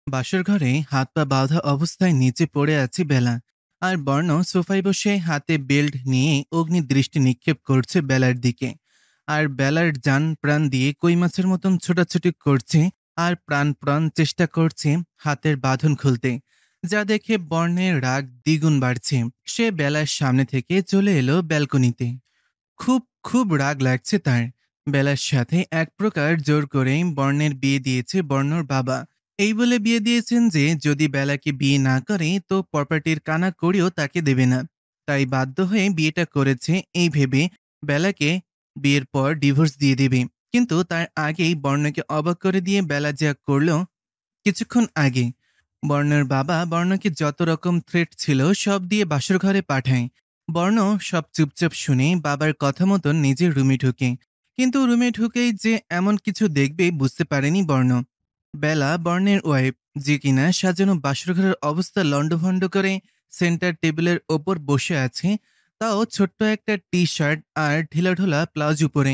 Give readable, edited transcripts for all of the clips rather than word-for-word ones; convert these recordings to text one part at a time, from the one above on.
বাসর ঘরে হাত পা বাঁধা অবস্থায় নিচে পড়ে আছে বেলা। আর বর্ণ সোফায় বসে হাতে বেল্ট নিয়ে অগ্নি দৃষ্টি নিক্ষেপ করছে বেলার দিকে। আর বেলার জান প্রাণ দিয়ে কই মাছের মতন ছোটাছুটি করছে। আর প্রাণ প্রাণ চেষ্টা করছে হাতের বাঁধন খুলতে। যা দেখে বর্ণের রাগ দ্বিগুণ বাড়ছে। সে বেলার সামনে থেকে চলে এলো ব্যালকনিতে। খুব খুব রাগ লাগছে তার। বেলার সাথে এক প্রকার জোর করে বর্ণের বিয়ে দিয়েছে বর্ণর বাবা। এই বলে বিয়ে দিয়েছেন যে যদি বেলাকে বিয়ে না করে তো প্রপার্টির কানা করেও তাকে দেবে না। তাই বাধ্য হয়ে বিয়েটা করেছে এই ভেবে বেলাকে বিয়ের পর ডিভোর্স দিয়ে দেবে। কিন্তু তার আগেই বর্ণকে অবাক করে দিয়ে বেলা যা করলো কিছুক্ষণ আগে। বর্ণের বাবা বর্ণকে যত রকম থ্রেট ছিল সব দিয়ে বাসর ঘরে পাঠায়। বর্ণ সব চুপচাপ শুনে বাবার কথা মতন নিজের রুমে ঢুকে। কিন্তু রুমে ঢুকেই যে এমন কিছু দেখবে বুঝতে পারেনি বর্ণ। বেলা বর্ণের ওয়াইফ, যে কিনা সাজানো বাসরঘরের অবস্থা লন্ডভন্ড করে সেন্টার টেবিলের ওপর বসে আছে, তাও ছোট্ট একটা টি শার্ট আর ঢিলাঢোলা প্লাজো পরে,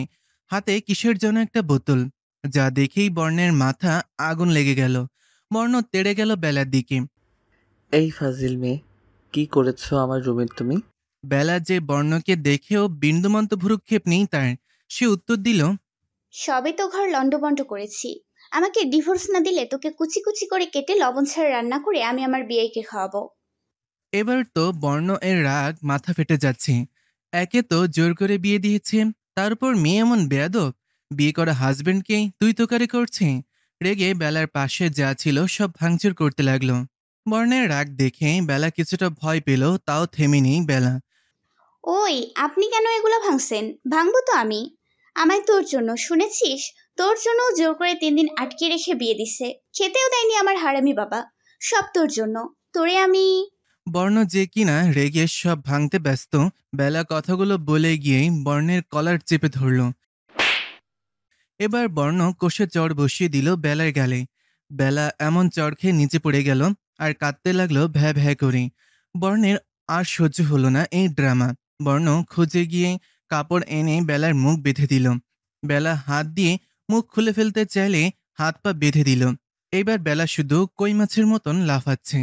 হাতে কিসের যেন একটা বোতল। যা দেখেই বর্ণের মাথা আগুন লেগে গেল। বর্ণ তেড়ে গেল বেলার দিকে। এই ফাজিল মেয়ে, কি করেছো আমার রুমের তুমি? বেলা যে বর্ণকে দেখেও বিন্দুমান্ত ভ্রুক্ষেপ নেই তার। সে উত্তর দিল, সবে তো ঘর লন্ডভন্ড করেছি। আমাকে ডিভোর্স না দিলে তোকে কুচি কুচি করে কেটে লবণ ছাড়া রান্না করে আমি আমার বিয়েকে খাওয়াবো। এবার তো বর্ণ এর রাগ মাথা ফেটে যাচ্ছে। একে তো জোর করে বিয়ে দিয়েছে, তার উপর মেয়ে এমন বেয়াদব, বিয়ে করা হাজবেন্ডকে তুই তোকারি করছে। রেগে বেলার পাশে যা ছিল সব ভাঙচুর করতে লাগলো। বর্ণের রাগ দেখে বেলা কিছুটা ভয় পেল, তাও থেমে নেই বেলা। ওই, আপনি কেন এগুলো ভাঙছেন? ভাঙবো তো আমি। আমায় তোর জন্য, শুনেছিস? তোর জন্য জোর করে 3 দিন আটকে রেখে বিয়ে দিছে। খেতেও দেয়নি আমার হারামি বাবা। সব তোর জন্য। তোরে আমি। বর্ণ যে কিনা রেগে সব ভাঙতে ব্যস্ত, বেলা কথাগুলো বলে গিয়ে বর্ণের কলার চেপে ধরল। এবার বর্ণ কষে চড় বসিয়ে দিল বেলার গালে। বেলা এমন চড় খেয়ে নিচে পড়ে গেল আর কাঁদতে লাগলো ভ্যা ভ্যা করে। বর্ণের আর সহ্য হলো না এই ড্রামা। বর্ণ খুঁজে গিয়ে কাপড় এনে বেলার মুখ বেঁধে দিল। বেলা হাত দিয়ে মুখ খুলে ফেলতে চাইলে হাত পা বেঁধে দিল। এবার বেলা শুধু কই মাছের মতন লাফাচ্ছে।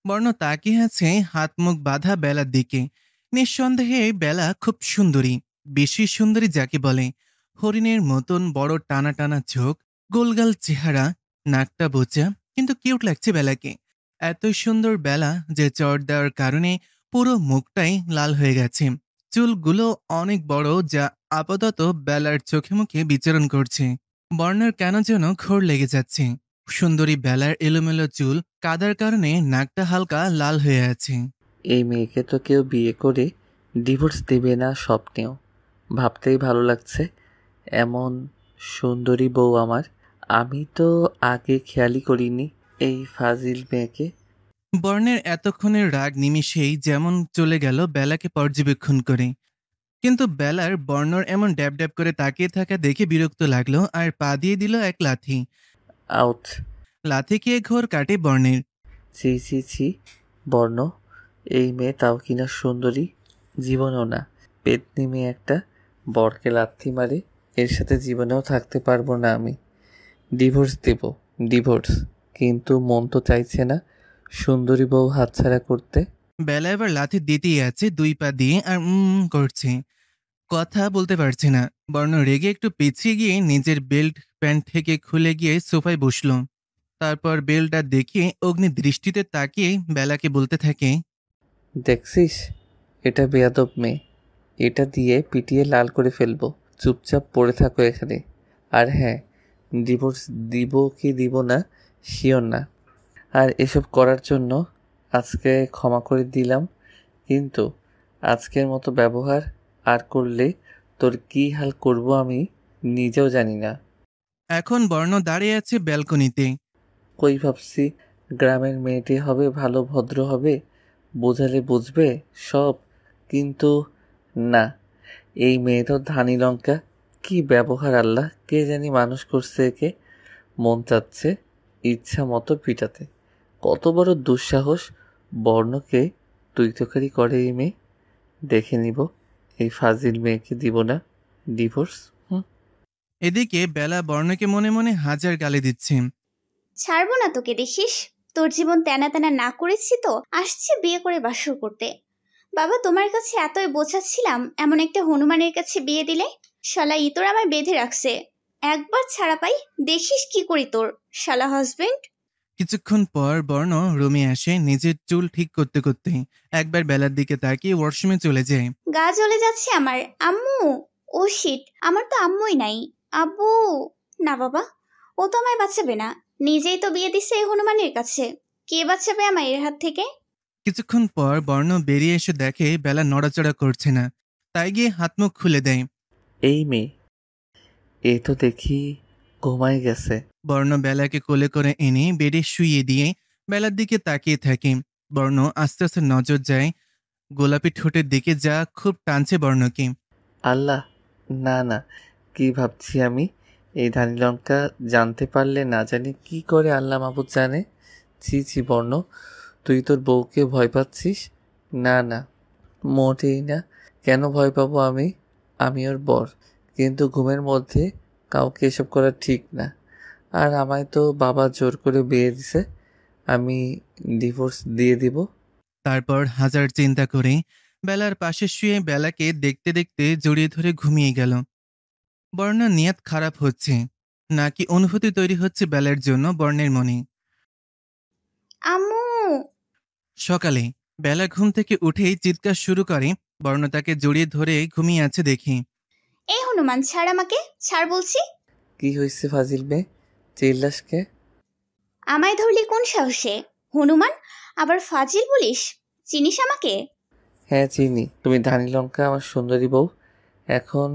বর্ণ তাকিয়ে আছে হাত মুখ বাঁধা বেলার দিকে। নিঃসন্দেহে বেলা খুব সুন্দরী, বেশি সুন্দরী যাকে বলে। হরিণের মতন বড় টানা টানা চোখ, গোলগাল চেহারা, নাকটা বোচা, কিন্তু কিউট লাগছে বেলাকে। এতই সুন্দর বেলা যে চড় দেওয়ার কারণে পুরো মুখটাই লাল হয়ে গেছে। চুলগুলো অনেক বড়, যা আপাতত বেলার চোখে মুখে বিচরণ করছে। বর্ণের কেন যেন ঘোর লেগে যাচ্ছে। সুন্দরী বেলার এলোমেলো চুল কাদার কারণে নাকটা হালকা লাল হয়ে আছে। এই মেয়েকে তো কেউ বিয়ে করে ডিভোর্স দেবে না স্বপ্নেও। ভাবতেই ভালো লাগছে, এমন সুন্দরী বউ আমার। আমি তো আগে খেয়ালই করিনি এই ফাজিল মেয়েকে। বর্ণের এতক্ষণের রাগ নিমিষেই যেমন চলে গেল বেলাকে পর্যবেক্ষণ করে। কিন্তু বেলার বর্ণর এমন ড্যাব ড্যাব করে তাকিয়ে থাকা দেখে বিরক্ত লাগলো আর পা দিয়ে দিল এক লাথি। আউট! লাথি খেয়ে ঘোর কাটে বর্ণের। ছি ছি ছি! বর্ণ, এই মেয়ে তাও কিনা সুন্দরী? জীবনেও না। পেতনি মেয়ে একটা, বরকে লাথি মারে। এর সাথে জীবনেও থাকতে পারবো না আমি। ডিভোর্স দেব, ডিভোর্স। কিন্তু মন তো চাইছে না সুন্দরী বউ হাতছাড়া করতে। বেলা এবার লাথি দিতেই আছে দুই পা দিয়ে আর করছে, কথা বলতে পারছে না। বর্ণ রেগে একটু পিছিয়ে গিয়ে নিজের বেল্ট প্যান্ট থেকে খুলে গিয়ে সোফায় বসলো। তারপর বেলটা দেখে অগ্নি দৃষ্টিতে তাকিয়ে বেলাকে বলতে থাকে, দেখছিস, এটা বেয়াদব মেয়ে। এটা দিয়ে পিটিয়ে লাল করে ফেলবো। চুপচাপ পড়ে থাকো এখানে। আর হ্যাঁ, ডিভোর্স দিব কি দিব না শিওর না। আর এসব করার জন্য আজকে ক্ষমা করে দিলাম, কিন্তু আজকের মতো ব্যবহার আর করলে তোর কী হাল করব আমি নিজেও জানি না। এখন বর্ণ দাঁড়িয়ে আছে ব্যালকনিতে। কই ভাবছি গ্রামের মেয়েটি হবে, ভালো ভদ্র হবে, বোঝালে বুঝবে সব, কিন্তু না, এই মেয়ে তো ধানি লঙ্কা। কি ব্যবহার আল্লাহ, কে জানি মানুষ করছে একে। মন চাচ্ছে ইচ্ছা মতো পিটাতে। কত বড় দুঃসাহস! বর্ণকে তুই তোকারি করে এই মেয়ে। দেখে নিব এই ফাজিল মেয়েকে দিব না ডিভোর্স। এদিকে বেলা বর্ণকে মনে মনে হাজার গালি দিচ্ছে। ছাড়বো না তোকে, দেখিস। তোর জীবন তেনা তেনা না করেছি তো আসছে বিয়ে করে বাসর করতে। বাবা, তোমার কাছে এতই বোঝাচ্ছিলাম, এমন একটা হনুমানের কাছে বিয়ে দিলে। শালা ইতর আমায় বেঁধে রাখছে। একবার ছাড়া পাই, দেখিস কি করি তোর, শালা হাজবেন্ড। কিছুক্ষণ পর বর্ণ রুমে আসে নিজের চুল ঠিক করতে করতে। একবার বেলার দিকে তাকিয়ে ওয়াশরুমে চলে যায়। গা জ্বলে যাচ্ছে আমার। আম্মু। ও শিট, আমার তো আম্মুই নাই। আব্বু। না বাবা, ও তো আমায় বাঁচাবে না। নিজেই তো বিয়ে দিছে এই হনুমানের কাছে। কে বাঁচাবে আমায় এর হাত থেকে? কিছুক্ষণ পর বর্ণ বেরিয়ে এসে দেখে বেলা নড়াচড়া করছে না, তাই গিয়ে হাত মুখ খুলে দেয়। এই মেয়ে, এ তো দেখি ঘুমাই গেছে। বর্ণ বেলাকে কোলে করে এনে বেডে শুইয়ে দিয়ে বেলার দিকে তাকিয়ে থাকে। বর্ণ আস্তে আস্তে নজর যায় গোলাপি ঠোঁটের দিকে, যা খুব টানছে বর্ণকে। আল্লাহ, না না, কি ভাবছি আমি? এই ধানি লঙ্কা জানতে পারলে না জানি কি করে আল্লাহ মাবুদ জানে। ছি ছি বর্ণ, তুই তোর বউকে ভয় পাচ্ছিস? না না, মোটেই না। কেন ভয় পাবো আমি? আমি ওর বর। কিন্তু ঘুমের মধ্যে কাউকে এসব করা ঠিক না। আর আমায় তো বাবা জোর করে বিয়ে দিছে, আমি ডিভোর্স দিয়ে দিব। তারপর হাজার চিন্তা করে বেলার পাশে শুয়ে বেলাকে দেখতে দেখতে জড়িয়ে ধরে ঘুমিয়ে গেল। বর্ণার নিয়ত খারাপ হচ্ছে নাকি অনুভূতি তৈরি হচ্ছে বেলার জন্য বর্ণের মনে। আম্মু। সকালে বেলা ঘুম থেকে উঠেই চিৎকার শুরু করে। বর্ণ তাকে জড়িয়ে ধরে ঘুমিয়ে আছে দেখে। এই হনুমান, ছাড় আমাকে, ছাড় বলছি। কি হয়েছে ফাজিল মেয়ে, চিল্লাসকে? আমায় ধরলি কোন সাহসে? হনুমান, আবার ফাজিল বলিস? চিনিস আমাকে? হ্যাঁ চিনি, তুমি ধানি লঙ্কা, আমার সুন্দরী বউ। এখন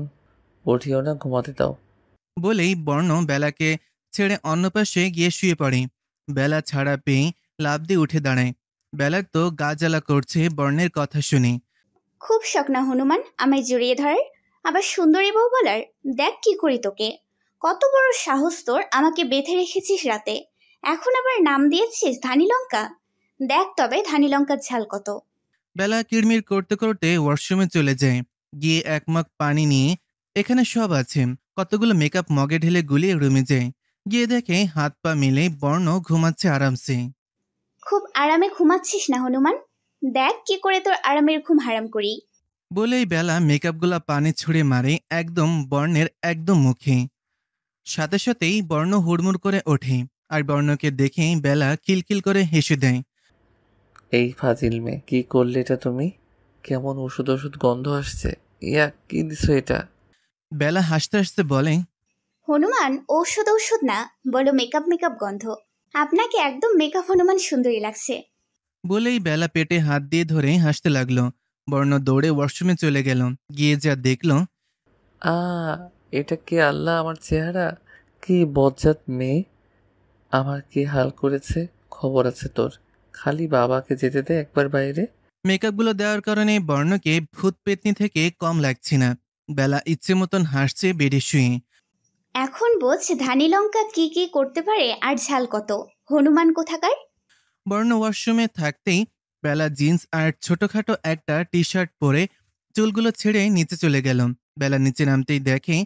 উঠিও না, ঘুমাতে দাও। বলেই বর্ণ বেলাকে ছেড়ে অন্য পাশে গিয়ে শুয়ে পড়ে। বেলা ছাড়া পেয়ে লাফ দিয়ে উঠে দাঁড়ায়। বেলার তো গা জ্বালা করছে বর্ণের কথা শুনে। খুব শখ না হনুমান আমায় জড়িয়ে ধরার, আবার সুন্দরী বউ বলার? দেখ কি করি তোকে। কত বড় সাহস তোর, আমাকে বেঁধে রেখেছিস রাতে, এখন আবার নাম দিয়েছিস ধানি লঙ্কা। দেখ তবে ধানি লঙ্কার ঝাল কত। বেলা কিড়মির করতে করতে ওয়াশরুমে চলে যায়। গিয়ে এক মগ পানি নিয়ে এখানে সব আছে কতগুলো মেকআপ মগে ঢেলে গুলিয়ে রুমে যায়। গিয়ে দেখে হাত পা মিলে বর্ণ ঘুমাচ্ছে আরামসে। খুব আরামে ঘুমাচ্ছিস না হনুমান? দেখ কি করে তোর আরামের ঘুম হারাম করি। বলেই বেলা মেকআপগুলা পানি ছুঁড়ে মারে একদম বর্ণের একদম মুখে। সাথে সাথেই বর্ণ হুড়মুড় করে ওঠে আর বর্ণকে দেখে বেলা খিলখিল করে হেসে দেয়। এই ফাজিল মেয়ে, কি করলে এটা তুমি? কেমন ওষুধ ওষুধ গন্ধ আসছে। ইয়া, কি দিছো এটা? বেলা হাসতে হাসতে বলে, হনুমান, ঔষধ ঔষধ না, বলো মেকআপ মেকআপ গন্ধ। আপনাকে একদম মেকআপ হনুমান সুন্দরী লাগছে। বলেই বেলা পেটে হাত দিয়ে ধরে হাসতে লাগলো। বর্ণ দৌড়ে ওয়াশরুমে চলে গেল। গিয়ে যা দেখলো, আ এটা কি আল্লাহ, আমার চেহারা! কি বজ্জাত মেয়ে, আমার কি হাল করেছে! খবর আছে তোর, খালি বাবাকে যেতে দে একবার বাইরে। মেকআপগুলো দেওয়ার কারণে বর্ণকে ভূত পেতনি থেকে কম লাগছে না। বেলা ইচ্ছে মতন হাসছে বেডে শুয়ে। এখন বোঝ ধানি লঙ্কা কি কি করতে পারে আর ঝাল কত। হনুমান কোথাকার। বর্ণ ওয়াশরুমে থাকতেই বেলা জিন্স আর ছোটখাটো একটা টি শার্ট পরে চুলগুলো ছেড়ে নিচে চলে গেল। বেলা নিচে নামতেই দেখে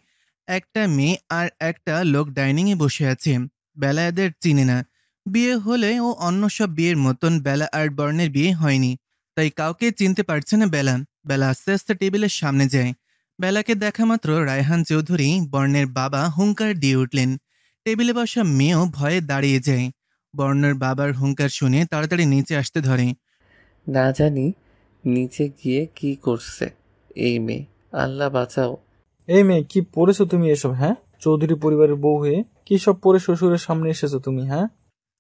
একটা মেয়ে আর একটা লোক ডাইনিংয়ে বসে আছে। বেলা এদের চিনে না। বিয়ে হলে ও অন্য সব বিয়ের মতন বেলা আর বর্ণের বিয়ে হয়নি, তাই কাউকে চিনতে পারছে না বেলা। বেলা আস্তে আস্তে টেবিলের সামনে যায়। বেলাকে দেখা মাত্র রায়হান চৌধুরী বর্ণের বাবা হুঙ্কার দিয়ে উঠলেন। টেবিলে বসা মেয়েও ভয়ে দাঁড়িয়ে যায়। বর্ণের বাবার হুঙ্কার শুনে তাড়াতাড়ি নিচে আসতে ধরে। না জানি নিচে গিয়ে কি করছে এই মেয়ে, আল্লাহ বাঁচাও। এই মেয়ে, কি পড়েছো তুমি এসব? হ্যাঁ, চৌধুরী পরিবারের বউ হয়ে কি সব পরে শ্বশুরের সামনে এসেছো তুমি? হ্যাঁ,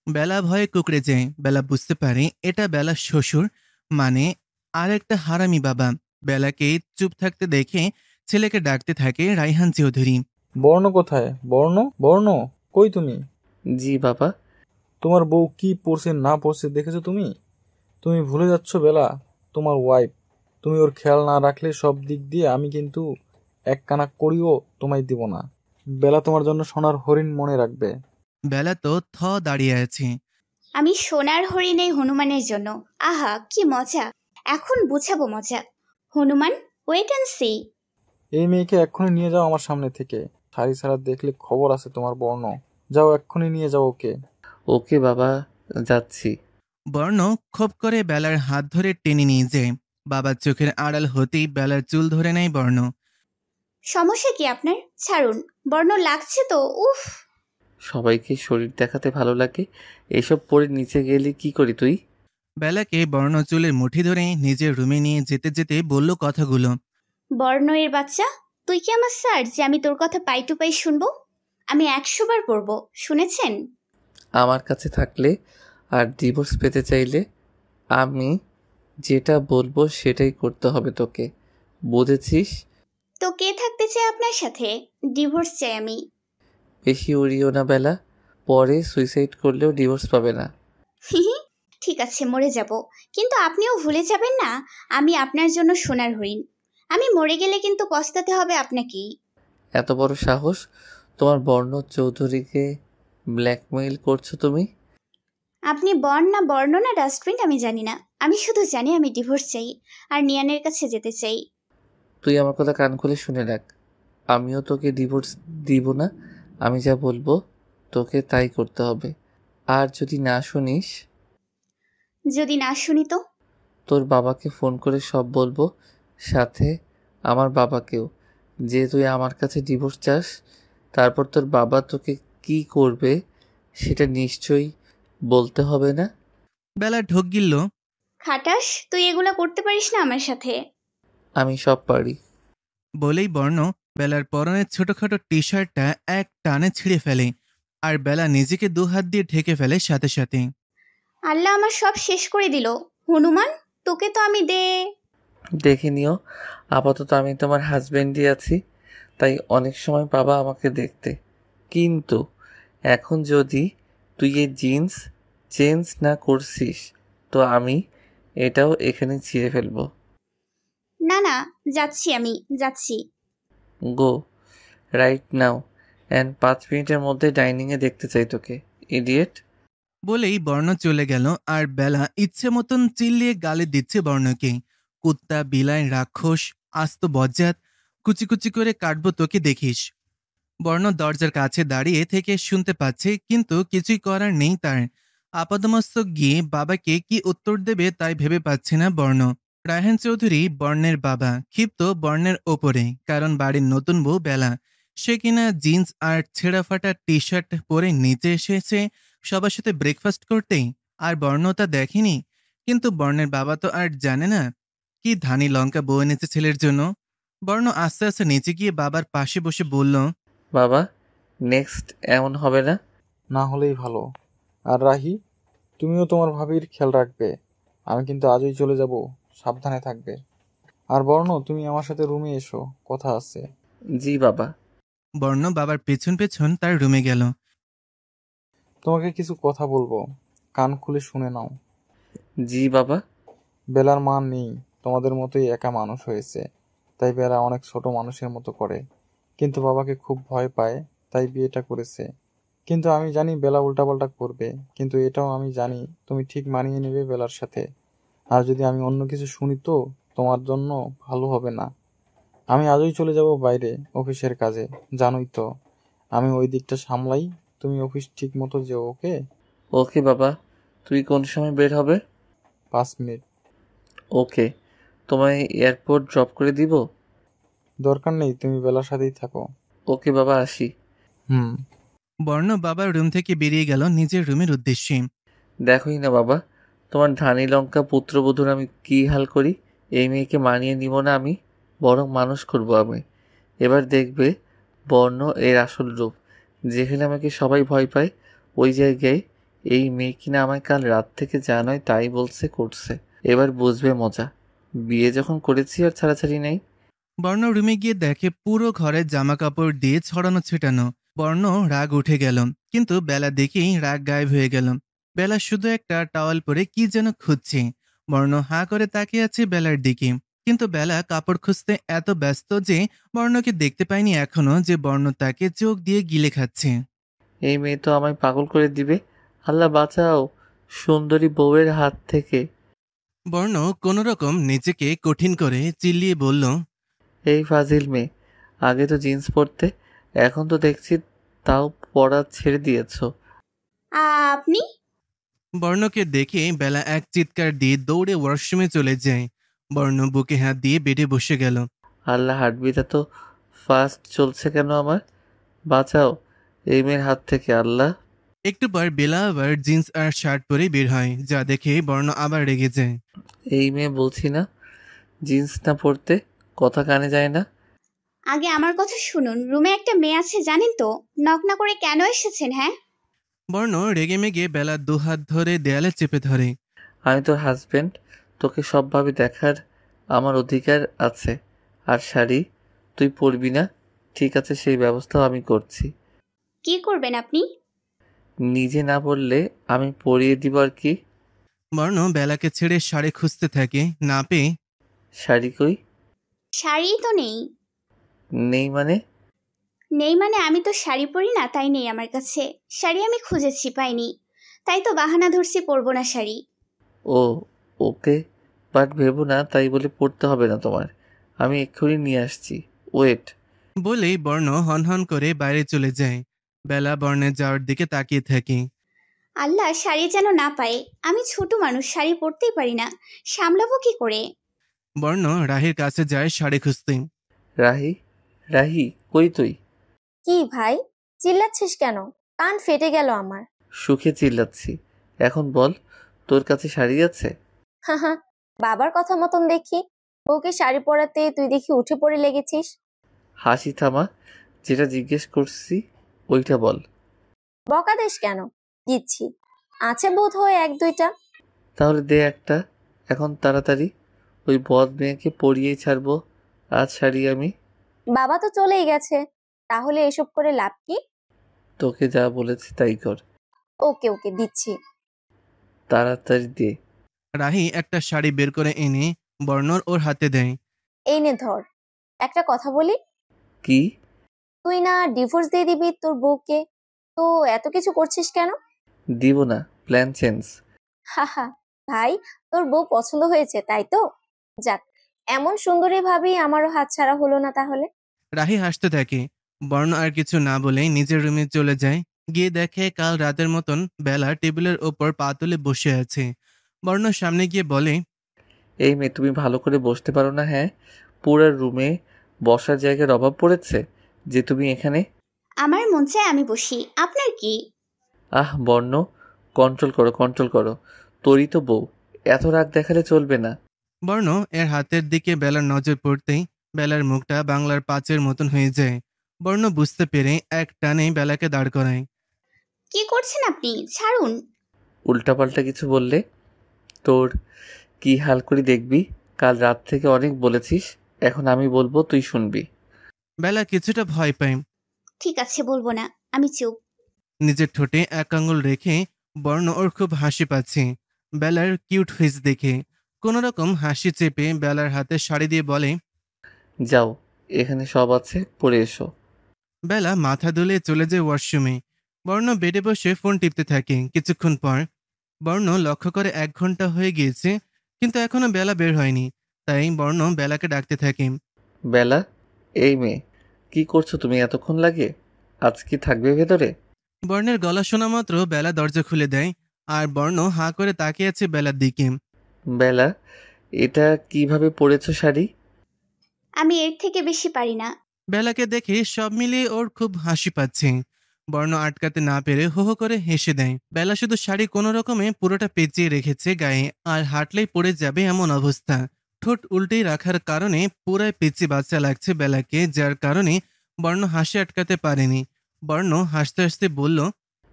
বেলা ভয়ে কুকড়ে যায়। বেলা বুঝতে পারে এটা বেলার শ্বশুর, মানে আর একটা হারামি বাবা। বেলাকে চুপ থাকতে দেখে ছেলেকে ডাকতে থাকে রায়হান চৌধুরী। বর্ণ কোথায়? বর্ণ, বর্ণ, কই তুমি? জি বাবা। তোমার বউ কি পড়ছে না পড়ছে দেখেছো তুমি? তুমি ভুলে যাচ্ছ বেলা, তোমার ওয়াইফ। তুমি ওর খেয়াল না রাখলে সব দিক দিয়ে আমি কিন্তু এক কানা করিও তোমায় দিব না। বেলা তোমার জন্য সোনার হরিণ মনে রাখবে। বেলা তো দাঁড়িয়ে আছে। আমি সোনার হরিণ এই হনুমানের জন্য। আহা কি মজা, এখন বুঝাবো মজা। Hanuman, wait and see. এই মেয়েকে এক্ষুনি নিয়ে যাও আমার সামনে থেকে। শাড়ি ছাড়া দেখলে খবর আছে তোমার। বর্ণ, যাও এক্ষুনি নিয়ে যাও ওকে। ওকে বাবা, যাচ্ছি। বর্ণ খপ করে বেলার হাত ধরে টেনে নিয়ে যায়। বাবার চোখের আড়াল হতেই বেলার চুল ধরে নেয় বর্ণ। সমস্যা কি আপনার? ছাড়ুন। বর্ণ লাগছে তো, উফ। সবাইকে শরীর দেখাতে ভালো লাগে, এসব পরে নিচে গেলে কি করি তুই? বেলাকে বর্ণ চুলের মুঠি ধরে নিজের রুমে নিয়ে যেতে যেতে বলল কথাগুলো। বর্ণয়ের বাচ্চা, তুই কি আমার স্যার যে আমি তোর কথা পাই টু পাই শুনবো? আমি 100 বার পড়বো, শুনেছেন? আমার কাছে থাকলে আর ডিভোর্স পেতে চাইলে আমি যেটা বলবো সেটাই করতে হবে তোকে, বুঝেছিস? তো কে থাকতে চায় আপনার সাথে? ডিভোর্স চাই আমি। বেশি উড়িও না বেলা, পরে সুইসাইড করলেও ডিভোর্স পাবে না। ঠিক আছে, মরে যাব, কিন্তু আপনিও ভুলে যাবেন না আমি আপনার জন্য সোনার হরিণ। আমি মরে গেলে কিন্তু পস্তাতে হবে আপনাকেই। এত বড় সাহস তোমার! বর্ণ চৌধুরীকে ব্ল্যাকমেইল করছো তুমি? আপনি বর্ণ না ডাস্টবিন আমি জানি না, আমি শুধু জানি আমি ডিভোর্স চাই আর নিয়ানের কাছে যেতে চাই। তুই আমার কথা কান খুলে শুনে রাখ, আমিও তোকে ডিভোর্স দিব না। আমি যা বলবো তোকে তাই করতে হবে, আর যদি না শুনিস? যদি না শুনি তো? তোর বাবাকে ফোন করে সব বলবো, সাথে আমার বাবাকেও, যে তুই আমার কাছে ডিভোর্স চাস। তারপর তোর বাবা তোকে কি করবে সেটা নিশ্চয়ই বলতে হবে না? বেলা ঢোক গিলল। খাটাস, তুই এগুলা করতে পারিস না আমার সাথে। আমি সব পারি। বলেই বর্ণ বেলার পরনের ছোটখাটো টি শার্টটা এক টানে ছিঁড়ে ফেলে, আর বেলা নিজেকে দুহাত দিয়ে ঢেকে ফেলে সাথে সাথে। আল্লাহ আমার সব শেষ করে দিল। হনুমান, তোকে তো আমি দেখে নিও, আপাতত আমি তোমার হাজবেন্ডই আছি, তাই অনেক সময় পাবা আমাকে দেখতে। কিন্তু এখন যদি তুই এই জিন্স চেঞ্জ না করছিস তো আমি এটাও এখানে ছিঁড়ে ফেলবো। না না, যাচ্ছি, আমি যাচ্ছি। গো রাইট নাও, অ্যান্ড 5 মিনিটের মধ্যে ডাইনিংয়ে দেখতে চাই তোকে, ইডিয়েট। বলেই বর্ণ চলে গেল, আর বেলা ইচ্ছে মতন চিল্লিয়ে গালি দিচ্ছে বর্ণকে। কুত্তা, বিলাই, রাক্ষস, আস্ত বজ্জাত, কুচি কুচি করে কাটবো তোকে দেখিস। বর্ণ দরজার কাছে দাঁড়িয়ে থেকে শুনতে পাচ্ছে, কিন্তু কিছুই করার নেই তার। আপাদমস্তক গিয়ে বাবাকে কি উত্তর দেবে তাই ভেবে পাচ্ছে না বর্ণ। রায়হান চৌধুরী বর্ণের বাবা ক্ষিপ্ত বর্ণের ওপরে, কারণ বাড়ির নতুন বউ বেলা। সে কিনা জিন্স আর ছেঁড়া ফাটা টি শার্ট পরে নিচে এসেছে সবার সাথে ব্রেকফাস্ট করতেই, আর বর্ণ তা দেখেনি। কিন্তু বর্ণের বাবা তো আর জানে না কি ধানি লঙ্কা বউ এনেছে ছেলের জন্য। বর্ণ আস্তে আস্তে নিচে গিয়ে বাবার পাশে বসে বলল, বাবা, নেক্সট এমন হবে না। না হলেই ভালো। আর রাহি, তুমিও তোমার ভাবির খেয়াল রাখবে। আমি কিন্তু আজই চলে যাব, সাবধানে থাকবে। আর বর্ণ, তুমি আমার সাথে রুমে এসো, কথা আছে। জি বাবা। বর্ণ বাবার পেছন পেছন তার রুমে গেল। তোমাকে কিছু কথা বলবো, কান খুলে শুনে নাও। জি বাবা। বেলার মা নেই, তোমাদের মতোই একা মানুষ হয়েছে, তাই বেলা অনেক ছোট মানুষের মতো করে, কিন্তু বাবাকে খুব ভয় পায়, তাই বিয়েটা করেছে। কিন্তু আমি জানি বেলা উল্টাপাল্টা করবে, কিন্তু এটাও আমি জানি তুমি ঠিক মানিয়ে নেবে বেলার সাথে। আর যদি আমি অন্য কিছু শুনি তো তোমার জন্য ভালো হবে না। আমি আজই চলে যাব বাইরে অফিসের কাজে, জানোই তো আমি ওই দিকটা সামলাই। তুমি অফিস ঠিক মতো যেও, ওকে? ওকে বাবা। তুই কোন সময় বের হবে? 5 মিনিট। ওকে, তোমায় এয়ারপোর্ট ড্রপ করে দিব? দরকার নেই, তুমি বেলার সাথেই থাকো। ওকে বাবা, আসি। হুম। বর্ণ বাবার রুম থেকে বেরিয়ে গেল নিজের রুমের উদ্দেশ্যে। দেখোই না বাবা, তোমার ধানি লঙ্কা পুত্রবধূর আমি কী হাল করি। এই মেয়েকে মানিয়ে নিব না আমি, বরং মানুষ করব আমি। এবার দেখবে বর্ণ এর আসল রূপ। যেখানে আমাকে সবাই ভয় পায়, ওই জায়গায় এই মেয়ে কিনা আমায় কাল রাত থেকে যা নয় তাই বলছে করছে। এবার বুঝবে মজা। বিয়ে যখন করেছি আর ছাড়াছাড়ি নেই। বর্ণ রুমে গিয়ে দেখে পুরো ঘরে জামা কাপড় দিয়ে ছড়ানো ছিটানো। বর্ণ রাগ উঠে গেল, কিন্তু বেলা দেখেই রাগ গায়েব হয়ে গেল। বেলা শুধু একটা টাওয়াল পরে কি যেন খুঁজছে। বর্ণ হাঁ করে তাকিয়ে আছে বেলার দিকে, কিন্তু বেলা কাপড় খুঁজতে এত ব্যস্ত যে বর্ণকে দেখতে পায়নি এখনো যে বর্ণ তাকে চোখ দিয়ে গিলে খাচ্ছে। এই মেয়ে তো আমায় পাগল করে দিবে। আল্লাহ বাঁচাও সুন্দরী বউয়ের হাত থেকে। বর্ণ কোনোরকম নিজেকে কঠিন করে চিল্লিয়ে বলল, এই ফাজিল মেয়ে, আগে তো জিন্স পরতে, এখন তো দেখছি তাও পরা ছেড়ে দিয়েছো। আপনি? বর্ণকে দেখে বেলা এক চিৎকার দিয়ে দৌড়ে ওয়াশরুমে চলে যায়। বর্ণ বুকে হাত দিয়ে বেডে বসে গেল। আল্লাহ, হার্টবিটটা তো ফাস্ট চলছে কেন আমার? বাঁচাও এই মেয়ের হাত থেকে আল্লাহ। একটু পর বেলা আবার জিন্স আর শার্ট পরে বের হয়, যা দেখে বর্ণ আবার রেগে যায়। এই মেয়ে বলছি না জিন্স না পরতে, কথা কানে যায় না। আগে আমার কথা শুনুন, রুমে একটা মেয়ে আছে জানেন তো? নক না করে কেন এসেছেন? হ্যাঁ, বর্ণ রেগে মেগে বেলা দুহাত ধরে দেয়ালে চেপে ধরে। আমি তোর হাজবেন্ড, তোকে সবভাবে দেখার আমার অধিকার আছে। আর শাড়ি তুই পরবি না, ঠিক আছে, সেই ব্যবস্থাও আমি করছি। কি করবেন আপনি? নিজে না বললে আমি পরিয়ে দিব আর কি। বর্ণ বেলাকে ছেড়ে শাড়ি খুঁজতে থাকে, না পেয়ে শাড়ি কই? শাড়িই তো নেই। নেই মানে? নেই মানে আমি তো শাড়ি পরি না, তাই নেই আমার কাছে। শাড়ি আমি খুঁজেছি, পাইনি, তাই তো বাহানা ধরছি পরবো না শাড়ি। ও, ওকে, বাট ভেবো না তাই বলে পড়তে হবে না তোমার। আমি এক্ষুনি নিয়ে আসছি, ওয়েট। বলেই বর্ণ হনহন করে বাইরে চলে যায়। বেলা বর্ণের যাওয়ার দিকে তাকিয়ে থাকে। আল্লাহ, শাড়ি যেন না পায়। আমি ছোট মানুষ, শাড়ি পরতেই পারি না, সামলাবো কি করে? বর্ণ রাহির কাছে যায় শাড়ি খুঁজতে। রাহি, রাহি কই তুই? কি ভাই, চিল্লাচ্ছিস কেন? কান ফেটে গেল আমার। সুখে চিল্লাচ্ছি। এখন বল, তোর কাছে শাড়ি আছে? হাহা, বাবার কথা মতন দেখি ওকে শাড়ি পরাতে তুই দেখি উঠে পড়ে লেগেছিস। হাসি থামা, যেটা জিজ্ঞেস করছি ওইটা বল। বকা দিস কেন? দিচ্ছি, আছে বোধ হয় এক দুইটা। তাহলে দে একটা, এখন তাড়াতাড়ি। ওই বদ মেয়েকে পরিয়েই ছাড়বো আজ শাড়ি আমি। বাবা তো চলেই গেছে, তাহলে এসব করে লাভ কি? তোকে যা বলেছি তাই কর। ওকে ওকে, দিচ্ছি। তাড়াতাড়ি দে। রাহি একটা শাড়ি বের করে এনে বর্ণর ওর হাতে দেয়। এই নে ধর। একটা কথা বলি, কি? তুই না ডিভোর্স দিয়ে দিবি তোর বউকে, তো এত কিছু করছিস কেন? দিব না, প্ল্যান চেঞ্জ। হাহা, ভাই, তোর বউ পছন্দ হয়েছে তাই তো? যাক, এমন সুন্দরী ভাবি আমারও হাতছাড়া হলো না তাহলে। রাহি হাসতে থাকে। বর্ণ আর কিছু না বলেই নিজের রুমে চলে যায়। গিয়ে দেখে কাল রাতের মতন বেলা টেবিলের ওপর পা তুলে বসে আছে। বর্ণ সামনে গিয়ে বলে, এই মেয়ে, তুমি ভালো করে বসতে পারো না? হ্যাঁ, পুরো রুমে বসার জায়গার অভাব পড়েছে যে তুমি এখানে। আমার মন চায় আমি বসি, আপনার কি? আহ বর্ণ, কন্ট্রোল করো, কন্ট্রোল করো। তোরই তো বউ, এত রাগ দেখালে চলবে না। বর্ণ এর হাতের দিকে বেলার নজর পড়তেই বেলার মুখটা বাংলার পাঁচের মতন হয়ে যায়। বর্ণ বুঝতে পেরে এক টানে বেলাকে দাঁড় করায়। কি করছেন আপনি? ছাড়ুন। উল্টাপাল্টা কিছু বললে তোর কি হাল করি দেখবি। কাল রাত থেকে অনেক বলেছিস, এখন আমি বলবো তুই শুনবি। বেলা কিছুটা ভয় পায়। ঠিক আছে, বলবো না, আমি চুপ। নিজের ঠোঁটে এক আঙুল রেখে বর্ণ ওর খুব হাসি পাচ্ছে বেলার কিউট ফেস দেখে। কোনো রকম হাসি চেপে বেলার হাতে শাড়ি দিয়ে বলে, যাও, এখানে সব আছে, পরে এসো। বেলা মাথা দুলে চলে যায় ওয়াশরুমে। বর্ণ বেডে বসে ফোন টিপতে থাকে। কিছুক্ষণ পর বর্ণ লক্ষ্য করে 1 ঘন্টা হয়ে গিয়েছে, কিন্তু এখনো বেলা বের হয়নি। তাই বর্ণ বেলাকে ডাকতে থাকে। বেলা, এই মেয়ে, কি করছো তুমি এতক্ষণ লাগে? আজ কি থাকবে ভেতরে? বর্ণের গলা শোনা মাত্র বেলা দরজা খুলে দেয়, আর বর্ণ হাঁ করে তাকিয়ে আছে বেলার দিকে। বেলা, এটা কিভাবে পরেছো শাড়ি? আমি এর থেকে বেশি পারি না। বেলাকে দেখে সব মিলিয়ে ওর খুব হাসি পাচ্ছে। বর্ণ আটকাতে না পেরে হো হো করে হেসে দেয়। বেলা শুধু শাড়ি কোনো রকমে পুরোটা পেঁচিয়ে রেখেছে গায়ে, আর হাঁটলেই পড়ে যাবে এমন অবস্থা। ঠোঁট উল্টেই রাখার কারণে পুরাই পেঁচি বাচ্চা লাগছে বেলাকে, যার কারণে বর্ণ হাসি আটকাতে পারেনি। বর্ণ হাসতে হাসতে বলল,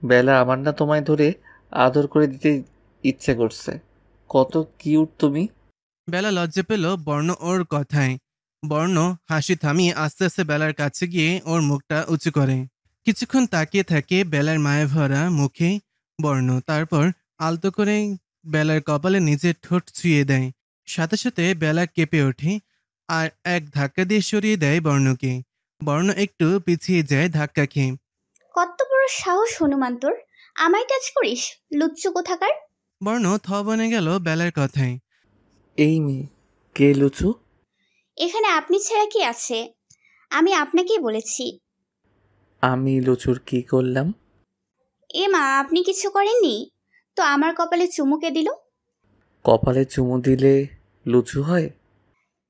বেলা, আমার না তোমায় ধরে আদর করে দিতে ইচ্ছে করছে। কত কিউট তুমি। বেলা লজ্জা পেল বর্ণ ওর কথায়। বর্ণ হাসি থামিয়ে আস্তে আস্তে বেলার কাছে গিয়ে ওর মুখটা উঁচু করে। কিছুক্ষণ তাকিয়ে থাকে বেলার মায়া ভরা মুখে বর্ণ, তারপর আলতো করে বেলার কপালে নিজের ঠোঁট ছুঁয়ে দেয়। সাথে সাথে বেলা কেঁপে ওঠে আর এক ধাক্কা দিয়ে সরিয়ে দেয় বর্ণকে। বর্ণ একটু পিছিয়ে যায় ধাক্কা খেয়ে। কত বড় সাহস হনুমান তোর, আমায় টাচ করিস, লুচ্চু কোথাকার! বর্ণ থ বনে গেল বেলার কথায়। এই মেয়ে, কে লুচু? এখানে আপনি ছাড়া কি আছে? আমি আপনাকেই বলেছি। আমি লুচুর কি করলাম? এ মা, আপনি কিছু করেননি তো? আমার কপালে চুমুকে দিল। কপালে চুমু দিলে লুচু হয়?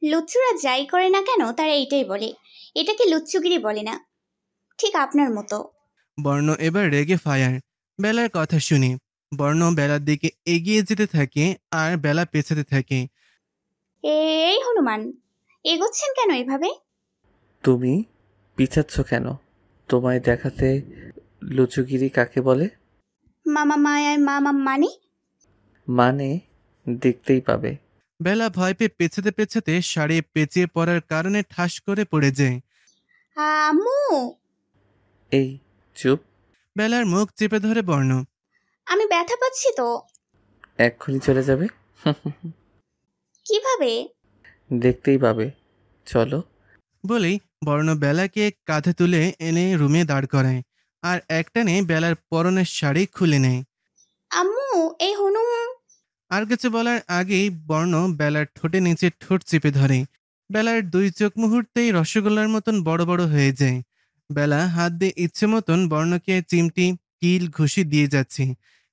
লুচ্চুরা যাই করে না কেন তারা এইটাই বলে। এটাকে লুচ্চুগিরি বলে না, ঠিক আপনার মতো। বর্ণ এবার রেগে ফায়ার বেলার কথা শুনে। বর্ণ বেলার দিকে এগিয়ে যেতে থাকে আর বেলা পেছাতে থাকে। এই হনুমান, এগোচ্ছেন কেন এভাবে? তুমি পিছাচ্ছ কেন? তোমায় দেখাতে লুচুগিরি কাকে বলে? মামা মায়ায় মামা মানে? মানে দেখতেই পাবে। বেলা ভয় পেয়ে পেছাতে পেছাতে শাড়ি পেঁচিয়ে পড়ার কারণে ঠাস করে পড়ে যায়। আম্মু, এই চুপ। বেলার মুখ চেপে ধরে বর্ণ। আমি ব্যথা পাচ্ছি তো। এক্ষুনি চলে যাবে। কিভাবে? দেখতেই পাবে, চলো। বলেই বর্ণ বেলাকে কাঁধে তুলে এনে রুমে দাঁড় করায় আর একটানে বেলার পরনের শাড়ি খুলে নেয়। আম্মু, এই হনুম। আর কিছু বলার আগেই বর্ণ বেলার ঠোঁটে নিচে ঠোঁট চেপে ধরে। বেলার দুই চোখ মুহূর্তেই রসগোল্লার মতন বড় বড় হয়ে যায়। বেলা হাত দিয়ে ইচ্ছে মতন বর্ণকে চিমটি কিল ঘুষি দিয়ে যাচ্ছে,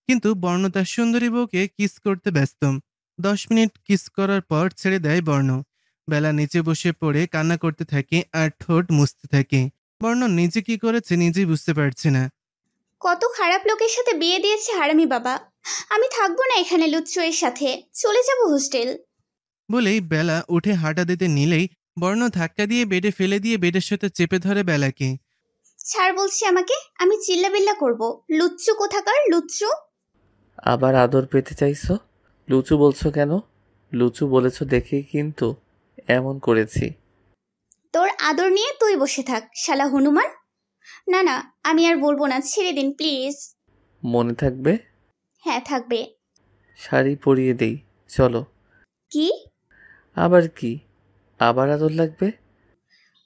কিন্তু বর্ণ তার সুন্দরী বউকে কিস করতে ব্যস্ত। 10 মিনিট কিস করার পর ছেড়ে দেয় বর্ণ। বেলা নিচে বসে পড়ে কান্না করতে থাকে আর ঠোঁট মুছতে থাকে। বর্ণ নিজে কি করেছে নিজেই বুঝতে পারছে না। কত খারাপ লোকের সাথে বিয়ে দিয়েছে হারামি বাবা। আমি থাকবো না এখানে লুচ্চু এর সাথে, চলে যাব হোস্টেল। বলেই বেলা উঠে হাঁটা দিতে নিলেই বর্ণ ধাক্কা দিয়ে বেডে ফেলে দিয়ে বেডের সাথে চেপে ধরে বেলাকে। ছাড় বলছি আমাকে, আমি চিল্লাবিল্লা করব। লুচ্চু কোথাকার লুচ্চু। আবার আদর পেতে চাইছো? লুচু বলছো কেন? লুচু বলেছো দেখেই কিন্তু এমন করেছি। তোর আদর নিয়ে তুই বসে থাক শালা হনুমান। না না, আমি আর বলবো না, ছেড়ে দিন প্লিজ। মনে থাকবে? হ্যাঁ থাকবে। শাড়ি পরিয়ে দেই, চলো। কি? আবার কি? আবার আদর লাগবে?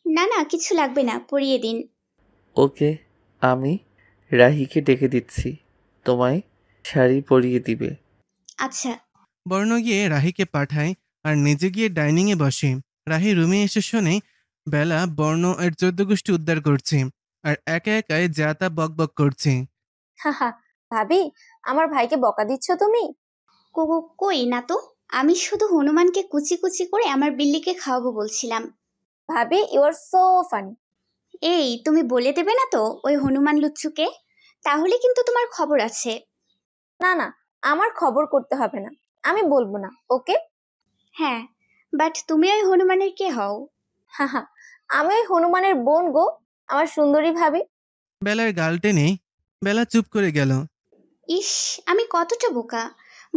না না, কিছু লাগবে না, পরিয়ে দিন। ওকে, আমি রাহিকে ডেকে দিচ্ছি, তোমায় শাড়ি পরিয়ে দিবে। আচ্ছা। বর্ণ গিয়ে রাহিকে পাঠায় আর নিজে গিয়ে ডাইনিংয়ে বসে। রাহি রুমে এসে শোনে বেলা বর্ণ এর 14 গোষ্ঠী উদ্ধার করছে আর একা একাই যা তা বক বক করছে। হাহা, ভাবি, আমার ভাইকে বকা দিচ্ছ তুমি? কই না তো, আমি শুধু হনুমানকে কুচি কুচি করে আমার বিল্লিকে খাওয়াবো বলছিলাম। ভাবি, ইউ আর সো ফানি। এই, তুমি বলে দেবে না তো ওই হনুমান লুচ্চুকে? তাহলে কিন্তু তোমার খবর আছে। না না, আমার খবর করতে হবে না, আমি বলবো না, ওকে? হ্যাঁ, বাট তুমি ওই হনুমানের কে হও? হাহা, আমি ওই হনুমানের বোন গো, আমার সুন্দরী ভাবি। বেলার গাল টেনে বেলা চুপ করে গেল। ইস, আমি কতটা বোকা!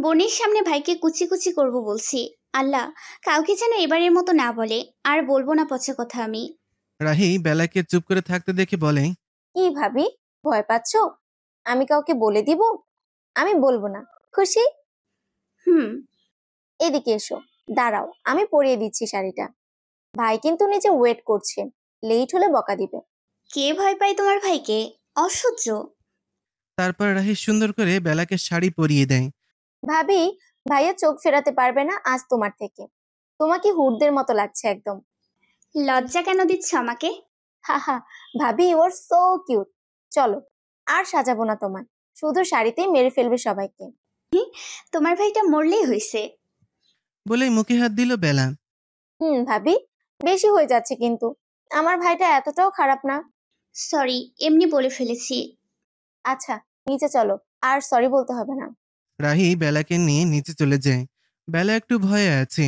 বোনের সামনে ভাইকে কুচি কুচি করব বলছি। আল্লাহ, কাউকে যেন এবারের মতো না বলে। আর বলবো না পচা কথা আমি। রাহি বেলাকে চুপ করে থাকতে দেখে বলে, কি ভাবি, ভয় পাচ্ছো? আমি কাউকে বলে দিব? আমি বলবো না, খুশি? হুম। এদিকে এসো, দাঁড়াও, আমি পরিয়ে দিচ্ছি শাড়িটা। ভাই কিন্তু নিচে ওয়েট করছে, লেট হলে বকা দিবে। কে ভয় পায় তোমার ভাইকে? অসহ্য। তারপর রাহি সুন্দর করে বেলাকে শাড়ি পরিয়ে দেয়। ভাবি, ভাইয়া চোখ ফেরাতে পারবে না আজ তোমার থেকে। তোমাকে হুডদের মতো লাগছে একদম। লজ্জা কেন দিচ্ছ আমাকে? হাহা, ভাবি, ইউ আর সো কিউট। চলো, আর সাজাবো না তোমায়, শুধু শাড়িতেই মেরে ফেলবে সবাইকে। তোমার ভাইটা মরলেই হয়েছে। বলেই মুখে হাত দিল বেলা। ভাবি, বেশি হয়ে যাচ্ছে কিন্তু। আমার ভাইটা এতটাও খারাপ না। সরি, এমনি বলে ফেলেছি। আচ্ছা, নিচে চলো, আর সরি বলতে হবে না। রাহি বেলাকে নিয়ে নিচে চলে যায়। বেলা একটু ভয়ে আছে।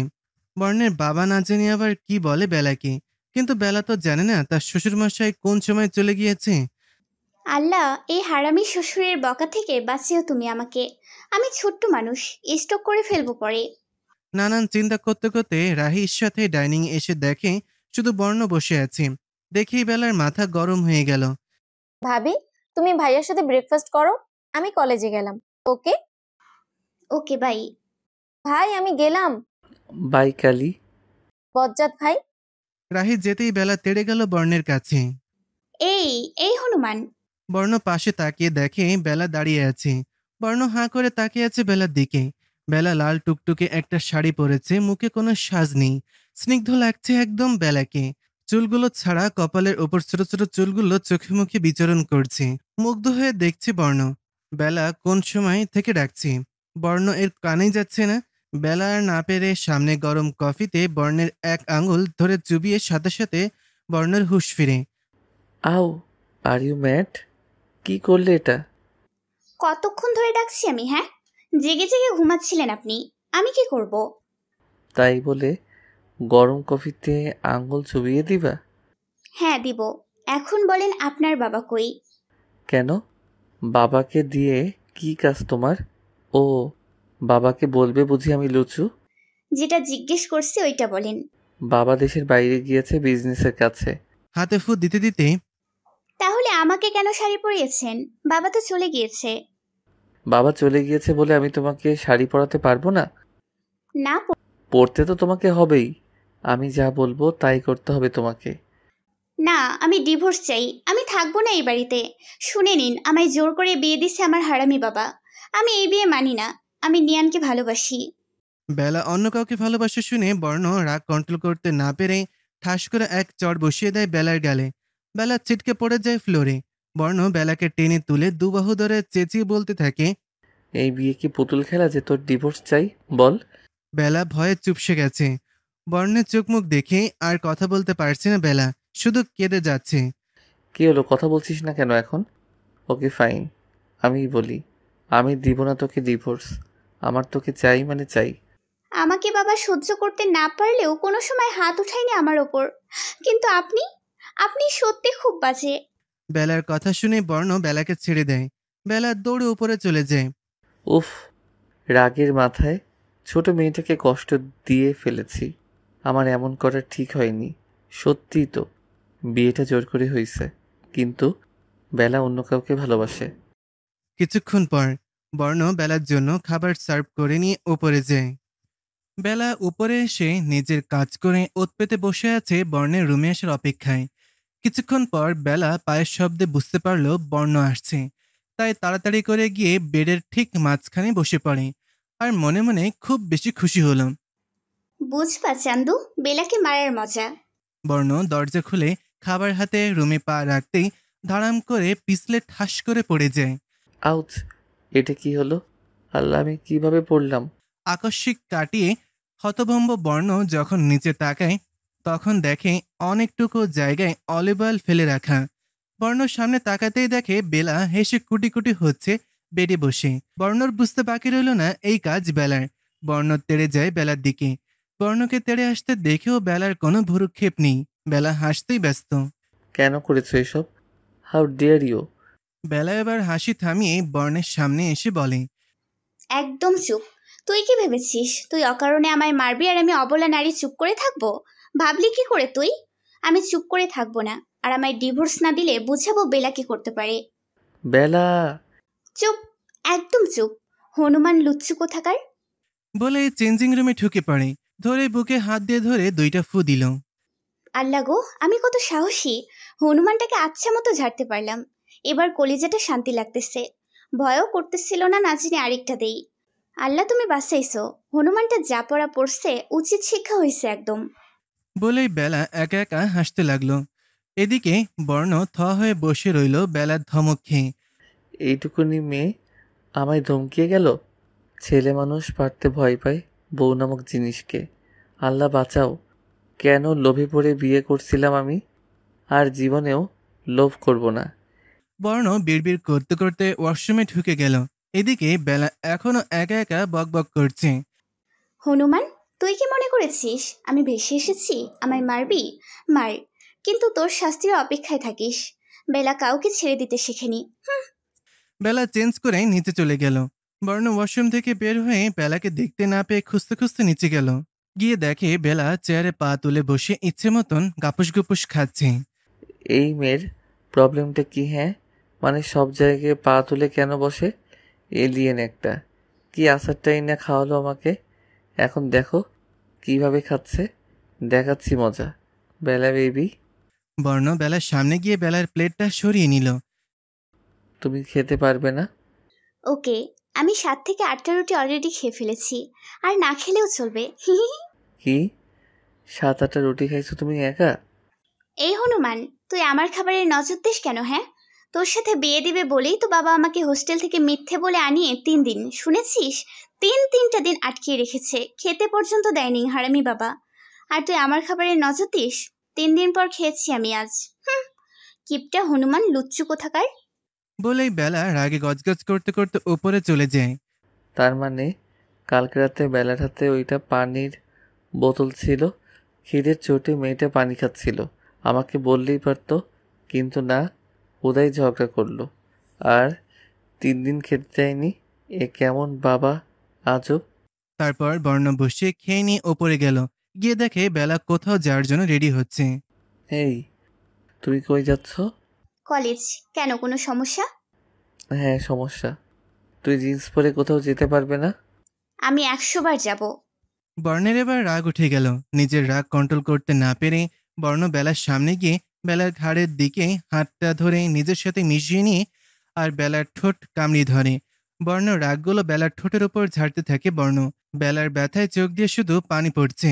বর্ণের বাবা না জানি আবার কি বলে বেলাকে, কিন্তু বেলা তো জানে না তার শ্বশুরমশাই কোন সময় চলে গিয়েছে। আল্লাহ, এই হারামি শ্বশুরের বকা থেকে বাঁচিও তুমি আমাকে। আমি ছোট্ট মানুষ, স্ট্রোক করে ফেলবো পরে। নানান চিন্তা করতে করতে রাহির সাথে ডাইনিং এসে দেখে শুধু বর্ণ বসে আছে। দেখেই বেলার মাথা গরম হয়ে গেল। ভাবি, তুমি ভাইয়ার সাথে ব্রেকফাস্ট করো, আমি কলেজে গেলাম। ওকে ওকে বাই। ভাই, আমি গেলাম। বাই কালি। বজ্জাত ভাই। রাহি যেতেই বেলা তেড়ে গেল বর্ণের কাছে। এই, এই হনুমান। বর্ণ পাশে তাকিয়ে দেখে বেলা দাঁড়িয়ে আছে। বর্ণ হাঁ করে তাকিয়ে আছে বেলার দিকে। বেলা লাল টুকটুকে একটা শাড়ি পরেছে, মুখে কোনো সাজ নেই। স্নিগ্ধ লাগছে একদম বেলাকে। চুলগুলো ছাড়া কপালের ওপর ছোট ছোট চুলগুলো চোখে মুখে বিচরণ করছে। মুগ্ধ হয়ে দেখছে বর্ণ। বেলা কোন সময় থেকে ডাকছি, বর্ণ এর কানেই যাচ্ছে না। বেলা আর না পেরে সামনে গরম কফিতে বর্ণের এক আঙুল ধরে চুবিয়ে সাথে সাথে বর্ণের হুঁশ ফিরে। আউ, আর ইউ ম্যাড? কি করলে এটা? কতক্ষণ ধরে ডাকছি আমি, হ্যাঁ? জেগে জেগে ঘুমাচ্ছিলেন আপনি, আমি কি করব? তাই বলে গরম কফিতে আঙ্গুল চুবিয়ে দিবা? হ্যাঁ দিব। এখন বলেন আপনার বাবা কই? কেন? বাবাকে দিয়ে কি কাজ তোমার? ও, বাবাকে বলবে বুঝি আমি লুচু? যেটা জিজ্ঞেস করছি ওইটা বলেন। বাবা দেশের বাইরে গিয়েছে বিজনেসের কাছে। হাতে ফু দিতে দিতে, তাহলে আমাকে কেন শাড়ি পরিয়েছেন? বাবা তো চলে গিয়েছে। বাবা চলে গিয়েছে বলে আমি তোমাকে শাড়ি পরাতে পারবো না? না পরতে তো তোমাকে হবেই। আমি যা বলবো তাই করতে হবে তোমাকে। না, আমি ডিভোর্স চাই। আমি থাকবো না এই বাড়িতে। শুনে নিন, আমায় জোর করে বিয়ে দিছে আমার হারামি বাবা। আমি এই বিয়ে মানি না। আমি নিয়ানকে ভালোবাসি। বেলা অন্য কাউকে ভালোবাসা শুনে বর্ণ রাগ কন্ট্রোল করতে না পেরে ঠাস করে এক চড় বসিয়ে দেয় বেলার গালে। বেলা ছিটকে পড়ে যায় ফ্লোরে। বর্ণ বেলাকে টেনে তুলে দুবাহু ধরে চেঁচিয়ে বলতে থাকে। এই বিয়ে কি পুতুল খেলা যে তোর ডিভোর্স চাই? বল। বেলা ভয়ে চুপসে গেছে। বর্ণের চোখ মুখ দেখে আর কথা বলতে পারছে না বেলা, শুধু কেঁদে যাচ্ছে। কি হলো, কথা বলছিস না কেন এখন? ওকে ফাইন, আমি বলি, আমি দিব না তোকে ডিভোর্স। আমার তোকে চাই মানে চাই। আমাকে বাবা সহ্য করতে না পারলেও কোনো সময় হাত উঠায়নি আমার ওপর। কিন্তু আপনি আপনি সত্যি খুব বাজে। বেলার কথা শুনে বর্ণ বেলাকে ছেড়ে দেয়। বেলা দৌড়ে উপরে চলে যায়। উফ, রাগের মাথায় ছোট মেয়েটাকে কষ্ট দিয়ে ফেলেছি। আমার এমন করা ঠিক হয়নি। সত্যিই তো বিয়েটা জোর করে হয়েছে, কিন্তু বেলা অন্য কাউকে ভালোবাসে। কিছুক্ষণ পর বর্ণ বেলার জন্য খাবার সার্ভ করে নিয়ে উপরে যায়। বেলা উপরে এসে নিজের কাজ করে ওত পেতে বসে আছে বর্ণের রুমে আসার অপেক্ষায়। কিছুক্ষণ পর বেলা পায়ের শব্দে বুঝতে পারলো বর্ণ আসছে, তাই তাড়াতাড়ি করে গিয়ে বেডের ঠিক মাঝখানে বসে পড়ে আর মনে মনে খুব বেশি খুশি হলো। বুঝবা চান্দু, বেলাকে মারার মজা। বর্ণ দরজা খুলে খাবার হাতে রুমে পা রাখতেই ধারাম করে পিছলে ঠাস করে পড়ে যায়। আউচ, এটা কি হলো? আল্লাহ, আমি কিভাবে পড়লাম? আকস্মিক কাটিয়ে হতভম্ব বর্ণ যখন নিচে তাকায় তখন দেখে অনেকটুকু জায়গায় অলিভ অয়েল ফেলে রাখা। বর্ণ সামনে তাকাতেই দেখে বেলা হেসে কুটি কুটি হচ্ছে বেডে বসে। বর্ণর বুঝতে বাকি রইল না এই কাজ বেলার। বর্ণ তেড়ে যায় বেলার দিকে। বর্ণকে তেড়ে আসতে দেখেও বেলার কোনো ভ্রুক্ষেপ নেই। বেলা হাসতেই ব্যস্ত। কেন করেছো এসব? How dare you! বেলা এবার হাসি থামিয়ে বর্ণের সামনে এসে বলে, একদম চুপ। তুই কি ভেবেছিস তুই অকারণে আমায় মারবি আর আমি অবলা নারী চুপ করে থাকবো? ভাবলি কি করে তুই? আমি চুপ করে থাকবো না। আর আমায় ডিভোর্স না দিলে বুঝাবো বেলা কি করতে পারে। বেলা! চুপ, একদম চুপ। হনুমান লুচ্চু কোথাকার। বলে চেঞ্জিং রুমে ঢুকে পড়ে। ধরে বুকে হাত দিয়ে ধরে 2টা ফু দিল। আল্লাহ গো, আমি কত সাহসী। হনুমানটাকে আচ্ছা মতো ঝাড়তে পারলাম। এবার কলিজাটা শান্তি লাগতেছে। ভয়ও করতেছিল না, না জানি আরেকটা দেই। আল্লাহ তুমি বাঁচাইছো। হনুমানটা যা পড়া পড়ছে উচিত শিক্ষা হয়েছে একদম। বলেই বেলা একা একা হাসতে লাগলো। এদিকে বর্ণ থ হয়ে বসে রইল বেলার ধমক খেয়ে। এইটুকুনি মেয়ে আমায় ধমকিয়ে গেল। ছেলে মানুষ পারতে ভয় পায় বউ নামক জিনিসকে। আল্লাহ বাঁচাও, কেন লোভে পড়ে বিয়ে করছিলাম আমি। আর জীবনেও লোভ করব না। বর্ণ বিড়বিড় করতে করতে ওয়াশরুমে ঢুকে গেল। এদিকে বেলা এখনো একা একা বকবক করছে। হনুমান, তুই কি মনে করেছিস আমি ভেসে এসেছি আমায় মারবি? মার, কিন্তু তোর শাস্তির অপেক্ষায় থাকিস। বেলা কাউকে ছেড়ে দিতে শেখেনি। বেলা চেঞ্জ করে নিচে চলে গেল। বর্ণ ওয়াশরুম থেকে বের হয়ে বেলাকে দেখতে না পেয়ে খুঁজতে খুঁজতে নিচে গেল। গিয়ে দেখে বেলা চেয়ারে পা তুলে বসে ইচ্ছে মতন গাপুস গুপুস খাচ্ছে। এই মেয়ের প্রবলেমটা কি? হ্যাঁ, মানে সব জায়গায় পা তুলে কেন বসে? এলিয়েন একটা। কি আচারটাই না খাওয়ালো আমাকে। এখন দেখো কিভাবে খাচ্ছে, দেখাচ্ছি মজা। বেলা বেবি, বর্ণ বেলার সামনে গিয়ে বেলার প্লেটটা সরিয়ে নিল। তুমি খেতে পারবে না? ওকে, আমি 7 থেকে 8টা রুটি অলরেডি খেয়ে ফেলেছি। আর না খেলেও চলবে। কি 7-8টা রুটি খাইছো তুমি একা? এই হনুমান, তুই আমার খাবারের নজর দিস কেন? হ্যাঁ, তোর সাথে বিয়ে দিবে বলেই তো বাবা আমাকে হোস্টেল থেকে মিথ্যে বলে আনিয়ে 3 দিন, শুনেছিস, তিনটা দিন আটকিয়ে রেখেছে, খেতে পর্যন্ত দেয়নি হারামি বাবা। আর তুই আমার খাবারে নজর দিস? 3 দিন পর খেয়েছি আমি আজ। কিপটা হনুমান লুচ্চু কোথাকার। বলেই বেলা রাগে গজগজ করতে করতে উপরে চলে যায়। তার মানে কালকে রাতে বেলার হাতে ওইটা পানির বোতল ছিল। খিদের চোটে মেয়েটা পানি খাচ্ছিল, আমাকে বললেই পারতো, কিন্তু না, উদয় ঝগড়া করলো আর 3 দিন খেতে দেয়নি। এ কেমন বাবা, আজব। তারপর বর্ণ বসে খেয়ে নিয়ে ওপরে গেল, গিয়ে দেখে বেলা কোথাও যাওয়ার জন্য রেডি হচ্ছে। এই, তুই কই যাচ্ছ? কলেজ। কেন, কোনো সমস্যা? হ্যাঁ, সমস্যা। তুই জিন্স পরে কোথাও যেতে পারবে না। আমি 100 বার যাব। বর্ণের এবার রাগ উঠে গেল। নিজের রাগ কন্ট্রোল করতে না পেরে বর্ণ বেলার সামনে গিয়ে বেলার ঘাড়ের দিকে হাতটা ধরে নিজের সাথে মিশিয়ে নিয়ে আর বেলার ঠোঁট কামড়িয়ে ধরে। বর্ণ রাগগুলো বেলার ঠোঁটের উপর ঝাড়তে থাকে। বর্ণ বেলার ব্যথায় চোখ দিয়ে শুধু পানি পড়ছে।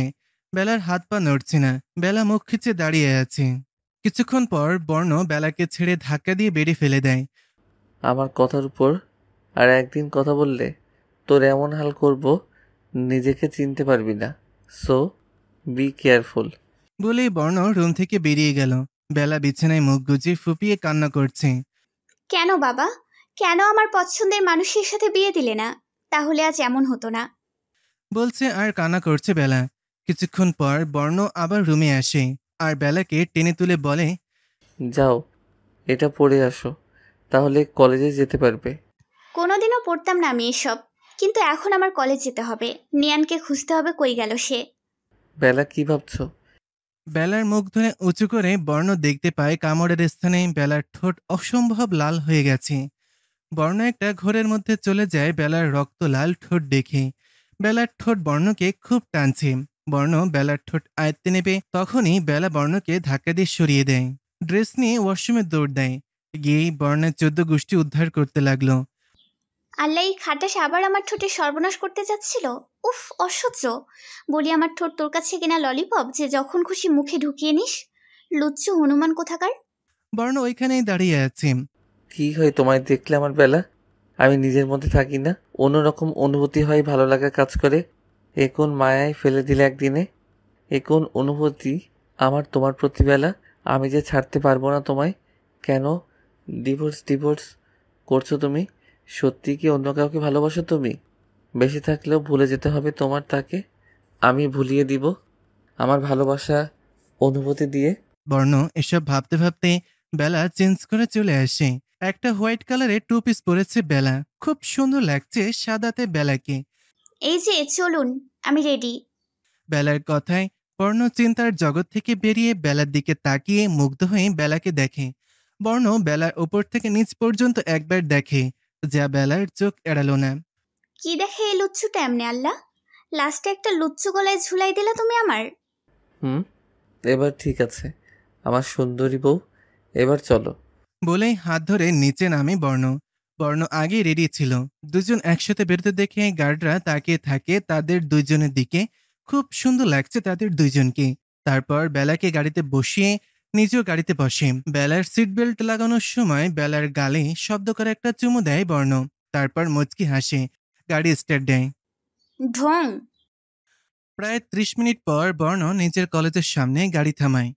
বেলার হাত পা নড়ছে না। বেলা মুখ খিচে দাঁড়িয়ে আছে। কিছুক্ষণ পর বর্ণ বেলাকে ছেড়ে ধাক্কা দিয়ে বেরিয়ে ফেলে দেয়। আমার কথার উপর আর একদিন কথা বললে তোর এমন হাল করব, নিজেকে চিনতে পারবি না। So be careful. বলেই বর্ণ রুম থেকে বেরিয়ে গেল। বেলা বিছানায় মুখ গুজে ফুপিয়ে কান্না করছে। কেন বাবা, কেন আমার পছন্দের মানুষের সাথে বিয়ে দিলে না? তাহলে আজ এমন হতো না। বলছে আর কান্না করছে বেলা। কিছুক্ষণ পর বর্ণ আবার রুমে আসে আর বেলাকে টেনে তুলে বলে, যাও, এটা পড়ে আসো, তাহলে কলেজে যেতে পারবে। কোনোদিনও পড়তাম না আমি এসব, কিন্তু এখন আমার কলেজ যেতে হবে। নিয়ানকে খুঁজতে হবে, কই গেল সে। বেলা, কি ভাবছো? বেলার মুখ ধরে উঁচু করে বর্ণ দেখতে পায় কামড়ের স্থানে বেলার ঠোঁট অসম্ভব লাল হয়ে গেছে। বর্ণ একটা ঘোরের মধ্যে চলে যায় বেলার রক্ত লাল ঠোঁট দেখে। বেলার ঠোঁট বর্ণকে খুব টানছে। বর্ণ বেলার ঠোঁট আয়ত্তে নেবে, তখনই বেলা বর্ণকে ধাক্কা দিয়ে সরিয়ে দেয়। ড্রেস নিয়ে ওয়াশরুমে দৌড় দেয়। গিয়েই বর্ণের 14 গোষ্ঠী উদ্ধার করতে লাগলো। আল্লাহ, এই খাটাস আবার আমার ঠোঁটে সর্বনাশ করতে যাচ্ছিল। উফ, অসহ্য। বলি, আমার ঠোঁট তোর কাছে কিনা ললিপপ যে যখন খুশি মুখে ঢুকিয়ে নিস? লুচ্চু হনুমান কোথাকার। বর্ণ ওইখানেই দাঁড়িয়ে আছে। কি হয় তোমায় দেখলে আমার বেলা? আমি নিজের মধ্যে থাকি না, অন্যরকম অনুভূতি হয়, ভালো লাগা কাজ করে। এ কোন মায়ায় ফেলে দিলে একদিনে? এ কোন অনুভূতি আমার তোমার প্রতি বেলা? আমি যে ছাড়তে পারবো না তোমায়। কেন ডিভোর্স করছো তুমি? সত্যি কি অন্য কাউকে ভালোবাসো তুমি? বেঁচে থাকলেও ভুলে যেতে হবে তোমার তাকে। আমি ভুলিয়ে দিব আমার ভালোবাসা অনুভূতি দিয়ে। বর্ণ এসব ভাবতে ভাবতে বেলা চেঞ্জ করে চলে আসে। একটা হোয়াইট কালারের 2 পিস পরেছে বেলা। খুব সুন্দর লাগছে সাদাতে বেলাকে। এই যে চলুন, আমি রেডি। বেলার কথায় বর্ণ চিন্তার জগৎ থেকে বেরিয়ে বেলার দিকে তাকিয়ে মুগ্ধ হয়ে বেলাকে দেখে। বর্ণ বেলার ওপর থেকে নিচ পর্যন্ত একবার দেখে, যা বেলার চোখ এড়ালো না। কি দেখে এই লুচ্চুটা এমনি আল্লাহ? লাস্টে একটা লুচ্চু গলায় ঝুলাই দিলা তুমি আমার। এবার ঠিক আছে আমার সুন্দরী বউ, এবার চলো। বলেই হাত ধরে নিচে নামে বর্ণ। বর্ণ আগে রেডি ছিল। দুজন একসাথে বেরোতে দেখে গার্ডরা তাকিয়ে থাকে তাদের দুইজনের দিকে। খুব সুন্দর লাগছে তাদের দুইজনকে। তারপর বেলাকে গাড়িতে বসিয়ে নিজেও গাড়িতে বসে। বেলার সিট বেল্ট লাগানোর সময় বেলার গালে শব্দ করে একটা চুমু দেয় বর্ণ। তারপর মুচকি হাসে, গাড়ি স্টার্ট দেয়। ঢং। প্রায় 30 মিনিট পর বর্ণ নিজের কলেজের সামনে গাড়ি থামায়।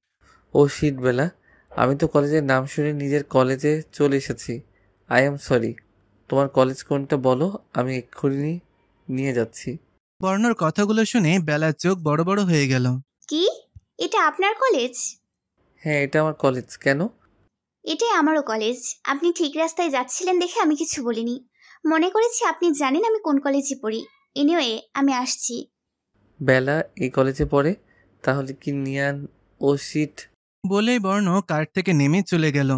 ও শিট বেলা, আমি তো কলেজের নাম শুনে নিজের কলেজে চলে এসেছি। I am sorry. তোমার কলেজ কোনটা বলো, আমি এক্ষুনি নিয়ে যাচ্ছি। বর্ণর কথাগুলো শুনে বেলার চোখ বড় বড় হয়ে গেল। কি? এটা আপনার কলেজ? হ্যাঁ, এটা আমার কলেজ। কেন? এটাই আমারও কলেজ। আপনি ঠিক রাস্তায় যাচ্ছিলেন দেখে আমি কিছু বলিনি। মনে করেছি আপনি জানেন আমি কোন কলেজে পড়ি। এনিওয়ে, আমি আসছি। বেলা এই কলেজে পড়ে? তাহলে কি নিয়ান? ও শিট। বলেই বর্ণ কার থেকে নেমে চলে গেল।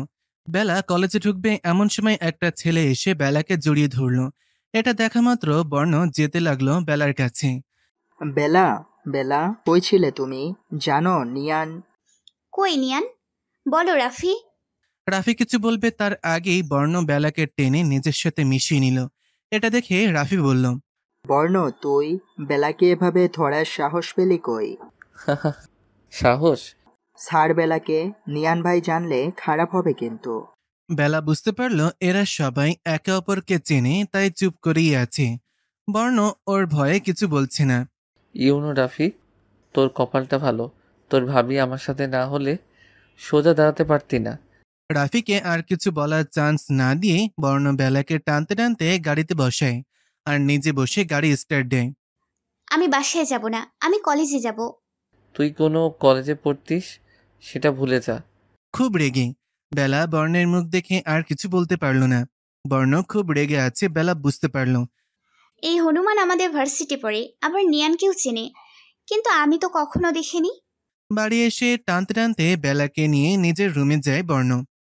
বেলা কলেজে ঢুকবে এমন সময় একটা ছেলে এসে বেলাকে জড়িয়ে ধরল। এটা দেখা মাত্র বর্ণ যেতে লাগলো বেলার কাছে। বেলা, বেলা, কই ছিলে তুমি? জানো নিয়ান। কই নিয়ান? বলো রাফি। রাফি কিছু বলবে তার আগেই বর্ণ বেলাকে টেনে নিজের সাথে মিশিয়ে নিল। এটা দেখে রাফি বলল, বর্ণ, তুই বেলাকে এভাবে ধরার সাহস পেলি কই? সাহস? ছাড় বেলাকে, নিয়ান ভাই জানলে খারাপ হবে কিন্তু। বেলা বুঝতে পারল এরা সবাই একে অপরকে চেনে, তাই চুপ করেই আছে। বর্ণ ওর ভয়ে কিছু বলছে না। রাফি, তোর কপালটা ভালো, তোর ভাবি আমার সাথে না হলে সোজা দাঁড়াতে পারতি না। রাফিকে আর কিছু বলার চান্স না দিয়ে বর্ণ বেলাকে টানতে টানতে গাড়িতে বসায় আর নিজে বসে গাড়ি স্টার্ট দেয়। আমি বাসায় যাব না, আমি কলেজে যাব। তুই কোনো কলেজে পড়তিস সেটা ভুলে যা। খুব রেগে বেলা বর্ণের মুখ দেখে আর কিছু বলতে পারল না। বর্ণ খুব রেগে আছে বেলা বুঝতে পারল। এই হনুমান আমাদের ভার্সিটি পড়ে, আবার নিয়ানকেও চেনে, কিন্তু আমি তো কখনো দেখিনি। বাড়ি এসে টানতে টানতে বেলাকে নিয়ে নিজের রুমে যায় বর্ণ।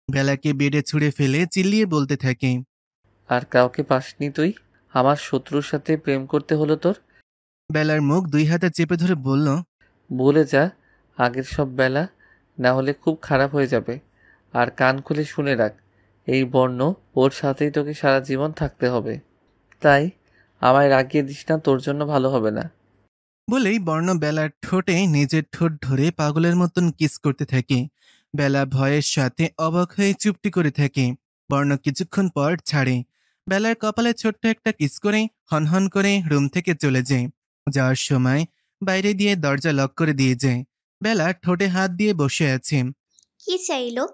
বেলাকে বেডে ছুঁড়ে ফেলে চিল্লিয়ে বলতে থাকে, আর কাউকে পাসনি তুই? আমার শত্রুর সাথে প্রেম করতে হলো তোর? বেলার মুখ 2 হাতে চেপে ধরে বলল, ভুলে যা আগের সব বেলা, না হলে খুব খারাপ হয়ে যাবে। আর কান খুলে শুনে রাখ, এই বর্ণ ওর সাথেই তোকে সারা জীবন থাকতে হবে। তাই আমায় রাগিয়ে দিস না, তোর জন্য ভালো হবে না। বলেই বর্ণ বেলার ঠোঁটে নিজের ঠোঁট ধরে পাগলের মতন কিস করতে থাকে। বেলা ভয়ের সাথে অবাক হয়ে চুপটি করে থাকে। বর্ণ কিছুক্ষণ পর ছাড়ে। বেলার কপালে ছোট্ট একটা কিস করে হনহন করে রুম থেকে চলে যায়। যাওয়ার সময় বাইরে দিয়ে দরজা লক করে দিয়ে যায়। বেলা ঠোঁটে হাত দিয়ে বসে আছে। কি চাইলো?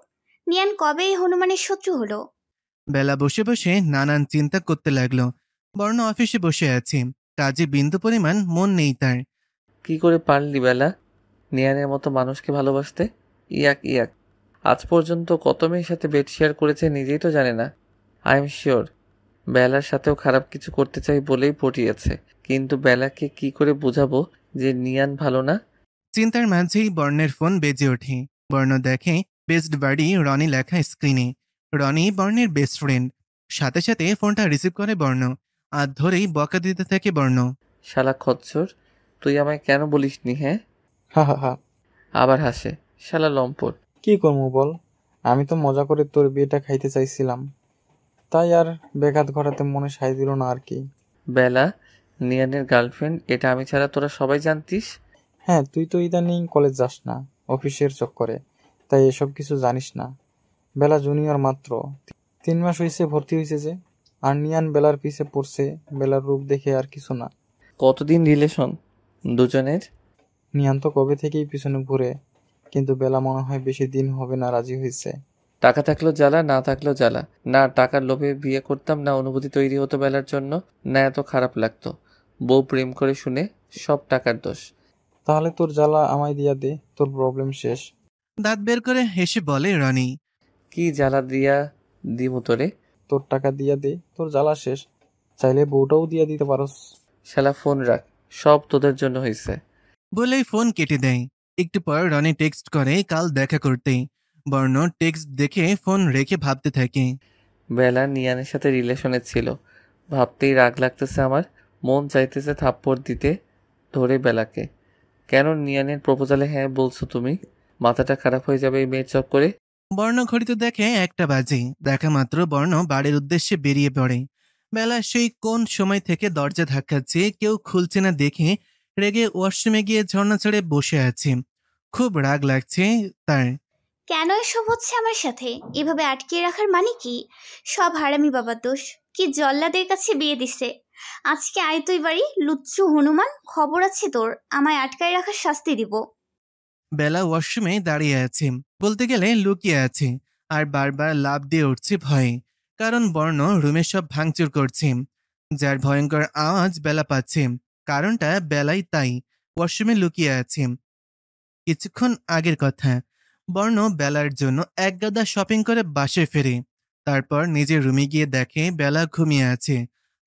নিয়ান কবে এই হনুমানের শত্রু হলো? বেলা বসে বসে নানান চিন্তা করতে লাগলো। বর্ণ অফিসে বসে আছে, কাজে বিন্দু পরিমাণ মন নেই তার। কি করে পারলি বেলা নিয়ানের মতো মানুষকে ভালোবাসতে? ইয়াক ইয়াক, আজ পর্যন্ত কত মেয়ের সাথে বেড শেয়ার করেছে নিজেই তো জানে না। আই এম শিওর বেলার সাথেও খারাপ কিছু করতে চাই বলেই পটিয়েছে। কিন্তু বেলাকে কি করে বোঝাবো যে নিয়ান ভালো না? চিন্তার মাঝেই বর্ণের ফোন বেজে ওঠে। বর্ণ দেখে বেস্ট বাড়ি রনি লেখা স্ক্রিনে। রনি বর্ণের বেস্ট ফ্রেন্ড। সাথে সাথে ফোনটা রিসিভ করে বর্ণ। আর ধরেই বকা দিতে থাকে বর্ণ। শালা খচ্চর, তুই আমায় কেন বলিসনি? হ্যাঁ, হা হা হা। আবার হাসে। শালা লম্পট। কি করবো বল, আমি তো মজা করে তোর বিয়েটা খাইতে চাইছিলাম, তাই আর বেঘাত ঘটাতে মনে সায় দিল না আর কি। বেলা নিয়ানের গার্লফ্রেন্ড, এটা আমি ছাড়া তোরা সবাই জানতিস? হ্যাঁ, তুই তো ইদানিং কলেজ যাস না, অফিসের চক্করে, তাই এসব কিছু জানিস না। বেলা জুনিয়র মাত্র, 3 মাস হয়েছে ভর্তি হয়েছে যে। আর নিয়ান বেলার পিছে পড়ছে, বেলার রূপ দেখে আর কিছু না। কতদিন রিলেশন দুজনের? নিয়ান তো কবে থেকেই পিছনে ঘুরে, কিন্তু বেলা মনে হয় বেশি দিন হবে না রাজি হয়েছে। টাকা থাকলেও জ্বালা, না থাকলেও জ্বালা। না টাকার লোভে বিয়ে করতাম, না অনুভূতি তৈরি হতো বেলার জন্য, না এত খারাপ লাগতো। বউ প্রেম করে শুনে সব টাকার দোষ। তাহলে তোর জ্বালা আমায় দিয়া দে, তোর প্রবলেম শেষ। দাঁত বের করে হেসে বলে রনি। কি জ্বালা দিয়া দিমু তোরে? তোর টাকা দিয়া দে, তোর জ্বালা শেষ। চাইলে বউটাও দিয়া দিতে পারস। শালা ফোন রাখ, সব তোদের জন্য হয়েছে। বলেই ফোন কেটে দেয়। একটু পর রনি টেক্সট করে কাল দেখা করতে। বর্ণ টেক্সট দেখে ফোন রেখে ভাবতে থাকে। বেলা নিয়ানের সাথে রিলেশনে ছিল, ভাবতেই রাগ লাগতেছে আমার। মন চাইতেছে থাপ্পড় দিতে ধরে বেলাকে। কেন নিয়ানের প্রপোজালে হ্যাঁ বলছো তুমি? মাথাটা খারাপ হয়ে যাবে এই মেয়ের চক্করে। বর্ণ ঘড়িতে দেখে 1টা বাজে। দেখা মাত্র বর্ণ বাড়ির উদ্দেশ্যে বেরিয়ে পড়ে। বেলা সেই কোন সময় থেকে দরজা ধাক্কাচ্ছে, কেউ খুলছে না দেখে রেগে ওয়াশরুমে গিয়ে ঝর্ণা ছেড়ে বসে আছে। খুব রাগ লাগছে তার। কেন এসব হচ্ছে আমার সাথে? এভাবে আটকে রাখার মানে কি? সব হারামি বাবার দোষ। কি জল্লাদের কাছে বিয়ে দিছে। আজকে আয় তুই বাড়ি, লুচ্চু হনুমান, খবর আছে তোর। আমায় আটকায় রাখার শাস্তি দিব। বেলা ওয়াশরুমে দাঁড়িয়ে আছে, বলতে গেলে লুকিয়ে আছে। আর বারবার লাফ দিয়ে উঠছে ভয়ে, কারণ বর্ণ রুমে সব ভাঙচুর করছে। যার ভয়ঙ্কর আওয়াজ বেলা পাচ্ছে, কারণটা বেলাই তাই ওয়াশরুমে লুকিয়ে আছে। কিছুক্ষণ আগের কথা। বর্ণ বেলার জন্য এক গাদা শপিং করে বাসে ফেরে। তারপর নিজের রুমে গিয়ে দেখে বেলা ঘুমিয়ে আছে,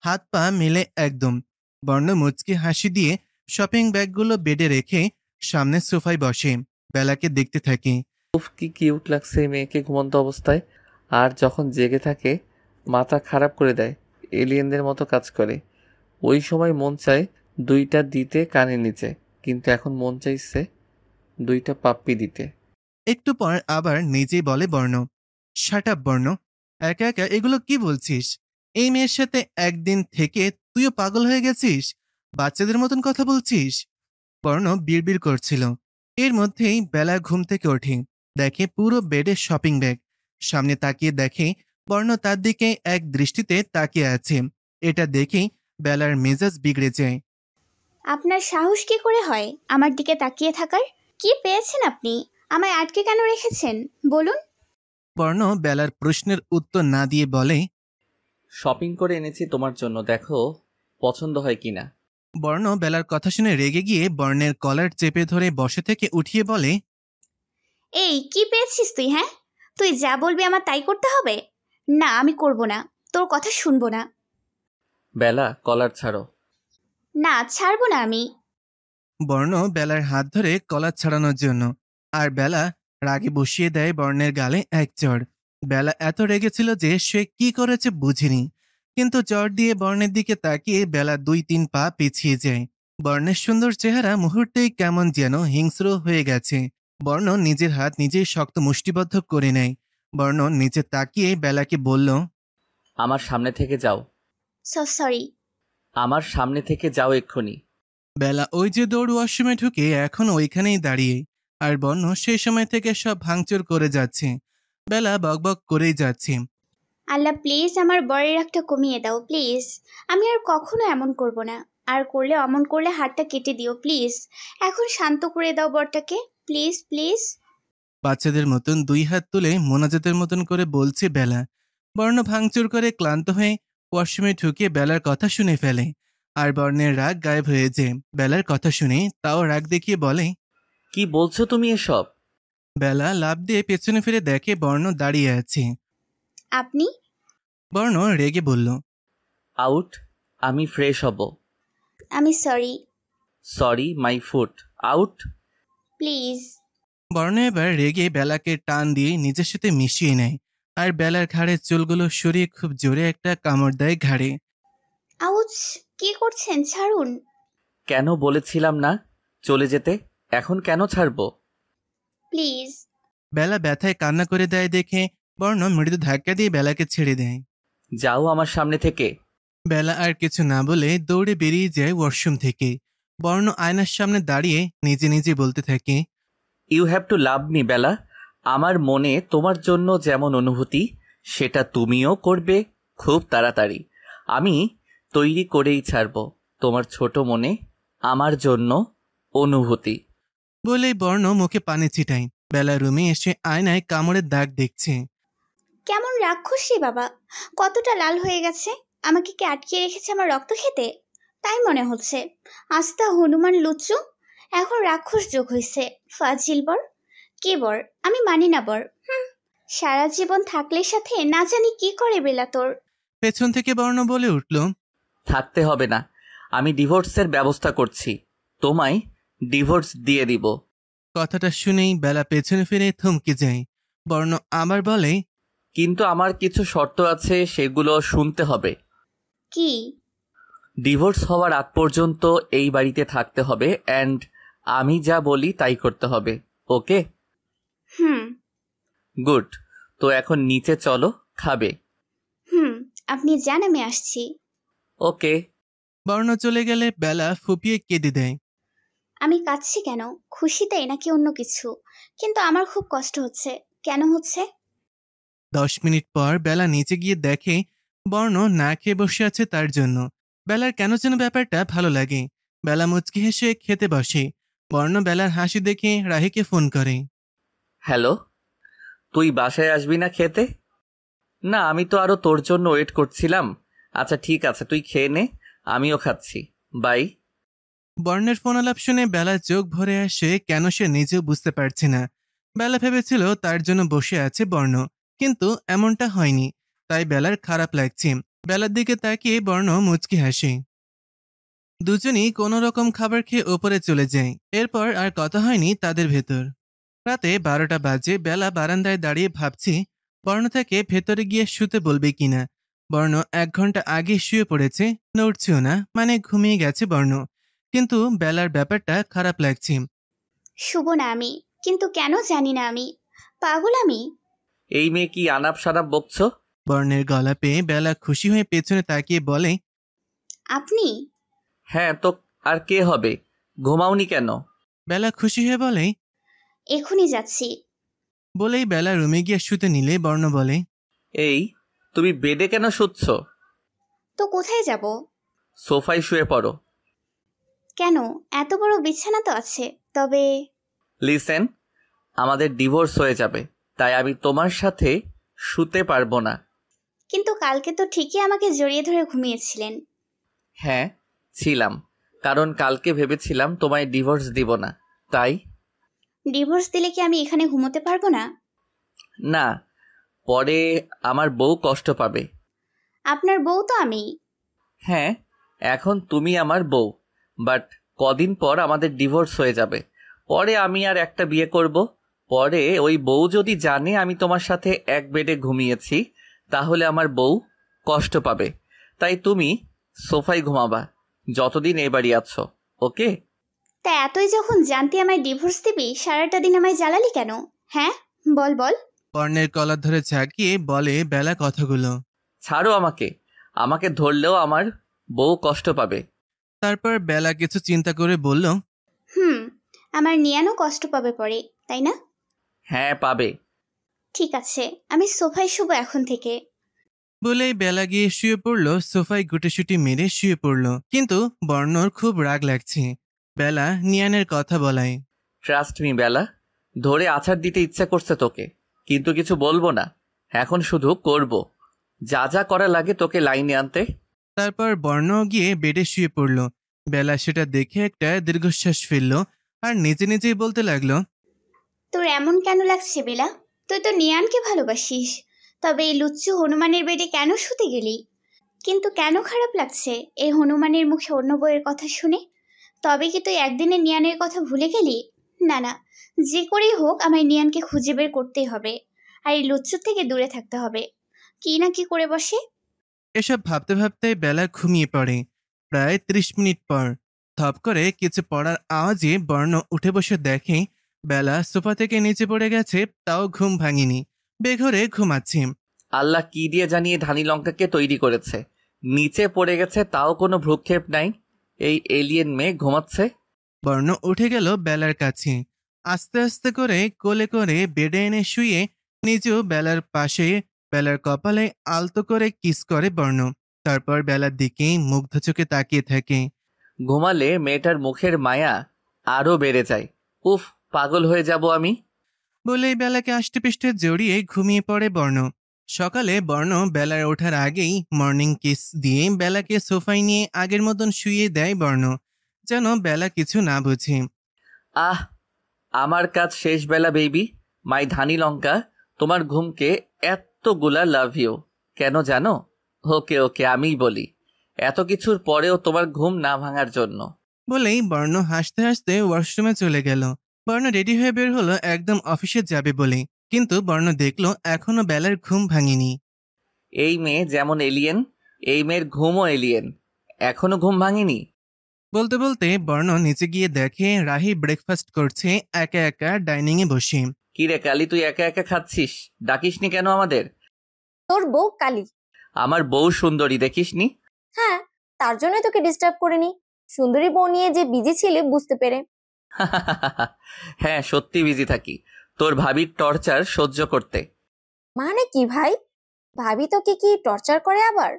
হাত পা মেলে একদম। বর্ণ মুচকি হাসি দিয়ে শপিং ব্যাগগুলো বেডে রেখে সামনে সোফায় বসে বেলাকে দেখতে থাকে। উফ, কি কিউট লাগছে এই মেয়েকে ঘুমন্ত অবস্থায়। আর যখন জেগে থাকে মাথা খারাপ করে দেয়, এলিয়েনদের মতো কাজ করে। ওই সময় মন চায় 2টা দিতে কানের নিচে, কিন্তু এখন মন চাইছে 2টা পাপ্পি দিতে। একটু পর আবার নিজেই বলে বর্ণ, শাট আপ বর্ণ, একা একা এগুলো কি বলছিস? এই মেয়ের সাথে একদিন থেকে তুইও পাগল হয়ে গেছিস? বাচ্চাদের মতন কথা বলছিস। বর্ণ বিড়বিড় করছিল। এর মধ্যেই বেলা ঘুম থেকে ওঠে, দেখে পুরো বেডে শপিং ব্যাগ। সামনে তাকিয়ে দেখে বর্ণ তার দিকে এক দৃষ্টিতে তাকিয়ে আছে। এটা দেখেই বেলার মেজাজ বিগড়ে যায়। আপনার সাহস কি করে হয় আমার দিকে তাকিয়ে থাকার? কি পেয়েছেন আপনি? আমায় আটকে কেন রেখেছেন বলুন। বর্ণ বেলার প্রশ্নের উত্তর না দিয়ে বলে, শপিং করে এনেছি তোমার জন্য, দেখো পছন্দ হয় কিনা। বর্ণ বেলার কথা শুনে রেগে গিয়ে বর্ণের কলার চেপে ধরে বসে থেকে উঠিয়ে বলে, এই কি পেয়েছিস তুই? হ্যাঁ, তুই যা বলবি আমার তাই করতে হবে? না, আমি করব না, তোর কথা শুনবো না। বেলা, কলার ছাড়ো। না, ছাড়বো না আমি। বর্ণ বেলার হাত ধরে কলার ছাড়ানোর জন্য, আর বেলা রাগে বসিয়ে দেয় বর্ণের গালে এক চড়। বেলা এত রেগেছিল যে সে কি করেছে বুঝেনি, কিন্তু চড় দিয়ে বর্ণের দিকে তাকিয়ে বেলা 2-3 পা পিছিয়ে যায়। বর্ণের সুন্দর চেহারা মুহূর্তেই কেমন যেন হিংস্র হয়ে গেছে। বর্ণ নিজের হাত নিজেই শক্ত মুষ্টিবদ্ধ করে নেয়। বর্ণ নিচে তাকিয়ে বেলাকে বলল, আমার সামনে থেকে যাও। সরি। আমার সামনে থেকে যাও এক্ষুনি। বেলা ওই যে দৌড় ওয়াশরুমে ঢুকে এখন ওইখানেই দাঁড়িয়ে, আর বর্ণ সেই সময় থেকে সব ভাঙচুর করে যাচ্ছে। বেলা বকবক করেই যাচ্ছে। আল্লাহ প্লিজ আমার বরের রাগটা কমিয়ে দাও প্লিজ। আমি আর কখনো এমন করব না। আর করলে অমন করলে হাতটা কেটে দিও প্লিজ। এখন শান্ত করে দাও বরটাকে, প্লিজ প্লিজ। বাচ্চাদের মতন 2 হাত তুলে মোনাজাতের মতন করে বলছে বেলা। বর্ণ ভাঙচুর করে ক্লান্ত হয়ে ওয়াশরুমে ঢুকে বেলার কথা শুনে ফেলে, আর বর্ণের রাগ গায়েব হয়ে যায়। বেলার কথা শুনে তাও রাগ দেখিয়ে বলে, কি বলছো তুমি এসব? বেলা লাফ দিয়ে পেছনে ফিরে দেখে বর্ণ দাঁড়িয়ে আছে। আপনি? বর্ণ রেগে বলল, আউট। আমি ফ্রেশ হব। আমি sorry. Sorry my foot. Out. Please. বর্ণ এবার রেগে বেলাকে টান দিয়ে নিজের সাথে মিশিয়ে নেয়, আর বেলার ঘাড়ের চুলগুলো সরিয়ে খুব জোরে একটা কামড় দেয় ঘাড়ে। আউচ! কি করছেন? ছাড়ুন। কেন বলেছিলাম না চলে যেতে? এখন কেন ছাড়বো? প্লিজ। বেলা ব্যথায় কান্না করে দেয় দেখে বর্ণ মৃদু ধাক্কা দিয়ে বেলাকে ছেড়ে দেয়। যাও আমার সামনে থেকে। বেলা আর কিছু না বলে দৌড়ে বেরিয়ে যায় ওয়াশরুম থেকে। বর্ণ আয়নার সামনে দাঁড়িয়ে নিজে নিজে বলতে থাকে, you have to love me Bela. আমার মনে তোমার জন্য যেমন অনুভূতি সেটা তুমিও করবে খুব তাড়াতাড়ি। আমি তৈরি করেই ছাড়ব তোমার ছোট মনে আমার জন্য অনুভূতি। বলেই বর্ণ মুখে পানি ছিটায়। বেলা রুমে এসে আয়নায় কামড়ের দাগ দেখছে। কেমন রাক্ষস রে বাবা! কতটা লাল হয়ে গেছে। আমাকে কি আটকে রেখেছে আমার রক্ত খেতে? তাই মনে হচ্ছে। আস্তা হনুমান লুচ্চু। এখন রাক্ষস যোগ হয়েছে। ফাজিল বর। কে বর? আমি মানি না বর। সারা জীবন থাকলে সাথে না জানি কি করে বেলা তোর। পেছন থেকে বর্ণ বলে উঠল, থাকতে হবে না, আমি ডিভোর্সের ব্যবস্থা করছি, তোমায় ডিভোর্স দিয়ে দিব। কথাটা শুনেই বেলা পেছনে ফিরে থমকে যায়। বর্ণ আবার বলে, কিন্তু আমার কিছু শর্ত আছে, সেগুলো শুনতে হবে। কি? ডিভোর্স হওয়ার আগ পর্যন্ত এই বাড়িতে থাকতে হবে অ্যান্ড আমি যা বলি তাই করতে হবে, ওকে? হুম। গুড। তো এখন নিচে চলো, খাবে? আপনি যান, আমি আসছি। ওকে। বর্ণ চলে গেলে বেলা ফুপিয়ে কেঁদে দেয়। আমি কাঁদছি কেন? খুশিতে নাকি অন্য কিছু? কিন্তু আমার খুব কষ্ট হচ্ছে। কেন হচ্ছে? 10 মিনিট পর বেলা নিচে গিয়ে দেখে বর্ণ না খেয়ে বসে আছে তার জন্য। বেলার কেন যেন ব্যাপারটা ভালো লাগে। বেলা মুচকি হেসে খেতে বসে। বর্ণ বেলার হাসি দেখে রাহিকে ফোন করে। হ্যালো, তুই বাসায় আসবি না খেতে? না, আমি তো আরো তোর জন্য ওয়েট করছিলাম। আচ্ছা ঠিক আছে, তুই খেয়ে নে, আমিও খাচ্ছি। বাই। বর্ণের ফোন আলাপ শুনে বেলার চোখ ভরে আসে, কেন সে নিজেও বুঝতে পারছে না। বেলা ভেবেছিল তার জন্য বসে আছে বর্ণ, কিন্তু এমনটা হয়নি। তাই বেলার খারাপ লাগছে। বেলার দিকে তাকিয়ে বর্ণ মুচকি হাসে। দুজনই কোনো রকম খাবার খেয়ে ওপরে চলে যায়। এরপর আর কথা হয়নি তাদের ভেতর। রাতে 12টা বাজে। বেলা বারান্দায় দাঁড়িয়ে ভাবছি বর্ণ থেকে ভেতরে গিয়ে শুতে বলবে কিনা। বর্ণ 1 ঘন্টা আগে শুয়ে পড়েছে, নড়ছেও না, মানে ঘুমিয়ে গেছে বর্ণ। কিন্তু বেলার ব্যাপারটা খারাপ লাগছে। শুভ না আমি, কিন্তু কেন জানি না আমি পাগল আমি। এই মেয়ে কি আনাপ সানাপ বকছ? বর্ণের গলা পেয়ে বেলা খুশি হয়ে পেছনে তাকিয়ে বলে, আপনি? হ্যাঁ তো আর কে হবে? ঘুমাওনি কেন? বেলা খুশি হয়ে বলে, এখনই যাচ্ছি। বলেই বেলা রুমে গিয়ে শুতে নিলে বর্ণ বলে, এই, তুমি বেডে কেন শুচ্ছ? তো কোথায় যাব? সোফায় শুয়ে পড়ো। কেন? এত বড় বিছানা তো আছে। তবে লিসেন, আমাদের ডিভোর্স হয়ে যাবে, তাই আমি তোমার সাথে শুতে পারবো না। কিন্তু কালকে তো ঠিকই আমাকে জড়িয়ে ধরে ঘুমিয়েছিলেন। হ্যাঁ, ছিলাম, কারণ কালকে ভেবেছিলাম তোমায় ডিভোর্স দিব না, তাই। ডিভোর্স দিলে কি আমি এখানে ঘুমোতে পারবো না? না, পরে আমার বউ কষ্ট পাবে। আপনার বউ তো আমি। হ্যাঁ, এখন তুমি আমার বউ, বাট কদিন পর আমাদের ডিভোর্স হয়ে যাবে। পরে আমি আর একটা বিয়ে করব। পরে ওই বউ যদি জানে আমি তোমার সাথে এক বেডে ঘুমিয়েছি, তাহলে আমার বউ কষ্ট পাবে। তাই তুমি সোফায় ঘুমাবা যতদিন এ বাড়ি আছো, ওকে? তা এতই যখন জানতে আমায় ডিভোর্স দিবি, সারাটা দিন আমায় জ্বালালি কেন? হ্যাঁ, বল বল। বর্ণের কলার ধরে ঝাঁকিয়ে বলে বেলা কথাগুলো। ছাড়ো আমাকে, আমাকে ধরলেও আমার বউ কষ্ট পাবে। তারপর বেলা কিছু চিন্তা করে বলল, আমার নিয়ানও কষ্ট পাবে পরে, তাই না? হ্যাঁ, পাবে। ঠিক আছে, আমি সোফায় শুবো এখন থেকে। বলেই বেলা গিয়ে শুয়ে পড়ল, সোফায় গুটেসুটি মেরে শুয়ে পড়ল। কিন্তু বর্ণর খুব রাগ লাগছে বেলা নিয়ানের কথা বলায়। ট্রাস্ট মি বেলা, ধরে আছাড় দিতে ইচ্ছা করছে তোকে, কিন্তু কিছু বলবো না, এখন শুধু করব যা যা করা লাগে তোকে লাইনে আনতে। তারপর বর্ণ গিয়ে বেডে শুয়ে পড়ল। বেলা সেটা দেখে একটা দীর্ঘশ্বাস ফেলল আর নিজে নিজেই বলতে লাগলো, তোর এমন কেন লাগছে বেলা? তুই তো নিয়ানকে ভালোবাসিস, তবে এই লুচ্চু হনুমানের বেডে কেন শুতে গেলি? কিন্তু কেন খারাপ লাগছে এই হনুমানের মুখে অন্য বইয়ের কথা শুনে? তবে কি তুই একদিনে নিয়ানের কথা ভুলে গেলি? না না, যে করেই হোক আমায় নিয়ানকে খুঁজে বের করতেই হবে, আর এই লুচ্চুর থেকে দূরে থাকতে হবে। কি না কি করে বসে। এসব ভাবতে ভাবতে বেলা ঘুমিয়ে পড়ে। প্রায় 30 মিনিট পর থপ করে কিছু পড়ার আওয়াজে বর্ণ উঠে বসে দেখে বেলা সোফা থেকে নিচে পড়ে গেছে, তাও ঘুম ভাঙিনি, বেঘরে ঘুমাচ্ছে। আল্লাহ কি দিয়ে জানিয়ে ধানি লঙ্কাকে তৈরি করেছে, নিচে পড়ে গেছে তাও কোনো ভ্রুক্ষেপ নাই। এই এলিয়েন মেয়ে ঘুমাচ্ছে। বর্ণ উঠে গেল বেলার কাছে, আস্তে আস্তে করে কোলে করে বেডে এনে শুয়ে নিজেও বেলার পাশে বেলার কপালে আলতো করে কিস করে বর্ণ। তারপর বেলার দিকে মুগ্ধ চোখে তাকিয়ে থাকে। ঘুমালে মেয়েটার মুখের মায়া আরও বেড়ে যায়। উফ, পাগল হয়ে যাব আমি। বলেই বেলাকে আষ্টে পিষ্টে জড়িয়ে ঘুমিয়ে পড়ে বর্ণ। সকালে বর্ণ বেলার ওঠার আগেই মর্নিং কিস দিয়ে বেলাকে সোফায় নিয়ে আগের মতন শুইয়ে দেয় বর্ণ, যেন বেলা কিছু না বুঝে। আহ, আমার কাজ শেষ বেলা বেবি। মাই ধানি লঙ্কা, তোমার ঘুমকে এতগুলা লাভ ইউ কেন জানো? ওকে ওকে, আমিই বলি, এত কিছুর পরেও তোমার ঘুম না ভাঙার জন্য। বলেই বর্ণ হাসতে হাসতে ওয়াশরুমে চলে গেল। বর্ণ রেডি হয়ে বের হলো একদম অফিসে যাবে বলে, কিন্তু বর্ণ দেখলো এখনো বেলার ঘুম ভাঙেনি। এই মেয়ে যেমন এলিয়েন, এই মেয়ের ঘুমও এলিয়েন, এখনো ঘুম ভাঙেনি। বলতে বলতে বর্ণ নিচে গিয়ে দেখে রাহি ব্রেকফাস্ট করছে একা একা ডাইনিং এ বসে। কি রে কালি, তুই একা একা খাচ্ছিস? ডাকিসনি কেন আমাদের? তোর বউ কালী। আমার বউ সুন্দরী দেখিসনি? হ্যাঁ, তার জন্যই তোকে ডিস্টার্ব করিনি। সুন্দরী বউ নিয়ে যে বিজি ছিলে বুঝতে পেরে। হ্যাঁ, সত্যি বিজি থাকি তোর ভাবির টর্চার সহ্য করতে। মানে কি ভাই? ভাবি তোকে কি টর্চার করে আবার?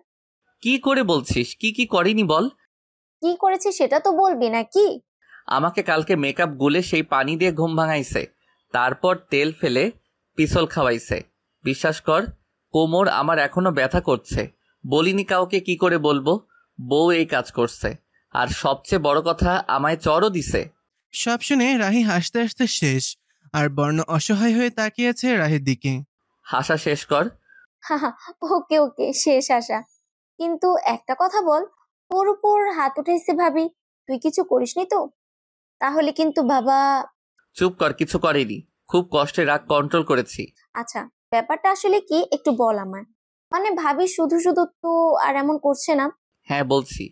কি করে বলছিস? কি কি করেনি বল। কি করেছে সেটা তো বলবি নাকি? আমাকে কালকে মেকআপ গুলে সেই পানি দিয়ে ঘুম ভাঙাইছে, তারপর তেল ফেলে পিছল খাওয়াইছে। বিশ্বাস কর, কোমর আমার এখনো ব্যথা করছে। বলিনি কাউকে, কি করে বলবো? বউ এই কাজ করছে, আর সবচেয়ে বড় কথা আমায় চড়ও দিছে। সব শুনে রাহি হাসতে হাসতে শেষ, আর বর্ণ অসহায় হয়ে তাকিয়েছে রাহির দিকে। হাসা শেষ কর। হাহা, ওকে ওকে, শেষ আশা। কিন্তু একটা কথা বল, তোর উপর হাত উঠেছে ভাবি, তুই কিছু করিসনি তো? তাহলে কিন্তু বাবা। চুপ কর, কিছু করেনি, খুব কষ্টে রাগ কন্ট্রোল করেছি। আচ্ছা, ব্যাপারটা আসলে কি একটু বল আমায়। মানে ভাবি শুধু শুধু তো আর এমন করছে না। হ্যাঁ বলছি।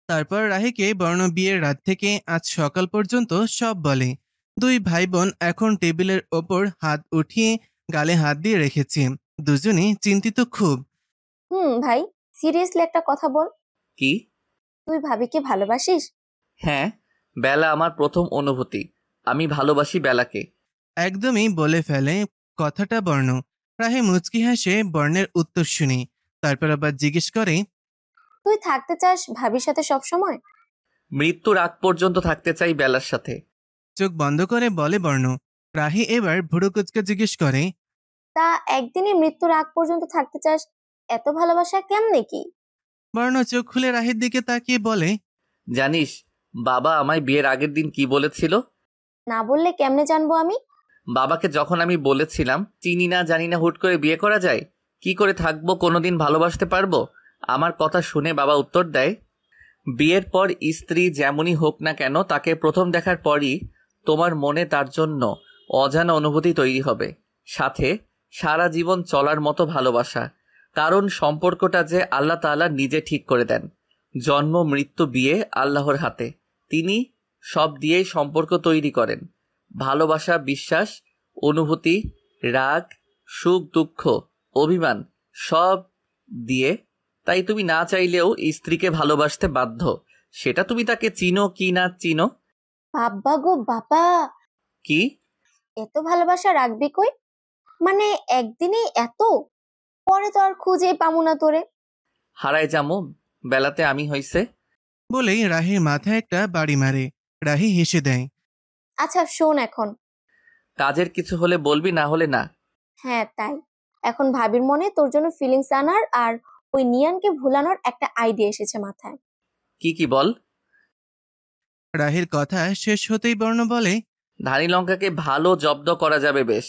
তারপর রাহিকে বর্ণ বিয়ের রাত থেকে আজ সকাল পর্যন্ত সব বলে। দুই ভাই বোন এখন টেবিলের ওপর হাত উঠিয়ে গালে হাত দিয়ে রেখেছে, দুজনেই চিন্তিত খুব। ভাই, সিরিয়াসলি একটা কথা বল। কি? তুই ভাবিকে ভালোবাসিস? হ্যাঁ, বেলা আমার প্রথম অনুভূতি, আমি ভালোবাসি বেলাকে। একদমই বলে ফেলে কথাটা বর্ণ। রাহি মুচকি হাসে বর্ণের উত্তর শুনে, তারপর আবার জিজ্ঞেস করে, তুই থাকতে চাস ভাবির সাথে সব সময়? মৃত্যুর আগ পর্যন্ত থাকতে চাই বেলার সাথে। চোখ বন্ধ করে বলে বর্ণ। রাহি এবার ভুরু কুচকে জিজ্ঞেস করে, তা একদিনে মৃত্যুর আগ পর্যন্ত থাকতে চাস, এত ভালোবাসা কেমনে কি? বর্ণ চোখ খুলে রাহির দিকে তাকিয়ে বলে, জানিস বাবা আমায় বিয়ের আগের দিন কি বলেছিল? না বললে কেমনে জানবো আমি? বাবাকে যখন আমি বলেছিলাম চিনি না জানি না হুট করে বিয়ে করা যায়, কি করে থাকবো, কোনোদিন ভালোবাসতে পারবো, আমার কথা শুনে বাবা উত্তর দেয়, বিয়ের পর স্ত্রী যেমনই হোক না কেন তাকে প্রথম দেখার পরই তোমার মনে তার জন্য অজানা অনুভূতি তৈরি হবে, সাথে সারা জীবন চলার মতো ভালোবাসা। কারণ সম্পর্কটা যে আল্লাহ তাআলা নিজে ঠিক করে দেন। জন্ম মৃত্যু বিয়ে আল্লাহর হাতে, তিনি সব দিয়েই সম্পর্ক তৈরি করেন। ভালোবাসা, বিশ্বাস, অনুভূতি, রাগ, সুখ, দুঃখ, অভিমান সব দিয়ে। তাই তুমি না চাইলেও স্ত্রীকে ভালোবাসতে বাধ্য, সেটা তুমি তাকে চিনো কি না চিনো। বাবা গো বাবা, কি? এত ভালোবাসা রাখবি কই? মানে একদিনেই এত? পরে তো আর খুঁজেই পামু না তোরে। হারায় যামো বেলাতে আমি হইছে। বলেই রাহির মাথায় একটা বাড়ি মারে। রাহি হেসে দেয়। আচ্ছা শোন এখন। কাজের কিছু হলে বলবি, না হলে না। হ্যাঁ তাই, এখন ভাবির মনে তোর জন্য ফিলিংস আনার আর ওই নিয়ানকে ভুলানোর একটা আইডিয়া এসেছে মাথায়। কি কি বল? রাহির কথা শেষ হতেই বর্ণ বলে, ধানি লঙ্কাকে ভালো জব্দ করা যাবে বেশ।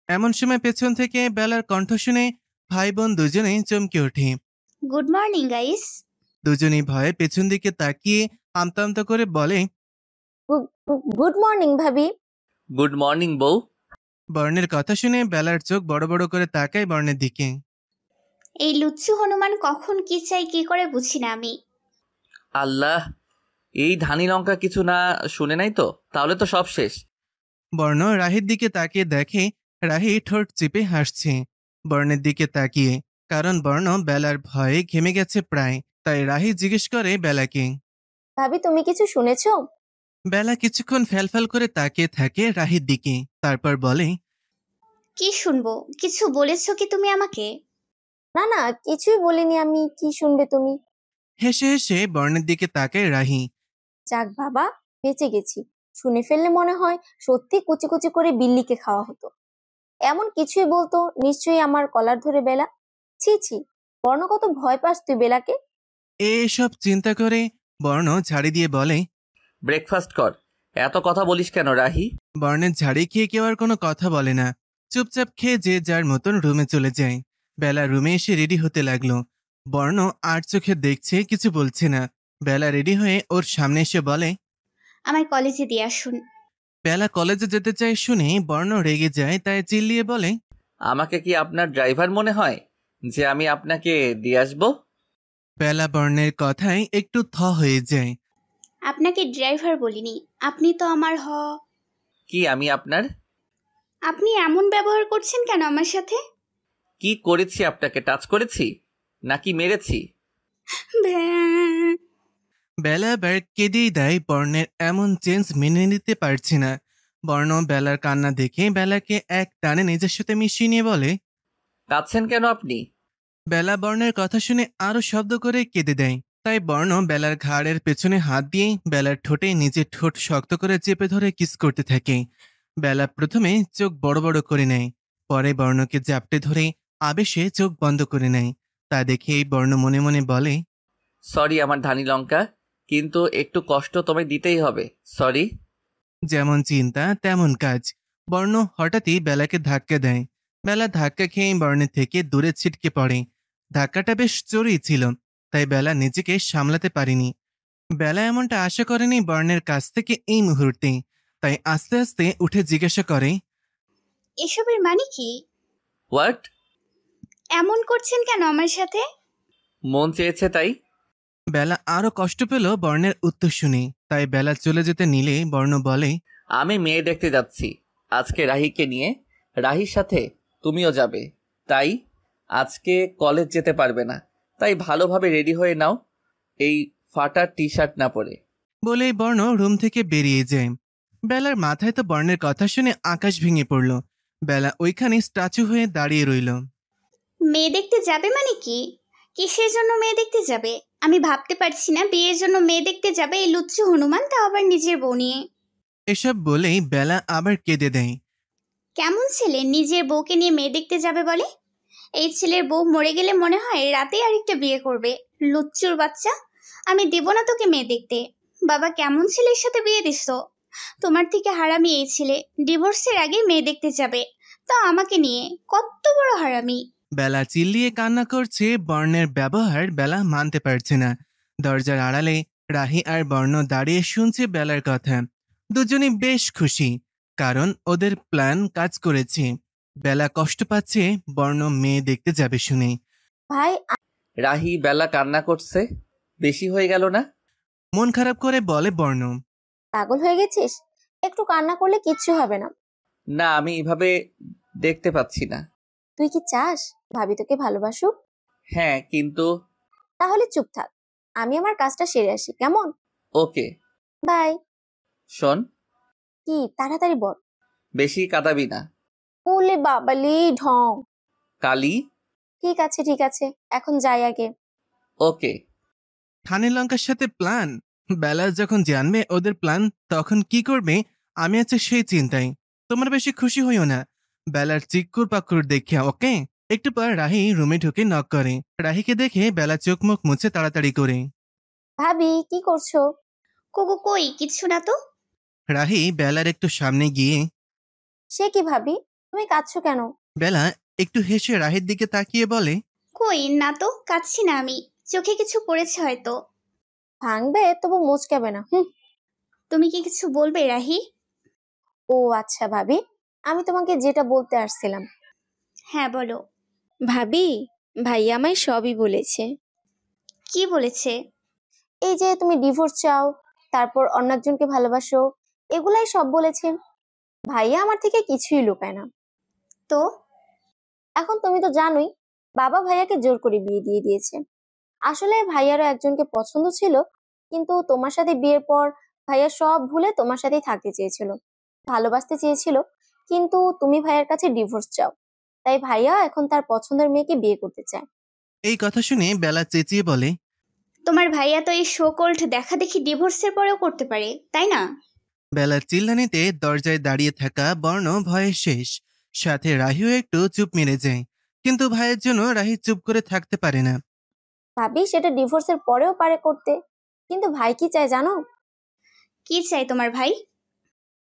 এমন সময় পেছন থেকে বেলার কণ্ঠ শুনে ভাই বোন দুজনেই চমকে ওঠে। Good morning guys. দুজনেই ভয়ে পেছন দিকে তাকিয়ে আমতা আমতা করে বলে, গুড মর্নিং ভাবি। গুড মর্নিং বউ। বর্ণের কথা শুনে বেলার চোখ বড় বড় করে তাকায় বর্ণের দিকে। এই লুচ্চু হনুমান কখন কি চাই কি করে বুঝি না আমি। আল্লাহ, এই ধানি লঙ্কা কিছু না শুনে নাই তো? তাহলে তো সব শেষ। বর্ণ রাহির দিকে তাকিয়ে দেখে রাহি ঠোঁট চিপে হাসছে বর্ণের দিকে তাকিয়ে, কারণ বর্ণ বেলার ভয়ে ঘেমে গেছে প্রায়। তাই রাহি জিজ্ঞেস করে বেলাকে। ভাবি তুমি কিছু শুনেছো? বেলা কিছুক্ষণ ফ্যালফ্যাল করে তাকিয়ে থাকে রাহির দিকে, তারপর বলে, কি শুনবো? কিছু বলেছো কি তুমি আমাকে? না না কিছুই বলিনি আমি, কি শুনবে তুমি? হেসে হেসে বর্ণের দিকে তাকায় রাহি। যাক বাবা, বেঁচে গেছি। শুনে ফেললে মনে হয় সত্যি কুচি কুচি করে বিল্লিকে খাওয়া হতো। এমন কিছুই বলতো নিশ্চয়ই আমার কলার ধরে বেলা। ছি ছি, বর্ণ কত ভয় পাস তুই বেলাকে। এসব চিন্তা করে বর্ণ ঝাড়ি দিয়ে বলে, ব্রেকফাস্ট কর। এত কথা বলিস কেন রাহি? বর্ণের ঝাড়ি খেয়ে কেউ আর কোনো কথা বলে না, চুপচাপ খেয়ে যে যার মতন রুমে চলে যায়। বেলা রুমে এসে রেডি হতে লাগলো। বর্ণ আর চোখে দেখছে, কিছু বলছে না। বেলা রেডি হয়ে ওর সামনে এসে বলে, আমার কলেজে দিয়ে আসুন। বেলা কলেজে যেতে চায় শুনে বর্ণ রেগে যায়, তাই চিল্লিয়ে বলে, আমাকে কি আপনার ড্রাইভার মনে হয় যে আমি আপনাকে দিয়ে আসবো? বেলা বর্ণের কথায় একটু থ হয়ে যায়। আপনাকে ড্রাইভার বলিনি, আপনি তো আমার কি আমি আপনার? আপনি এমন ব্যবহার করছেন কেন আমার সাথে? কি করেছি? আপনাকে টাচ করেছি নাকি মেরেছি? বেলা বার কেঁদেই দেয়। বর্ণের এমন চেঞ্জ মেনে নিতে পারছে না। বর্ণ বেলার কান্না দেখে বেলাকে এক টানে নিজের সাথে মিশিয়ে নিয়ে বলে, কাঁদছেন কেন আপনি? বেলা বর্ণের কথা শুনে আরো শব্দ করে কেঁদে দেয়। তাই বর্ণ বেলার ঘাড়ের পেছনে হাত দিয়ে বেলার ঠোঁটে নিজের ঠোঁট শক্ত করে চেপে ধরে কিস করতে থাকে। বেলা প্রথমে চোখ বড় বড় করে নেয়, পরে বর্ণকে জাপটে ধরে আবেশে চোখ বন্ধ করে নেয়। তা দেখে এই বর্ণ মনে মনে বলে, সরি আমার ধানি লঙ্কা, কিন্তু একটু কষ্ট তোমায় দিতেই হবে, সরি। যেমন চিন্তা তেমন কাজ। বর্ণ হঠাৎই বেলাকে ধাক্কা দেয়। বেলা ধাক্কা খেয়ে বর্ণের থেকে দূরে ছিটকে পড়ে। ধাক্কাটা বেশ জোরেই ছিল, তাই বেলা নিজেকে সামলাতে পারেনি। বেলা এমনটা আশা করেনি বর্ণের কাছ থেকে এই মুহূর্তে, তাই আস্তে আস্তে উঠে জিজ্ঞাসা করে, এসবের মানে কি? হোয়াট? এমন করছেন কেন আমার সাথে? মন চেয়েছে তাই। বেলা আরো কষ্ট পেল বর্ণের উত্তর শুনে। তাই বেলা চলে যেতে নিলে বর্ণ বলে, আমি মেয়ে দেখতে যাচ্ছি আজকে রাহিকে নিয়ে। রাহির সাথে তুমিও যাবে, তাই আজকে কলেজ যেতে পারবে না। তাই ভালোভাবে রেডি হয়ে নাও, এই ফাটা টি শার্ট না পরে। বলেই বর্ণ রুম থেকে বেরিয়ে যায়। বেলার মাথায় তো বর্ণের কথা শুনে আকাশ ভেঙে পড়ল। বেলা ওইখানে স্ট্যাচু হয়ে দাঁড়িয়ে রইল। মেয়ে দেখতে যাবে মানে কি? কিসের জন্য মেয়ে দেখতে যাবে? আমি ভাবতে পারছি না বিয়ের জন্য মেয়ে দেখতে যাবে এই লুচ্চু হনুমান, তাও আবার নিজের বউ নিয়ে। এসব বলেই বেলা আবার কেঁদে দেয়। কেমন ছেলে নিজের বউকে নিয়ে মেয়ে দেখতে যাবে বলে? এই ছেলের বউ মরে গেলে মনে হয় রাতে আরেকটা বিয়ে করবে। লুচ্চুর বাচ্চা, আমি দেব না তোকে মেয়ে দেখতে। বাবা কেমন ছেলের সাথে বিয়ে দিস? তোমার থেকে হারামি এই ছেলে, ডিভোর্সের আগে মেয়ে দেখতে যাবে, তা আমাকে নিয়ে। কত বড় হারামি! বেলা চিল্লিয়ে কান্না করছে। বর্ণের ব্যবহার বেলা মানতে পারছে না। দরজার আড়ালে রাহি আর বর্ণ দাঁড়িয়ে শুনছে বেলার কথা। দুজনেই বেশ খুশি, কারণ ওদের প্ল্যান কাজ করেছে। বেলা কষ্ট পাচ্ছে বর্ণ মেয়ে দেখতে যাবে শুনে। ভাই রাহি বেলা কান্না করছে, বেশি হয়ে গেল না? মন খারাপ করে বলে বর্ণ। পাগল হয়ে গেছিস? একটু কান্না করলে কিচ্ছু হবে না। না, আমি এভাবে দেখতে পাচ্ছি না। তুই কি চাস ভাবি তোকে ভালোবাসুক? হ্যাঁ, কিন্তু তাহলে চুপ থাক, আমি আমার কাজটা সেরে আসি, কেমন? ওকে। বাই। শোন, কি তাড়াতাড়ি বল। বেশি কাঁদাবি না। ওলে বাবালি ঢং। কালি। ঠিক আছে ঠিক আছে, এখন যাই আগে। ওকে। ধানি লঙ্কার সাথে প্ল্যান? বেলা যখন জানবে ওদের প্ল্যান তখন কি করবে আমি আছে সেই চিন্তায়। তোমার বেশি খুশি হইও না বেলার চিক্কুর পাক্কুর দেখে, ওকে? একটু পর রাহি রুমে ঢুকে নক করে। রাহিকে দেখে বেলা চোখ মুখ মুছে তাড়াতাড়ি করে। ভাবি কি করছো? কোকো কই, কিচ্ছু না তো। রাহি বেলার একটু সামনে গিয়ে, সে কি ভাবি, তুমি কাঁদছো কেন? বেলা একটু হেসে রাহির দিকে তাকিয়ে বলে, কই না তো, কাচ্ছি না আমি। চোখে কিছু পড়েছে হয়তো। ভাঙবে তবু মুচকাবে না। তুমি কি কিছু বলবে রাহি? ও আচ্ছা ভাবি, আমি তোমাকে যেটা বলতে আসছিলাম। হ্যাঁ বলো। ভাবি, ভাইয়া আমায় সবই বলেছে। কি বলেছে? এই যে তুমি ডিভোর্স চাও, তারপর অন্য একজনকে ভালোবাসো, এগুলাই সব বলেছে। ভাইয়া আমার থেকে কিছুই লুকায় না। তো এখন তুমি তো জানোই, বাবা ভাইয়াকে জোর করে বিয়ে দিয়ে দিয়েছে। আসলে ভাইয়ারও একজনকে পছন্দ ছিল, কিন্তু তোমার সাথে বিয়ের পর ভাইয়া সব ভুলে তোমার সাথেই থাকতে চেয়েছিল, ভালোবাসতে চেয়েছিল। কিন্তু তুমি ভাইয়ার কাছে ডিভোর্স চাও, তাই ভাইয়া এখন তার পছন্দের মেয়েকে বিয়ে করতে চায়। এই কথা শুনে বেলা চেঁচিয়ে বলে, তোমার ভাইয়া তো এই শো কোল্ড দেখা দেখি ডিভোর্সের পরেও করতে পারে, তাই না? বেলার চিল্লানিতে দরজায় দাঁড়িয়ে থাকা বর্ণ ভয়ে শেষ। সাথে রাহিও একটু চুপ মেরে যায়, কিন্তু ভাইয়ের জন্য রাহি চুপ করে থাকতে পারে না। ভাবি সেটা ডিভোর্সের পরেও পারে করতে, কিন্তু ভাই কি চায় জানো? কি চাই তোমার ভাই?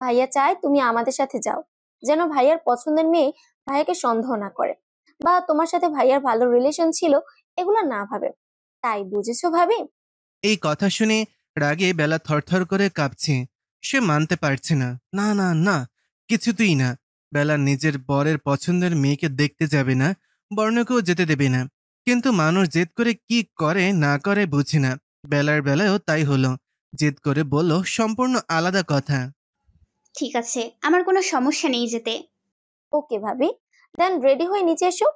ভাইয়া চায় তুমি আমাদের সাথে যাও, যেন ভাইয়ার পছন্দের মেয়ে ভাইয়াকে সন্দেহ না করে, বা তোমার সাথে ভাইয়ার ভালো রিলেশন ছিল এগুলো না ভাবে। তাই বুঝেছো ভাবি? এই কথা শুনে রাগে বেলা থরথর করে কাঁপছে। সে মানতে পারছে না, না না না, কিছুতেই না। বেলা নিজের বরের পছন্দের মেয়েকে দেখতে যাবে না, বর্ণকেও যেতে দেবে না। কিন্তু মানুষ জেদ করে কি করে না করে বুঝে না। বেলার বেলায়ও তাই হলো। জেদ করে বলল সম্পূর্ণ আলাদা কথা। ঠিক আছে, আমার কোনো সমস্যা নেই যেতে। ওকে ভাবি, দেন রেডি হয়ে নিচে এসো।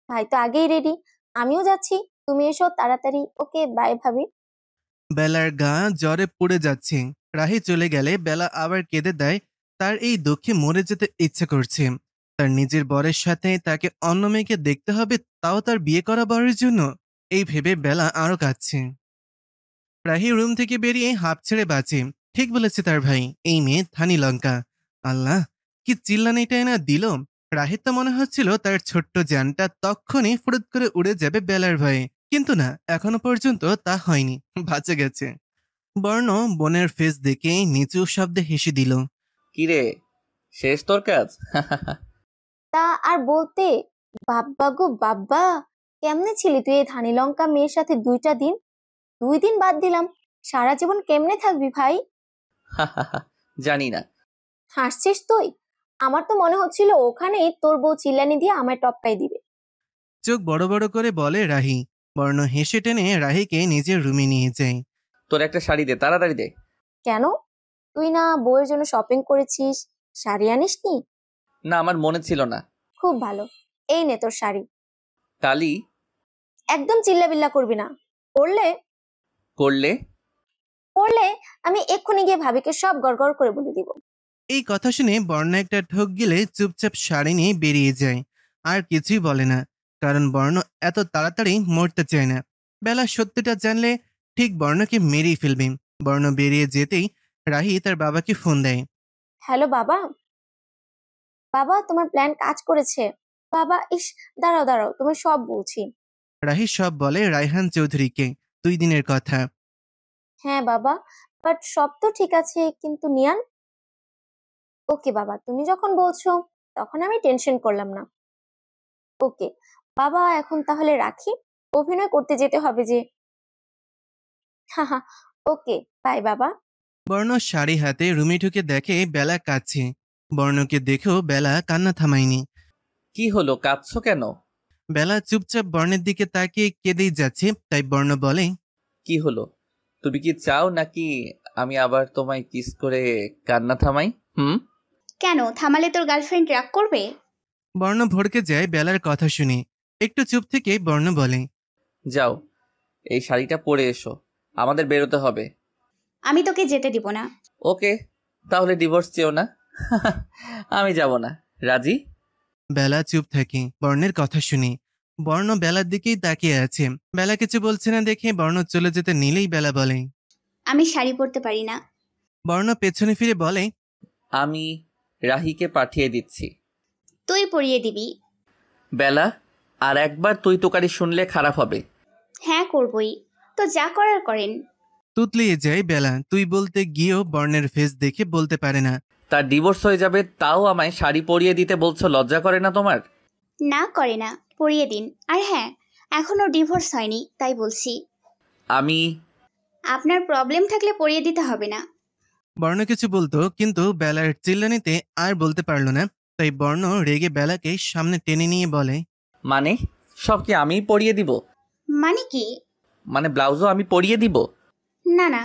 ভাই তো আগেই রেডি, আমিও যাচ্ছি, তুমি এসো তাড়াতাড়ি। ওকে বাই ভাবি। বেলার গা জ্বরে পুড়ে যাচ্ছে। রাহি চলে গেলে বেলা আবার কেঁদে দেয়। তার এই দুঃখে মরে যেতে ইচ্ছে করছে। তার নিজের বরের সাথে তাকে অন্য মেয়েকে দেখতে হবে, তাও তার বিয়ে করা বরের জন্য। এই ভেবে বেলা আরো কাঁদছে। রাহি রুম থেকে বেরিয়ে হাঁপ ছেড়ে বাঁচে। ঠিক বলেছে তার ভাই, এই মেয়ে ধানি লঙ্কা। আল্লাহ, কি চিল্লানিটাই না দিল! রাহির তো মনে হচ্ছিল তার ছোট্ট জানটা তক্ষুনি ফুরুত করে উড়ে যাবে বেলার ভয়ে, কিন্তু না, এখনো পর্যন্ত তা হয়নি, বাঁচে গেছে। বর্ণ বোনের ফেস দেখে নিচু শব্দে হেসে দিল। কিরে, শেষ তোর কাজ? তা আর বলতে, বাব্বা গো বাব্বা, কেমনে ছিলি তুই এই ধানি লঙ্কা মেয়ের সাথে 2টা দিন? 2 দিন বাদ দিলাম, সারা জীবন কেমনে থাকবি ভাই? জানি না। হাসছিস তুই? আমার তো মনে হচ্ছিল ওখানেই তোর বউ চিল্লানি দিয়ে আমায় টপকাই দিবে। চোখ বড় বড় করে বলে রাহি। বর্ণ হেসে টেনে রাহিকে নিজের রুমে নিয়ে যায়। তোর একটা শাড়ি দে, তাড়াতাড়ি দে। কেন? তুই না বউয়ের জন্য শপিং করেছিস, শাড়ি আনিসনি? না, আমার মনে ছিল না। খুব ভালো, এই নে তোর শাড়ি। কালি। একদম চিল্লাবিল্লা করবি না, পড়লে করলে? পড়লে আমি এক্ষুনি গিয়ে ভাবিকে সব গড়গড় করে বলে দিব। এই কথা শুনে বর্ণ একটা ঠোক গিলে চুপচাপ শাড়ি নিয়ে বেরিয়ে যায়। আর কিছুই বলে না, কারণ বর্ণ এত তাড়াতাড়ি মরতে চায় না। বেলা সত্যিটা জানলে ঠিক বর্ণকে মেরেই ফেলবে। বর্ণ বেরিয়ে যেতেই রাহি তার বাবাকে ফোন দেয়। হ্যালো বাবা। বাবা, তোমার প্ল্যান কাজ করেছে। বাবা, ইস, দাঁড়াও দাঁড়াও, তুমি সব বলছি। রাহি সব বলে রায়হান চৌধুরীকে। 2 দিনের কথা। হ্যাঁ বাবা, বাট সব তো ঠিক আছে, কিন্তু নিয়ান। ওকে বাবা, তুমি যখন বলছো তখন আমি টেনশন করলাম না। ওকে বাবা, এখন তাহলে রাখি, অভিনয় করতে যেতে হবে যে। হাহা, ওকে বাই বাবা। বর্ণ শাড়ি হাতে রুমে ঢুকে দেখে বেলা কাঁদছে। বর্ণকে দেখেও বেলা কান্না থামায়নি। কি হলো, কাঁদছো কেন? বেলা চুপচাপ বর্ণের দিকে তাকিয়ে কেঁদেই যাচ্ছে, তাই বর্ণ বলে, কি হলো? তুমি কি চাও নাকি আমি আবার তোমায় কিস করে কান্না থামাই? কেন থামালে তোর গার্লফ্রেন্ড রাগ করবে? বর্ণ ভড়কে যায় বেলার কথা শুনে। একটু চুপ থেকে বর্ণ বলে, যাও, এই শাড়িটা পরে এসো, আমাদের বেরোতে হবে। আমি তোকে যেতে দিব না। ওকে, তাহলে ডিভোর্স চেও না। আমি যাব না। রাজি? বেলা চুপ থাকে বর্ণের কথা শুনে। বর্ণ বেলার দিকেই তাকিয়ে আছে। বেলা কিছু বলছে না দেখে বর্ণ চলে যেতে নিলেই বেলা বলে, আমি শাড়ি পরতে পারি না। বর্ণ পেছনে ফিরে বলে, আমি রাহিকে পাঠিয়ে দিচ্ছি। তুই পরিয়ে দিবি। বেলা, আর একবার তুই তোকারি শুনলে খারাপ হবে। হ্যাঁ করবই, তো যা করার করেন। তুতলিয়ে যায় বেলা। তুই বলতে গিয়েও বর্ণের ফেস দেখে বলতে পারে না। তার ডিভোর্স হয়ে যাবে, তাও আমায় শাড়ি পরিয়ে দিতে বলছো, লজ্জা করে না তোমার? না করে না, পরিয়ে দিন। আর হ্যাঁ, এখনো ডিভোর্স হয়নি, তাই বলছি। আমি আপনার প্রবলেম থাকলে পরিয়ে দিতে হবে না। বর্ণ কিছু বলতো, কিন্তু বেলার চিল্লানিতে আর বলতে পারলো না। তাই বর্ণ রেগে বেলাকে সামনে টেনে নিয়ে বলে, মানে সব কি আমিই পরিয়ে দিব? মানে কি? মানে ব্লাউজও আমি পরিয়ে দিব? না না।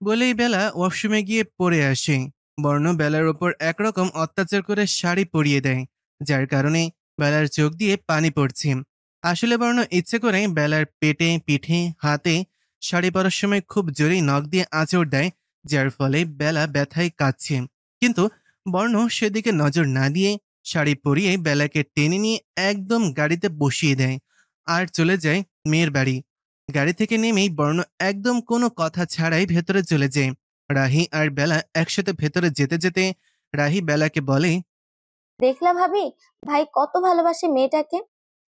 বলেই বেলা ওয়াশরুমে গিয়ে পরে আসে। বর্ণ বেলার ওপর একরকম অত্যাচার করে শাড়ি পরিয়ে দেয়, যার কারণে বেলার চোখ দিয়ে পানি পড়ছে। আসলে বর্ণ ইচ্ছে করে বেলার পেটে, পিঠে, হাতে শাড়ি পরার সময় খুব জোরেই নখ দিয়ে আঁচড় দেয়, যার ফলে বেলা ব্যথায় কাঁদছে। কিন্তু বর্ণ সেদিকে নজর না দিয়ে শাড়ি পরিয়ে বেলাকে টেনে নিয়ে একদম গাড়িতে বসিয়ে দেয় আর চলে যায় মেয়ের বাড়ি। গাড়ি থেকে নেমেই বর্ণ একদম কোনো কথা ছাড়াই ভেতরে চলে যায়। রাহি আর বেলা একসাথে ভেতরে যেতে যেতে রাহি বেলাকে বলে, দেখলা ভাবি, ভাই কত ভালোবাসে মেয়েটাকে,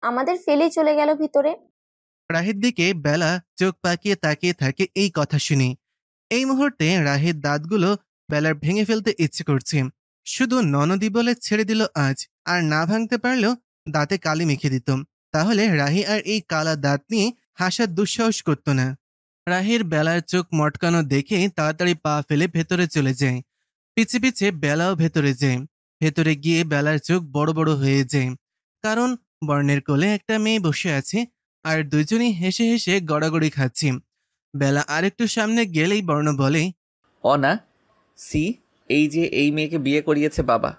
আমাদের ফেলেই চলে গেল ভিতরে। রাহির দিকে বেলা চোখ পাকিয়ে তাকিয়ে থাকে এই কথা শুনে। এই মুহূর্তে রাহির দাঁতগুলো বেলার ভেঙে ফেলতে ইচ্ছে করছে। শুধু ননদি বলে ছেড়ে দিল আজ, আর না ভাঙতে পারলেও দাঁতে কালি মেখে দিত। তাহলে রাহি আর এই কালা দাঁত নিয়ে হাসার দুঃসাহস করত না। রাহির বেলার চোখ মটকানো দেখে তাড়াতাড়ি পা ফেলে ভেতরে চলে যায়। পিছে পিছে বেলাও ভেতরে যায়। ভেতরে গিয়ে বেলার চোখ বড় বড় হয়ে যায়, কারণ বর্ণের কোলে একটা মেয়ে বসে আছে আর দুজনই হেসে হেসে গড়াগড়ি খাচ্ছি। বেলা আরেকটু সামনে গেলেই বর্ণ বলে, অনা, সি, এই যে এই মেয়েকে বিয়ে করিয়েছে বাবা।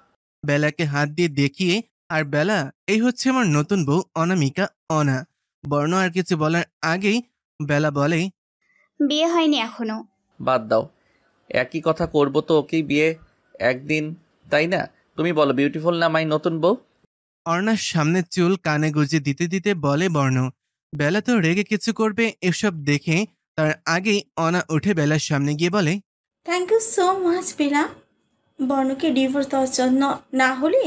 বেলাকে হাত দিয়ে দেখিয়ে, আর বেলা, এই হচ্ছে আমার নতুন বউ অনামিকা, অনা। বর্ণ আর কিছু বলার আগেই বেলা বলে, বিয়ে হয়নি এখনো। বাদ দাও, একই কথা করব তো ওকেই বিয়ে একদিন, তাই না? তুমি বলো, বিউটিফুল না মাই নতুন বউ? অর্ণার সামনে চুল কানে গুজে দিতে দিতে বলে বর্ণ। বেলা তো রেগে কিছু করবে এসব দেখে তার আগেই অনা উঠে বেলার সামনে গিয়ে বলে, thank you so much Bela, বর্ণকে ডিভোর্স দেওয়ার জন্য। না হলে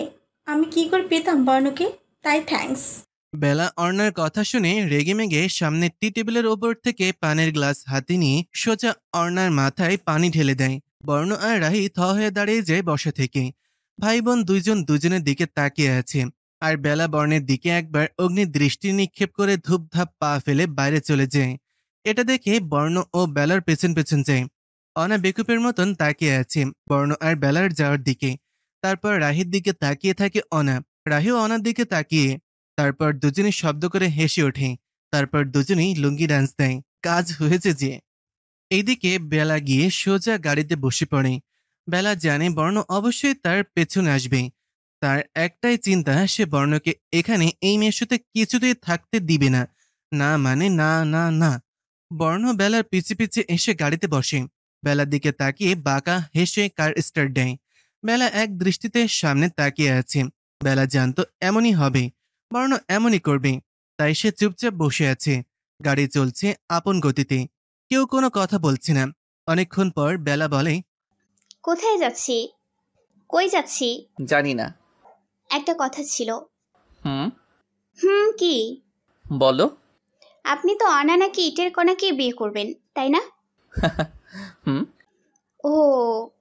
আমি কি করে পেতাম বর্ণকে, তাই থ্যাঙ্কস। বেলা অর্ণার কথা শুনে রেগেমেগে সামনের টি টেবিলের ওপর থেকে পানের গ্লাস হাতে নিয়ে সোজা অর্ণার মাথায় পানি ঢেলে দেয়। বর্ণ আর রাহি থ হয়ে দাঁড়িয়ে যায় বসা থেকে। ভাই বোন দুইজন দুজনের দিকে তাকিয়ে আছে। আর বেলা বর্ণের দিকে একবার অগ্নি দৃষ্টি নিক্ষেপ করে ধূপধাপ পা ফেলে বাইরে চলে যায়। এটা দেখে বর্ণ ও বেলার পেছন পেছন যায়। অনা বেকুপের মতন তাকিয়ে আছে বর্ণ আর বেলার যাওয়ার দিকে। তারপর রাহির দিকে তাকিয়ে থাকে অনা। রাহিও অনার দিকে তাকিয়ে। তারপর দুজনেই শব্দ করে হেসে ওঠে। তারপর দুজনেই লুঙ্গি ডান্স দেয়। কাজ হয়েছে যে। এইদিকে বেলা গিয়ে সোজা গাড়িতে বসে পড়ে। বেলা জানে বর্ণ অবশ্যই তার পেছনে আসবে। তার একটাই চিন্তা, সে বর্ণকে এখানে এই মেয়ের সাথে কিছুতেই থাকতে দিবে না। না মানে না না না। বর্ণ বেলার পিছে পিছে এসে গাড়িতে বসে। বেলার দিকে তাকিয়ে বাঁকা হেসে কার স্টার্ট দেয়। বেলা এক দৃষ্টিতে সামনে তাকিয়ে আছে। বেলা জানতো এমনই হবে, বর্ণ এমনই করবে, তাই সে চুপচাপ বসে আছে। গাড়ি চলছে আপন গতিতে, কেউ কোনো কথা বলছে না। অনেকক্ষণ পর বেলা বলে, কোথায় যাচ্ছি? কই যাচ্ছি? জানি না। একটা কথা ছিল। হুম, কি? বলো। আপনি তো অনা নাকি ইটের কণাকে বিয়ে করবেন, তাই না? হুম, ও,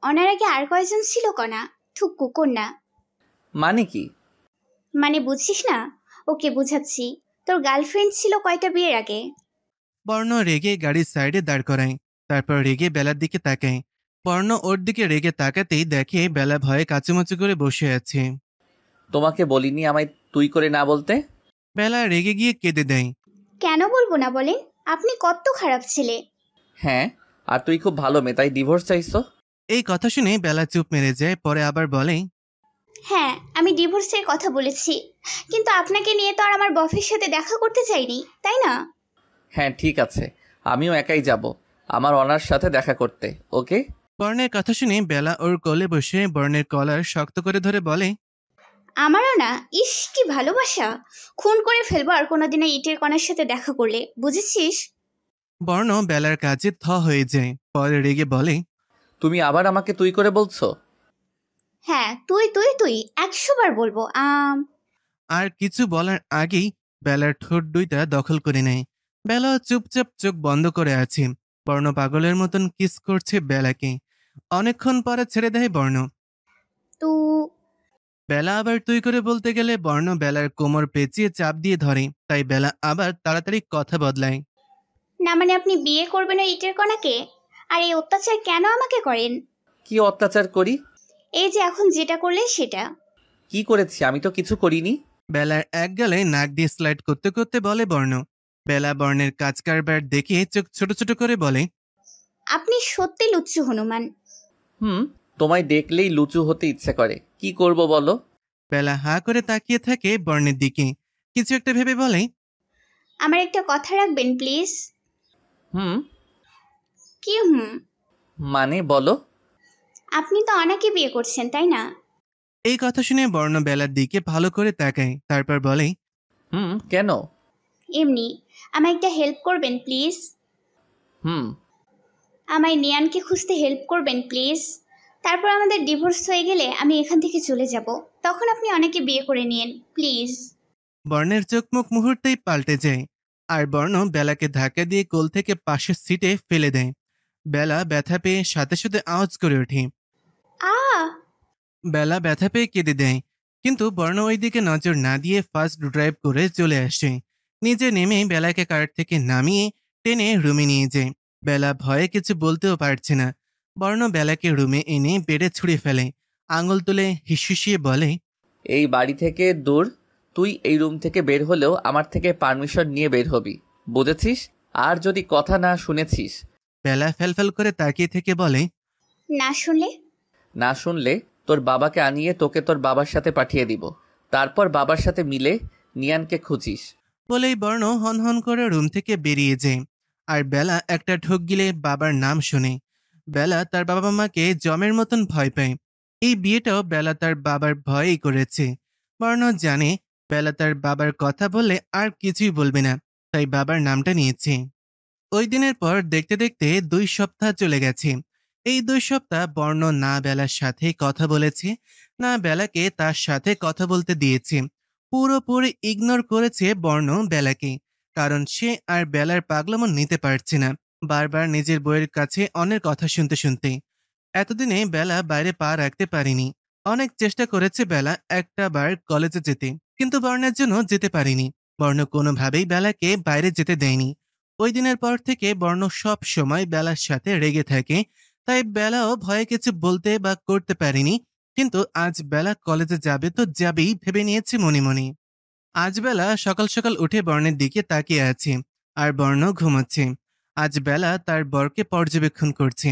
অনার আগে আর কয়জন ছিল কণা? থুক কুকুর না। মানে কি? মানে বুঝিস না? ওকে বুঝাচ্ছি। তোর গার্লফ্রেন্ড ছিল কয়টা বিয়ের আগে? বর্ণ রেগে গাড়ির সাইডে দাঁড় করায়। তারপর রেগে বেলার দিকে তাকায়। বর্ণ ওর দিকে রেগে তাকাতেই দেখে বেলা ভয়ে কাচুমাচু করে বসে আছে। তোমাকে বলিনি আমায় তুই করে না বলতে? বেলা রেগে গিয়ে কেঁদে দেয়। কেন বলবো না বলেন? আপনি কত খারাপ ছেলে। হ্যাঁ, আর তুই খুব ভালো মেয়ে, তাই ডিভোর্স চাইছো? এই কথা শুনে বেলা চুপ মেরে যায়। পরে আবার বলে, হ্যাঁ, আমি ডিভোর্সের কথা বলেছি, কিন্তু আপনাকে নিয়ে তো আর আমার বফের সাথে দেখা করতে চাইনি, তাই না? হ্যাঁ ঠিক আছে, আমিও একাই যাব আমার অনার সাথে দেখা করতে। ওকে? বর্ণের কথা শুনে বেলা ওর কোলে বসে বর্ণের কলার শক্ত করে ধরে বলে, আমারও না। ইস, কি ভালোবাসা! খুন করে ফেলবো আর কোনোদিনও ইটের কণার সাথে দেখা করলে, বুঝেছিস? বর্ণ বেলার কাজে থ হয়ে যায়। পরে রেগে বলে, তুমি আবার আমাকে তুই করে বলছো? হ্যাঁ, তুই তুই তুই 100 বার বলবো। আর কিছু বলার আগেই বেলার ঠোঁট দুইটা দখল করে নেয়। বেলা চুপচাপ চোখ বন্ধ করে আছে। বর্ণ পাগলের মতন কিস করছে বেলাকে। অনেকক্ষণ পরে ছেড়ে দেয় বর্ণ। তু বেলা আবার তুই করে বলতে গেলে বর্ণ বেলার কোমর পেঁচিয়ে চাপ দিয়ে ধরে। তাই বেলা আবার তাড়াতাড়ি কথা বদলায়। না মানে আপনি বিয়ে করবেন ওই ইটের কণাকে? আর এই অত্যাচার কেন আমাকে করেন? কি অত্যাচার করি? এই যে এখন যেটা করলেন সেটা। কি করেছি? আমি তো কিছু করিনি। বেলার এক গালে নাক দিয়ে স্লাইড করতে করতে বলে বর্ণ। বেলা বর্ণের কাজ কারবার দেখে চোখ ছোট ছোট করে বলে, আপনি সত্যি লুচ্চু হনুমান। তোমায় দেখলেই লুচু হতে ইচ্ছে করে, কি করব বলো? বেলা হা করে তাকিয়ে থাকে বর্ণের দিকে। কিছু একটা ভেবে বলে, আমার একটা কথা রাখবেন প্লিজ? হুম, কি মানে বলো। আপনি তো অনাকে বিয়ে করছেন, তাই না? এই কথা শুনে বর্ণ বেলার দিকে ভালো করে তাকায়। তারপর বলে, কেন? এমনি। আমায় একটা হেল্প করবেন প্লিজ? আমায় নিয়ানকে খুঁজতে হেল্প করবেন প্লিজ? তারপর আমাদের ডিভোর্স হয়ে গেলে আমি এখান থেকে চলে যাব, তখন আপনি অনেকে বিয়ে করে নিয়েন প্লিজ। বর্ণের চোখ মুখ মুহূর্তেই পাল্টে যায়। আর বর্ণ বেলাকে ধাক্কা দিয়ে কোল থেকে পাশের সিটে ফেলে দেয়। বেলা ব্যথা পেয়ে সাথে সাথে আওয়াজ করে ওঠে। আ বেলা ব্যথা পেয়ে কেঁদে দেয়। কিন্তু বর্ণ ওই দিকে নজর না দিয়ে ফার্স্ট ড্রাইভ করে চলে আসে। নিজে নেমে বেলাকে কার থেকে নামিয়ে টেনে রুমে নিয়ে যায়। বেলা ভয়ে কিছু বলতেও পারছে না। বর্ণ বেলাকে রুমে এনে বেডে ছুঁড়ে ফেলে। আঙুল তুলে হিসিয়ে বলে, এই বাড়ি থেকে দূর। তুই এই রুম থেকে বের হলেও আমার থেকে পারমিশন নিয়ে বের হবি, বুঝেছিস? আর যদি কথা না শুনেছিস। বেলা ফেলফেল করে তাকিয়ে থেকে বলে, না শুনলে? না শুনলে তোর বাবাকে আনিয়ে তোকে তোর বাবার সাথে পাঠিয়ে দিব, তারপর বাবার সাথে মিলে নিয়ানকে খুঁজিস। বলেই বর্ণ হন হন করে রুম থেকে বেরিয়ে যায়। আর বেলা একটা ঢোক গিলে বাবার নাম শুনে। বেলা তার বাবা মাকে জমের মতন ভয় পায়। এই বিয়েটাও বেলা তার বাবার ভয়েই করেছে। বর্ণ জানে বেলা তার বাবার কথা বললে আর কিছুই বলবে না, তাই বাবার নামটা নিয়েছে। ওই দিনের পর দেখতে দেখতে 2 সপ্তাহ চলে গেছে। এই 2 সপ্তাহ বর্ণ না বেলার সাথে কথা বলেছে, না বেলাকে তার সাথে কথা বলতে দিয়েছে। পুরোপুরি ইগনোর করেছে বর্ণ বেলাকে, কারণ সে আর বেলার পাগলামো নিতে পারছে না। বারবার নিজের বইয়ের কাছে অনেক কথা শুনতে শুনতে এতদিনে বেলা বাইরে পা রাখতে পারেনি। অনেক চেষ্টা করেছে বেলা একটা বার কলেজে যেতে, কিন্তু বর্ণের জন্য যেতে পারেনি। বর্ণ কোনোভাবেই বেলাকে বাইরে যেতে দেয়নি। ওই দিনের পর থেকে বর্ণ সব সময় বেলার সাথে রেগে থাকে, তাই বেলাও ভয়ে কিছু বলতে বা করতে পারেনি। কিন্তু আজ বেলা কলেজে যাবে তো যাবেই ভেবে নিয়েছে মনে মনে। আজ বেলা সকাল সকাল উঠে বর্ণের দিকে তাকিয়ে আছে, আর বর্ণ ঘুমাচ্ছে। আজ বেলা তার বরকে পর্যবেক্ষণ করছে।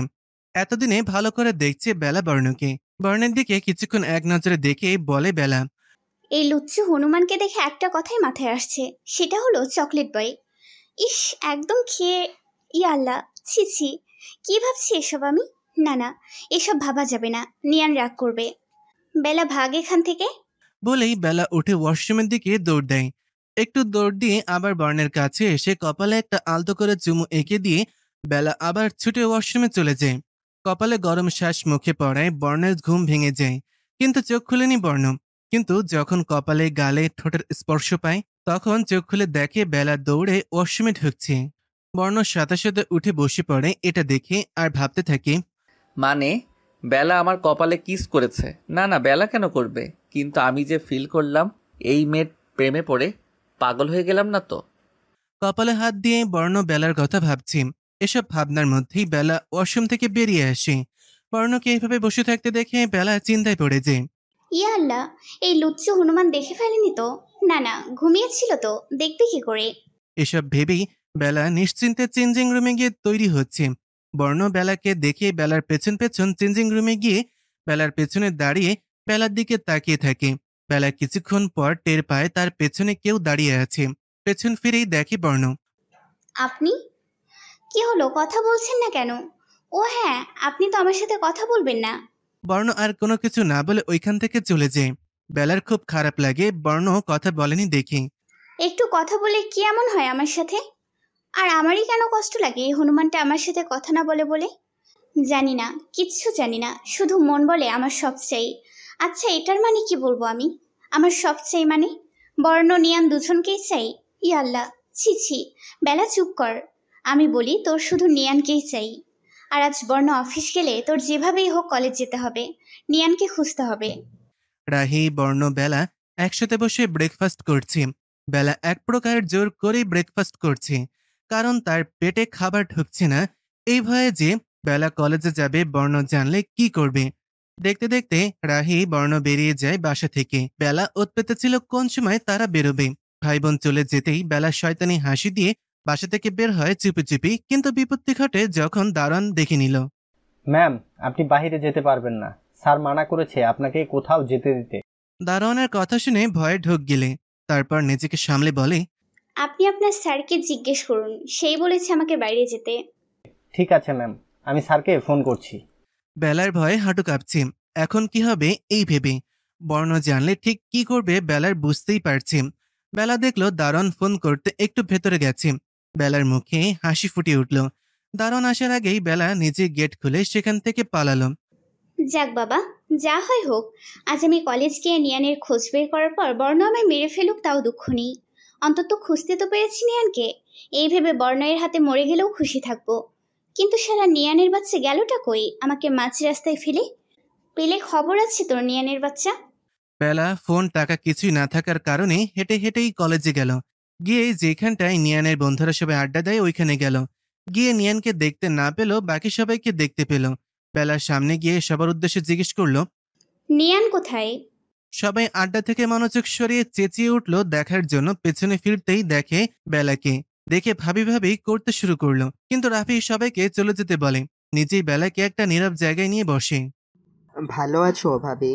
এতদিনে ভালো করে দেখছে বেলা বর্ণকে। বর্ণের দিকে কিছুক্ষণ এক নজরে দেখে বলে বেলা, এই লুচ্চু হনুমানকে দেখে একটা কথাই মাথায় আসছে, সেটা হলো চকলেট বয়। ইস, একদম খেয়ে আল্লাহ, ছি ছি, কি ভাবছি এসব আমি? না না, এসব ভাবা যাবে না, নিয়ান রাগ করবে। বেলা ভাগ এখান থেকে। বলেই বেলা উঠে ওয়াশরুমের দিকে দৌড় দেয়। একটু দৌড় দিয়ে আবার বর্ণের কাছে এসে কপালে একটা আলতো করে চুমু এঁকে দিয়ে বেলা আবার ছুটে ওয়াশরুমে চলে যায়। কপালে গরম শ্বাস মুখে পড়ায় বর্ণের ঘুম ভেঙে যায়, কিন্তু চোখ খুলেনি বর্ণ। কিন্তু যখন কপালে গালে ঠোঁটের স্পর্শ পায় তখন চোখ খুলে দেখে বেলা দৌড়ে ওয়াশরুমে ঢুকছে। বর্ণ সাথে সাথে উঠে বসে পড়ে এটা দেখে আর ভাবতে থাকে, মানে বেলা আমার কপালে কিস করেছে? না না, বেলা কেন করবে? কিন্তু আমি যে ফিল করলাম, এই মেয়ের প্রেমে পড়ে পাগল হয়ে গেলাম না তো? কপালে হাত দিয়ে বর্ণ বেলার কথা ভাবছি। এসব ভাবনার মধ্যেই বেলা ওয়াশরুম থেকে বেরিয়ে আসে। বর্ণকে এইভাবে বসে থাকতে দেখে বেলা চিন্তায় পড়ে যায়। ইয়া আল্লাহ, এই লুচ্চু হনুমান দেখে ফেলেনি তো? না না, ঘুমিয়েছিল তো, দেখবে কি করে? এসব ভেবেই বেলা নিশ্চিন্তে চেঞ্জিং রুমে গিয়ে তৈরি হচ্ছে। বর্ণ বেলাকে দেখে বেলার পেছন পেছন চেঞ্জিং রুমে গিয়ে বেলার পেছনে দাঁড়িয়ে বেলার দিকে তাকিয়ে থাকে। বেলা কিছুক্ষণ পর টের পায় তার পেছনে কেউ দাঁড়িয়ে আছে। পেছন ফিরেই দেখে বর্ণ। আপনি? কি হলো, কথা বলছেন না কেন? ও হ্যাঁ, আপনি তো আমার সাথে কথা বলবেন না? বর্ণ আর কোনো কিছু না বলে ওইখান থেকে চলে যায়। বেলার খুব খারাপ লাগে বর্ণ কথা বলেনি দেখে। একটু কথা বলে কি এমন হয় আমার সাথে? আর আমারই কেন কষ্ট লাগে এই হনুমানটা আমার সাথে কথা না বলে বলে? জানি না, কিচ্ছু জানি না, শুধু মন বলে আমার সব চাই। আচ্ছা, এটার মানে কি বলবো আমি? আমার সব চাই মানে বর্ণ নিয়ান দুজনকেই চাই? ই আল্লাহ, ছি ছি। বেলা চুপ কর। আমি বলি তোর শুধু নিয়ানকেই চাই। আর আজ বর্ণ অফিস গেলে তোর যেভাবেই হোক কলেজ যেতে হবে, নিয়ানকে খুঁজতে হবে। রাহি, বর্ণ, বেলা একসাথে বসে ব্রেকফাস্ট করছে। বেলা এক প্রকার জোর করেই ব্রেকফাস্ট করছে, কারণ তার পেটে খাবার ঢুকছে না। এই ভয়ে যে বেলা কলেজে যাবে বর্ণ জানলে কি করবে। দেখতে দেখতে রাহি, বর্ণ বেরিয়ে যায় বাসা থেকে। বেলা ওত পেতেছিল কোন সময় তারা বেরোবে। ভাই বোন চলে যেতেই বেলা শয়তানি হাসি দিয়ে বাসা থেকে বের হয় চুপি চুপি, কিন্তু বিপত্তি ঘটে যখন দারোয়ান দেখে নিল। ম্যাম, আপনি বাইরে যেতে পারবেন না, স্যার মানা করেছে আপনাকে কোথাও যেতে দিতে। দারোয়ানের কথা শুনে ভয়ে ঢোক গেলে, তারপর নিজেকে সামলে বলে, আপনি আপনার স্যারকে জিজ্ঞেস করুন, সেই বলেছে আমাকে বাইরে যেতে। ঠিক আছে ম্যাম, আমি স্যারকে ফোন করছি। বেলার ভয়ে হাঁটু কাঁপছে। এখন কি হবে এই ভেবে বর্ণ জানলে ঠিক কি করবে বেলার বুঝতেই পারছে। বেলা দেখলো দারোয়ান ফোন করতে একটু ভেতরে গেছে। বেলার মুখে হাসি ফুটে উঠল। দারোয়ান আসার আগেই বেলা নিজে গেট খুলে সেখান থেকে পালালো। যাক বাবা, যা হয় হোক, আজ আমি কলেজ গিয়ে নিয়ানের খোঁজ বের করার পর বর্ণ আমায় মেরে ফেলুক তাও দুঃখ নেই। অন্তত খুঁজতে তো পেরেছি নিয়ানকে। এই ভেবে বর্ণয়ের হাতে মরে গেলেও খুশি থাকবো। কিন্তু সারা নিয়ানের বাচ্চা গেলটা কই আমাকে মাঝ রাস্তায় ফেলে? পেলে খবর আছে তোর নিয়ানের বাচ্চা? বেলা ফোন টাকা কিছুই না থাকার কারণে হেঁটে হেঁটেই কলেজে গেল। গিয়ে যেখানটায় নিয়ানের বন্ধুরা সবাই আড্ডা দেয় ওইখানে গেল। গিয়ে নিয়ানকে দেখতে না পেল, বাকি সবাইকে দেখতে পেল। বেলার সামনে গিয়ে সবার উদ্দেশ্যে জিজ্ঞেস করলো, নিয়ান কোথায়? সবাই আড্ডা থেকে মনোযোগ সরিয়ে চেঁচিয়ে উঠল দেখার জন্য। পেছনে ফিরতেই দেখে বেলাকে। দেখে ভাবি ভাবি করতে শুরু করলো, কিন্তু রাফি সবাইকে চলে যেতে বলে। নিজেই বেলাকে একটা নীরব জায়গায় নিয়ে বসে। ভালো আছো ভাবি?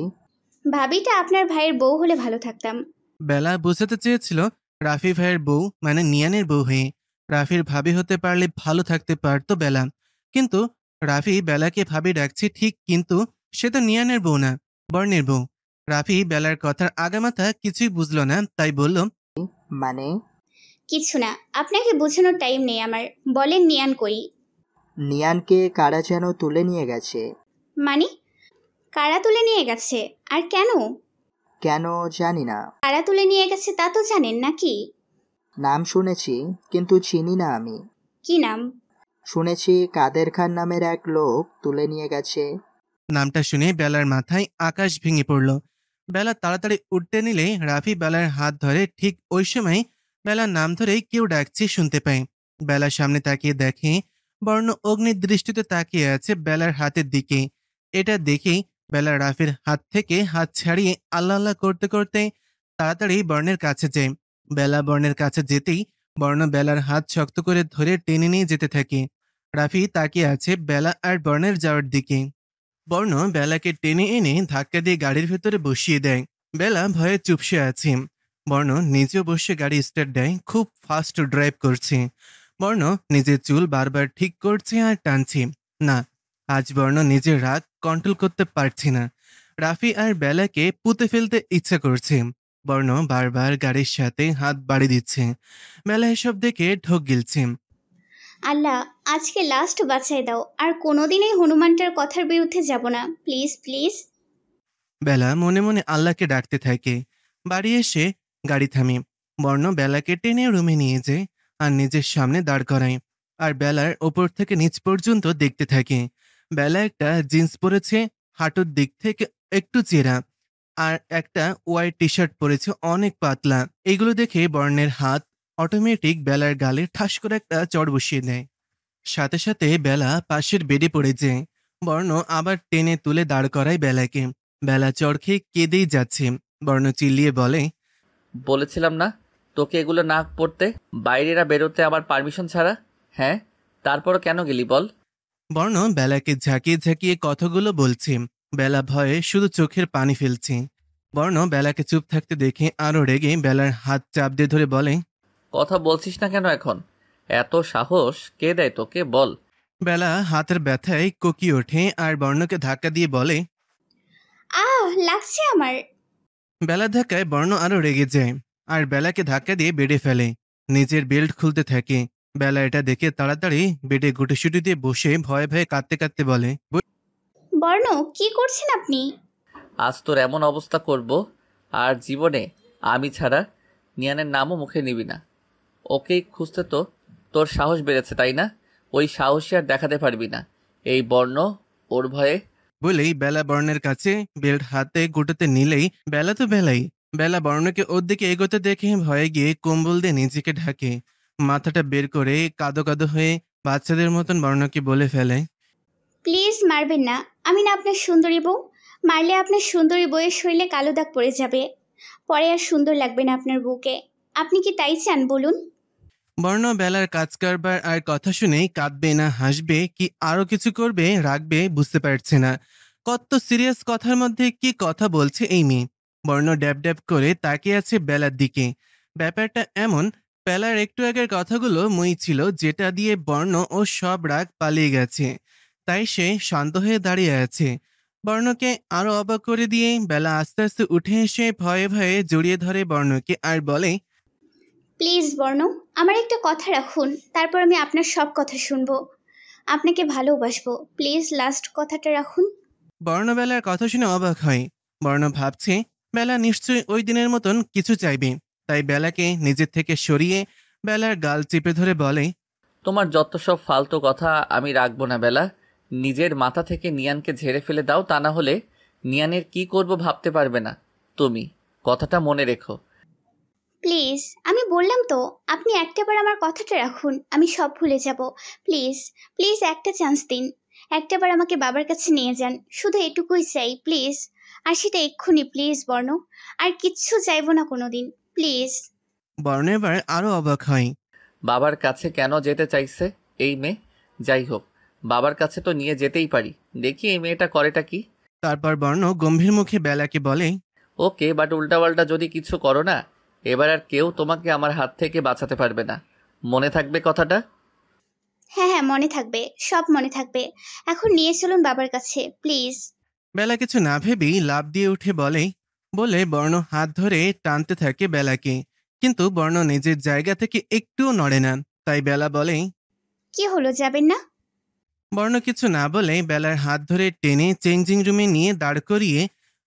ভাবিটা আপনার ভাইয়ের বউ হলে ভালো থাকতাম। বেলা বোঝাতে চেয়েছিল রাফি ভাইয়ের বউ মানে নিয়ানের বউ হয়ে রাফির ভাবি হতে পারলে ভালো থাকতে পারতো বেলা। কিন্তু রাফি বেলাকে ভাবি ডাকছে ঠিক, কিন্তু সে তো নিয়ানের বউ না, বর্ণের বউ। রাফি বেলার কথার আগামাথা কিছুই বুঝলো না, তাই বলল, মানে? কিছু না, আপনাকে বোঝানোর টাইম নেই আমার। বলেন নিয়ান কই? নিয়ানকে কারা যেন তুলে নিয়ে গেছে। মানে? কারা তুলে নিয়ে গেছে? আর কেন? কেন জানি না। কারা তুলে নিয়ে গেছে তা তো জানেন নাকি? নাম শুনেছি, কিন্তু চিনি না আমি। কি নাম? শুনেছি কাদের খান নামের এক লোক তুলে নিয়ে গেছে। নামটা শুনে বেলার মাথায় আকাশ ভেঙে পড়ল। বেলা তাড়াতাড়ি উঠতে নিলে রাফি বেলার হাত ধরে। ঠিক ওই সময় বেলার নাম ধরেই কেউ ডাকছে শুনতে পায়। বেলার সামনে তাকিয়ে দেখে বর্ণ অগ্নির দৃষ্টিতে তাকিয়ে আছে বেলার হাতের দিকে। এটা দেখেই বেলা রাফির হাত থেকে হাত ছাড়িয়ে আল্লাহ আল্লাহ করতে করতে তাড়াতাড়ি বর্ণের কাছে যায়। বেলা বর্ণের কাছে যেতেই বর্ণ বেলার হাত শক্ত করে ধরে টেনে নিয়ে যেতে থাকে। রাফি তাকিয়ে আছে বেলা আর বর্ণের যাওয়ার দিকে। বর্ণ বেলাকে টেনে এনে ধাক্কা দিয়ে গাড়ির ভেতরে বসিয়ে দেয়। বেলা ভয়ে চুপসে আছে। বর্ণ নিজেও বসে গাড়ি স্টার্ট দেয়, খুব ফাস্ট ড্রাইভ করছে। বর্ণ নিজের চুল বারবার ঠিক করছে আর টানছে। না, আজ বর্ণ নিজের রাগ কন্ট্রোল করতে পারছে না। রাফি আর বেলাকে পুঁতে ফেলতে ইচ্ছা করছে। বর্ণ বারবার গাড়ির সাথে হাত বাড়ি দিচ্ছে। বেলা এসব দেখে ঢোক গিলছে। আল্লাহ, আজকে লাস্ট বাঁচাই দাও, আর কোনোদিনই হনুমানটার কথার বিরুদ্ধে যাব না, প্লিজ প্লিজ। বেলা মনে মনে আল্লাহকে ডাকতে থাকে। বাড়ি এসে গাড়ি থামে। বর্ণ বেলাকে টেনে রুমে নিয়ে যায় আর নিজের সামনে দাঁড় করায়। আর বেলার ওপর থেকে নিচ পর্যন্ত দেখতে থাকে। বেলা একটা জিন্স পরেছে, হাঁটুর দিক থেকে একটু চেরা, আর একটা হোয়াইট টি শার্ট পরেছে অনেক পাতলা। এগুলো দেখে বর্ণের হাত অটোমেটিক বেলার গালে ঠাস করে একটা চড় বসিয়ে দেয়। সাথে সাথে বেলা পাশের বেডে পড়ে যায়। বর্ণ আবার টেনে তুলে দাঁড় করায় বেলাকে। বেলা চড় খেয়ে কেঁদেই যাচ্ছে। বর্ণ চিল্লিয়ে বলে, বলেছিলাম না তোকে এগুলো না পড়তে, বাইরেরা বেরোতে আমার পারমিশন ছাড়া। হ্যাঁ, তারপরও কেন গেলি বল? বর্ণ বেলাকে ঝাঁকিয়ে ঝাঁকিয়ে কথাগুলো বলছে। বেলা ভয়ে শুধু চোখের পানি ফেলছে। বর্ণ বেলাকে চুপ থাকতে দেখে আরো রেগে বেলার হাত চাপ দিয়ে ধরে বলে, কথা বলছিস না কেন এখন? এত সাহস কে দেয় তোকে বল? বেলা হাতের ব্যথায় কোকিয়ে ওঠে আর বর্ণকে ধাক্কা দিয়ে বলে, লাগছে আমার। বেলার ধাক্কায় বর্ণ আরো রেগে যায় আর বেলাকে ধাক্কা দিয়ে বেডে ফেলে। নিজের বেল্ট খুলতে থাকে। বেলা এটা দেখে তাড়াতাড়ি বেডে গুটিসুটি দিয়ে বসে ভয়ে ভয়ে কাঁদতে কাঁদতে বলে, বর্ণ, কি করছেন আপনি? আজ তোর এমন অবস্থা করব, আর জীবনে আমি ছাড়া নিয়ানের নামও মুখে নিবি না। ওকেই খুঁজতে তো তোর সাহস বেড়েছে তাই না? ওই সাহসী আর দেখাতে পারবি না। এই বর্ণ ওর ভয়ে। বলেই বেলা বর্ণের কাছে বেল্ট হাতে গুটোতে নিলেই বেলা তো বেলাই। বেলা বর্ণকে ওর দিকে এগোতে দেখে ভয়ে গিয়ে কম্বল দিয়ে নিজেকে ঢাকে। মাথাটা বের করে কাদো কাদো হয়ে বাচ্চাদের মতন বর্ণকে বলে ফেলে, প্লিজ মারবেন না, আমি না আপনার সুন্দরী বউ। মারলে আপনার সুন্দরী বউয়ের শরীরে কালো দাগ পড়ে যাবে, পরে আর সুন্দর লাগবে না আপনার বউকে। আপনি কি তাই চান বলুন? বর্ণ বেলার কাজ কারবার আর কথা শুনেই কাঁদবে না হাসবে কি আরো কিছু করবে রাখবে বুঝতে পারছে না। কত সিরিয়াস কথার মধ্যে কি কথা বলছে এই মেয়ে। বর্ণ ড্যাব ড্যাব করে তাকিয়ে আছে বেলার দিকে। ব্যাপারটা এমন, বেলার একটু আগের কথাগুলো মই ছিল যেটা দিয়ে বর্ণ ও সব রাগ পালিয়ে গেছে। তাই সে শান্ত হয়ে দাঁড়িয়ে আছে। বর্ণকে আরো অবাক করে দিয়ে বেলা আস্তে আস্তে উঠে এসে ভয়ে ভয়ে জড়িয়ে ধরে বর্ণকে আর বলে, প্লিজ বর্ণ, আমার একটা কথা রাখুন, তারপর আমি আপনার সব কথা শুনবো। আপনাকে ভালোবাসবো, প্লিজ লাস্ট কথাটা রাখুন। বর্ণ বেলার কথা শুনে অবাক হয়। বর্ণ ভাবছে বেলা নিশ্চয়ই ওই দিনের মতন কিছু চাইবে। তাই বেলাকে নিজের থেকে সরিয়ে বেলার গাল চেপে ধরে বলে, তোমার যত সব ফালতু কথা আমি রাখবো না বেলা। নিজের মাথা থেকে নিয়ানকে ঝেড়ে ফেলে দাও, তা না হলে নিয়ানের কি করব ভাবতে পারবে না তুমি। কথাটা মনে রেখো। প্লিজ, আমি বললাম তো, আপনি একটাবার আমার কথাটা রাখুন, আমি সব ভুলে যাব। প্লিজ প্লিজ একটা চান্স দিন, একটাবার আমাকে বাবার কাছে নিয়ে যান, শুধু এটুকুই চাই প্লিজ। আর সেটা এক্ষুনি প্লিজ বর্ণ, আর কিচ্ছু চাইবো না কোনোদিন, প্লিজ। বর্ণ এবার আরো অবাক হয়। বাবার কাছে কেন যেতে চাইছে এই মেয়ে? যাই হোক, বাবার কাছে তো নিয়ে যেতেই পারি, দেখি এই মেয়েটা করেটা কি। তারপর বর্ণ গম্ভীর মুখে বেলাকে বলে, ওকে, বাট উল্টাপাল্টা যদি কিছু করো না, এবার আর কেউ তোমাকে আমার হাত থেকে বাঁচাতে পারবে না। মনে থাকবে কথাটা? হ্যাঁ হ্যাঁ, মনে থাকবে, সব মনে থাকবে। এখন নিয়ে চলুন বাবার কাছে প্লিজ। বেলা কিছু না ভেবেই লাফ দিয়ে উঠে বলে বর্ণ হাত ধরে টানতে থাকে বেলাকে। কিন্তু বর্ণ নিজের জায়গা থেকে একটুও নড়ে না। তাই বেলা বলে, কি হলো, যাবেন না? বর্ণ কিছু না বলে বেলার হাত ধরে টেনে চেঞ্জিং রুমে নিয়ে দাঁড় করিয়ে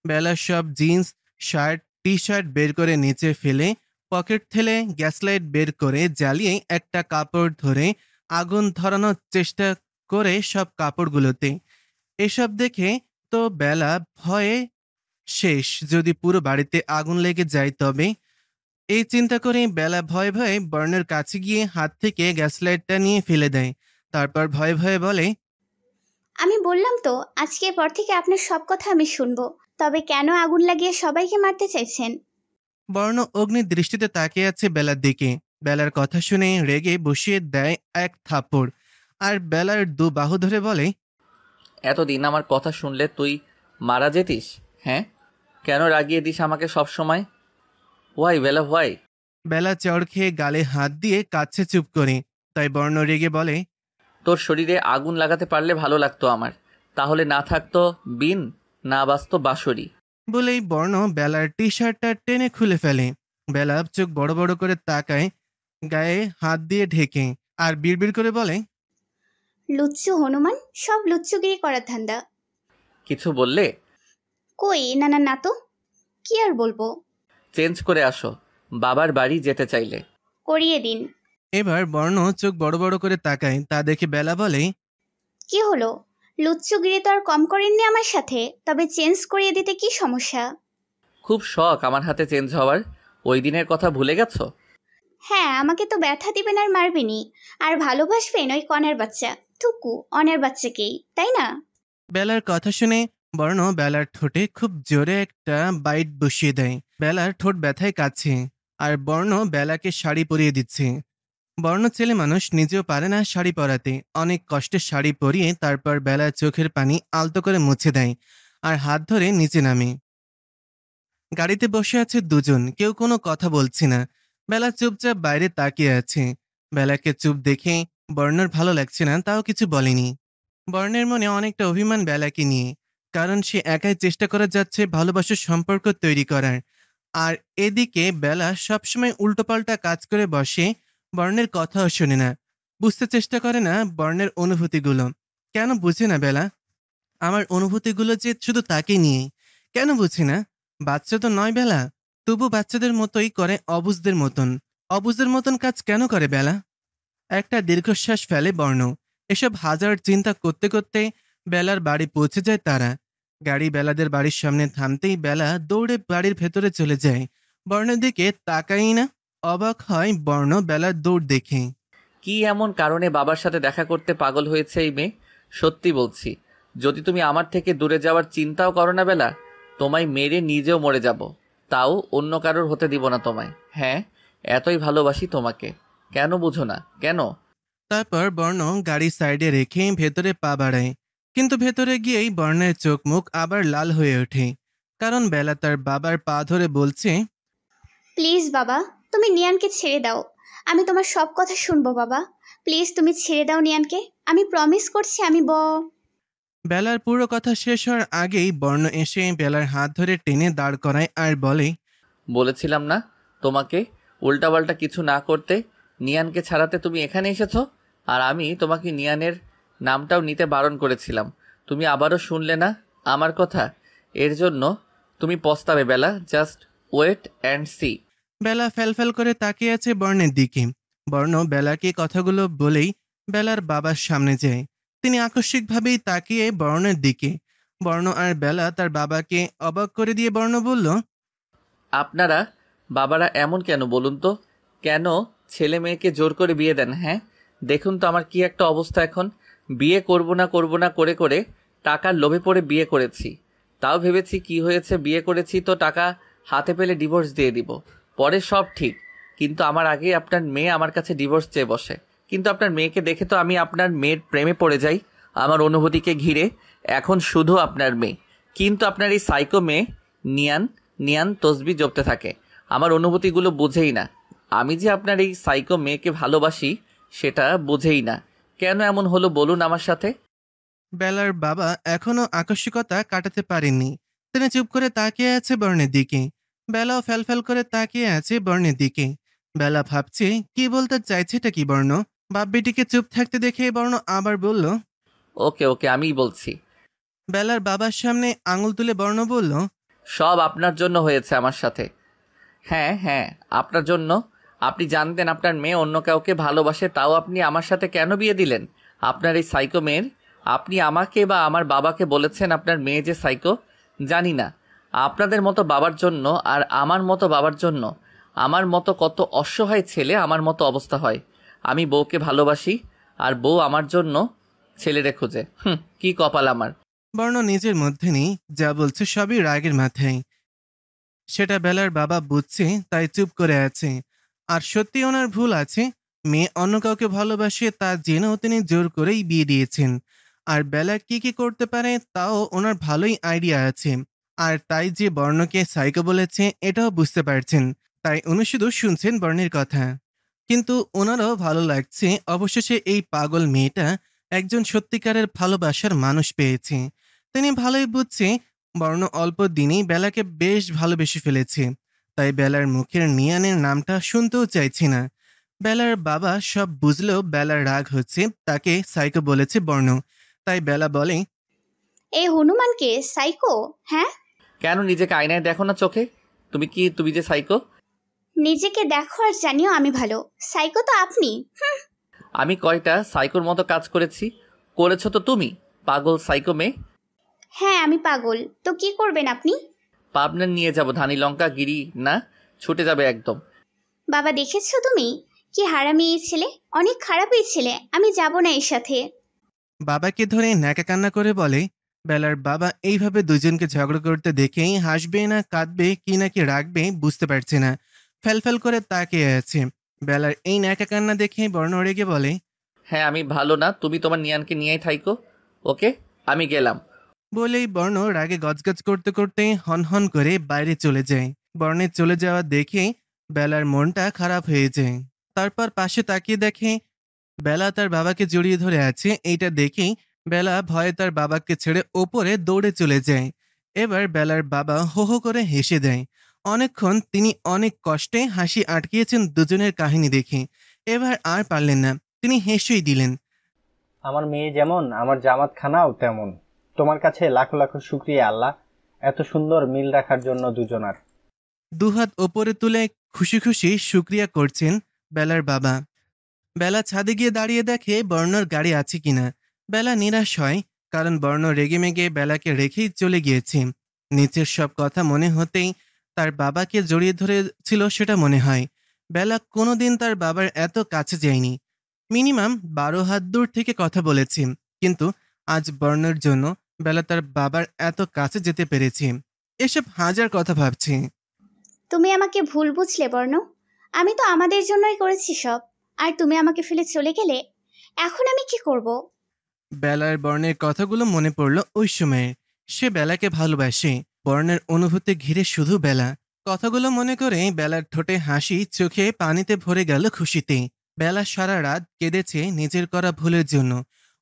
বেলার সব জিন্স শার্ট টি শার্ট বের করে নিচে ফেলে পকেট থেকে গ্যাস লাইট বের করে জ্বালিয়ে একটা কাপড় ধরে আগুন ধরানোর চেষ্টা করে সব কাপড়গুলোতে। এসব দেখে তো বেলা ভয়ে শেষ, যদি পুরো বাড়িতে আগুন লেগে যায় তবে। এই চিন্তা করে বেলা ভয়ে ভয়ে বর্ণের কাছে গিয়ে হাত থেকে গ্যাস লাইটটা নিয়ে ফেলে দেয়। তারপর ভয়ে ভয়ে বলে, আমি বললাম তো, আজকের পর থেকে আপনার সব কথা আমি শুনবো। তবে কেন আগুন লাগিয়ে সবাইকে মারতে চাইছেন? বর্ণ অগ্নির দৃষ্টিতে তাকিয়ে আছে বেলার দিকে। বেলার কথা শুনে রেগে বসিয়ে দেয় এক থাপ্পড় আর বেলার দু বাহু ধরে বলে, এতদিন আমার কথা শুনলে তুই মারা যেতিস? হ্যাঁ, কেন রাগিয়ে দিস আমাকে সব সময়? ওয়াই বেলা, ওয়াই? বেলা চড় খেয়ে গালে হাত দিয়ে কাছে চুপ করে। তাই বর্ণ রেগে বলে, তোর শরীরে আগুন লাগাতে পারলে ভালো লাগতো আমার, তাহলে না থাকতো বিন না বাস্ত বাঁশরি। বলেই বর্ণ বেলার টি শার্টটা টেনে খুলে ফেলে। বেলা চোখ বড় বড় করে তাকায়, গায়ে হাত দিয়ে ঢেকে, আর বিড়বিড় করে বলে, লুচ্চু হনুমান, সব লুচ্চুগিরি করার ধান্দা। কিছু বললে? কই না না না তো, কি আর বলবো। চেঞ্জ করে আসো, বাবার বাড়ি যেতে চাইলে। করিয়ে দিন। এবার বর্ণ চোখ বড় বড় করে তাকায়, তা দেখে বেলা বলে, কি হলো, লুচ্চুগিরি তো আর কম করেননি আমার সাথে, তবে চেঞ্জ করিয়ে দিতে কি সমস্যা? খুব শখ আমার হাতে চেঞ্জ হওয়ার, ওই দিনের কথা ভুলে গেছো? হ্যাঁ, আমাকে তো ব্যথা দিবেন আর মারবেনই, আর ভালোবাসবেন ওই কনের বাচ্চা থুকু অনের বাচ্চাকেই, তাই না? বেলার কথা শুনে বর্ণ বেলার ঠোঁটে খুব জোরে একটা বাইট বসিয়ে দেয়। বেলার ঠোঁট ব্যথায় কাচ্ছে, আর বর্ণ বেলাকে শাড়ি পরিয়ে দিচ্ছে। বর্ণ ছেলে মানুষ নিজেও পারে না শাড়ি পরাতে, অনেক কষ্টে শাড়ি পরিয়ে তারপর বেলার চোখের পানি আলতো করে মুছে দেয় আর হাত ধরে নিচে নামে। গাড়িতে বসে আছে দুজন, কেউ কোনো কথা বলছে না। বেলা চুপচাপ বাইরে তাকিয়ে আছে। বেলাকে চুপ দেখে বর্ণর ভালো লাগছে না, তাও কিছু বলেনি। বর্ণের মনে অনেকটা অভিমান বেলাকে নিয়ে, কারণ সে একাই চেষ্টা করে যাচ্ছে ভালোবাসার সম্পর্ক তৈরি করার। আর এদিকে বেলা সবসময় উল্টোপাল্টা কাজ করে বসে, বর্ণের কথাও শোনে না, বুঝতে চেষ্টা করে না বর্ণের অনুভূতিগুলো। কেন বুঝে না বেলা আমার অনুভূতিগুলো যে শুধু তাকে নিয়ে? কেন বুঝে না? বাচ্চা তো নয় বেলা, তবু বাচ্চাদের মতোই করে অবুঝদের মতন। অবুঝদের মতন কাজ কেন করে বেলা? একটা দীর্ঘশ্বাস ফেলে বর্ণ। এসব হাজার চিন্তা করতে করতে বেলার বাড়ি পৌঁছে যায় তারা। গাড়ি বেলাদের বাড়ির সামনে থামতেই বেলা দৌড়ে বাড়ির ভেতরে চলে যায়। বর্ণের দিকে তাকাই না। অবাক হয় বর্ণ বেলার দৌড় দেখে। কি এমন কারণে বাবার সাথে দেখা করতে পাগল হয়েছে এই মেয়ে? সত্যি বলছি, যদি তুমি আমার থেকে দূরে যাওয়ার চিন্তাও করো না বেলা, তোমায় মেরে নিজেও মরে যাব, তাও অন্য কারোর হতে দিব না তোমায়। হ্যাঁ, এতই ভালোবাসি তোমাকে, কেন বুঝো না কেন? তারপর বর্ণ গাড়ি সাইডে রেখে ভেতরে পা বাড়ায়, কিন্তু ভেতরে গিয়েই বর্ণের চোখ মুখ আবার লাল হয়ে ওঠে, কারণ বেলা তার বাবার পা ধরে বলছে, প্লিজ বাবা, তুমি নিয়ানকে ছেড়ে দাও। আমি তোমার সব কথা শুনবো বাবা। প্লিজ তুমি ছেড়ে দাও নিয়ানকে, আমি প্রমিস করছি আমি বেলার পুরো কথা শেষ হওয়ার আগেই বর্ণ এসে বেলার হাত ধরে টেনে দাঁড় করায় আর বলে, বলেছিলাম না তোমাকে উল্টাপাল্টা কিছু না করতে? নিয়ানকে ছাড়াতে তুমি এখানে এসেছো, আর আমি তোমাকে নিয়ানের নামটাও নিতে বারণ করেছিলাম। তুমি আবারও শুনলে না আমার কথা। এর জন্য তুমি পস্তাবে বেলা, জাস্ট ওয়েট অ্যান্ড সি। বেলা ফ্যালফ্যাল করে তাকিয়ে আছে বর্ণের দিকে। বর্ণ বেলাকে কথাগুলো বলেই বেলার বাবার সামনে যায়। তিনি আকস্মিকভাবেই তাকিয়ে বর্ণের দিকে। বর্ণ আর বেলা তার বাবাকে অবাক করে দিয়ে বর্ণ বলল, আপনারা বাবারা এমন কেন বলুন তো? কেন ছেলে মেয়েকে জোর করে বিয়ে দেন? হ্যাঁ, দেখুন তো আমার কি একটা অবস্থা এখন। বিয়ে করব না করে করে টাকার লোভে পড়ে বিয়ে করেছি। তাও ভেবেছি কি হয়েছে, বিয়ে করেছি তো টাকা হাতে পেলে ডিভোর্স দিয়ে দিব, পরে সব ঠিক। কিন্তু আমার আগে আপনার মেয়ে আমার কাছে ডিভোর্স চেয়ে বসে। কিন্তু আপনার মেয়েকে দেখে তো আমি আপনার মেয়ের প্রেমে পড়ে যাই আমার অনুভূতিকে ঘিরে। এখন শুধু আপনার মেয়ে, কিন্তু আপনার এই সাইকো মেয়ে নিয়ান নিয়ান তসবি জপতে থাকে, আমার অনুভূতিগুলো বুঝেই না। আমি যে আপনার এই সাইকো মেয়েকে ভালোবাসি সেটা বুঝেই না। কেন এমন হলো বলুন আমার সাথে? বেলার বাবা এখনো আকস্মিকতা কাটাতে পারেননি। তিনি চুপ করে তাকিয়ে আছে বর্ণের দিকে। বেলাও ফ্যালফ্যাল করে তাকিয়ে আছে বর্ণের দিকে। বেলা ভাবছে কি বলতে চাইছেটা কি বর্ণ। বাপ বেটিকে চুপ থাকতে দেখে বর্ণ আবার বলল, ওকে ওকে আমিই বলছি। বেলার বাবার সামনে আঙুল তুলে বর্ণ বলল, সব আপনার জন্য হয়েছে আমার সাথে। হ্যাঁ হ্যাঁ, আপনার জন্য। আপনি জানতেন আপনার মেয়ে অন্য কাউকে ভালোবাসে, তাও আপনি আমার সাথে কেন বিয়ে দিলেন আপনার এই সাইকো মেয়ের? আপনি আমাকে বা আমার বাবাকে বলেছেন আপনার মেয়ে যে সাইকো? জানি না আপনাদের মতো বাবার জন্য আর আমার মতো বাবার জন্য আমার মতো কত অসহায় ছেলে আমার মতো অবস্থা হয়। আমি বউকে ভালোবাসি আর বউ আমার জন্য ছেলেরে খোঁজে। কি কপাল আমার। বর্ণ নিজের মধ্যে নেই, যা বলছে সবই রাগের মাথায়। সেটা বেলার বাবা বুঝছে, তাই চুপ করে আছে। আর সত্যি ওনার ভুল আছে। মেয়ে অন্য কাউকে ভালোবাসে তা জেনেও তিনি জোর করেই বিয়ে দিয়েছেন। আর বেলা কি কি করতে পারে তাও ওনার ভালোই আইডিয়া আছে। আর তাই যে বর্ণকে সাইকো বলেছে এটাও বুঝতে পারছেন। তাই উনি শুধু শুনছেন বর্ণের কথা। কিন্তু ওনারও ভালো লাগছে অবশেষে এই পাগল মেয়েটা একজন সত্যিকারের ভালোবাসার মানুষ পেয়েছে। তিনি ভালোই বুঝছে বর্ণ অল্প দিনেই বেলাকে বেশ ভালোবেসে ফেলেছে, তাই বেলার মুখের নিয়ানের নামটা শুনতেও চাইছে না। বেলার বাবা সব বুঝলেও বেলার রাগ হচ্ছে, তাকে সাইকো বলেছে বর্ণ। তাই বেলা বলে, এই হনুমানকে সাইকো? হ্যাঁ, কেন নিজেকে আয়নায় দেখো না চোখে? তুমি যে সাইকো। নিজেকে দেখো আর জানিও আমি ভালো। সাইকো তো আপনি। আমি কয়টা সাইকোর মতো কাজ করেছো তো তুমি, পাগল সাইকো মেয়ে। হ্যাঁ আমি পাগল, তো কি করবেন আপনি? পাবনা নিয়ে যাব, ধানি লঙ্কা গিরি না, ছুটে যাবে একদম। বাবা দেখেছো তুমি কি হারামি এই ছেলে, অনেক খারাপ এই ছেলে, আমি যাব না এর সাথে। বাবাকে ধরে ন্যাকা কান্না করে বলে। বেলার বাবা এইভাবে দুজনকে ঝগড়া করতে দেখেই হাসবে না কাঁদবে কি নাকি রাখবে বুঝতে পারছে না, ফেলফেল করে তাকিয়ে আছে। বেলার এই ন্যাকা কান্না দেখে বর্ণ রেগে বলে, হ্যাঁ আমি ভালো না, তুমি তোমার নিয়ানকে নিয়েই থাইকো। ওকে, আমি গেলাম। বলেই বর্ণ রাগে গজগজ করতে করতে হনহন করে বাইরে চলে যায়। বর্ণের চলে যাওয়া দেখে বেলার মনটা খারাপ হয়ে যায়। তারপর পাশে তাকিয়ে দেখে বেলা তার বাবাকে জড়িয়ে ধরে আছে। এইটা দেখেই বেলা ভয়ে তার বাবাকে ছেড়ে ওপরে দৌড়ে চলে যায়। এবার বেলার বাবা হো হো করে হেসে দেয়। অনেকক্ষণ তিনি অনেক কষ্টে হাসি আটকিয়েছেন দুজনের কাহিনী দেখে। এবার আর পারলেন না, তিনি হেসেই দিলেন। আমার মেয়ে যেমন আমার জামাত খানাও তেমন। তোমার কাছে লাখো লাখো শুক্রিয়া আল্লাহ, এত সুন্দর মিল রাখার জন্য দুজনার। দুহাত ওপরে তুলে খুশি খুশি শুক্রিয়া করছেন বেলার বাবা। বেলা ছাদে গিয়ে দাঁড়িয়ে দেখে বর্ণর গাড়ি আছে কিনা। বেলা নিরাশ হয়, কারণ বর্ণ রেগেমেগে বেলাকে রেখেই চলে গিয়েছে। নিচের সব কথা মনে হতেই তার বাবাকে জড়িয়ে ধরেছিল সেটা মনে হয়। বেলা কোনোদিন তার বাবার এত কাছে যায়নি, মিনিমাম 12 হাত দূর থেকে কথা বলেছে, কিন্তু আজ বর্ণের জন্য বেলা তার বাবার এত কাছে যেতে পেরেছে। এসব হাজার কথা ভাবছে। তুমি আমাকে ভুল বুঝলে বর্ণ, আমি তো আমাদের জন্যই করেছি সব, আর তুমি আমাকে ফেলে চলে গেলে। এখন আমি কি করব? বেলার বর্ণের কথাগুলো মনে পড়ল ওই সময়ে। সে বেলাকে ভালোবাসে, বর্ণের অনুভূতি ঘিরে শুধু বেলা। কথাগুলো মনে করে বেলার ঠোঁটে হাসি, চোখে পানিতে ভরে গেল খুশিতে। বেলা সারা রাত কেঁদেছে নিজের করা ভুলের জন্য।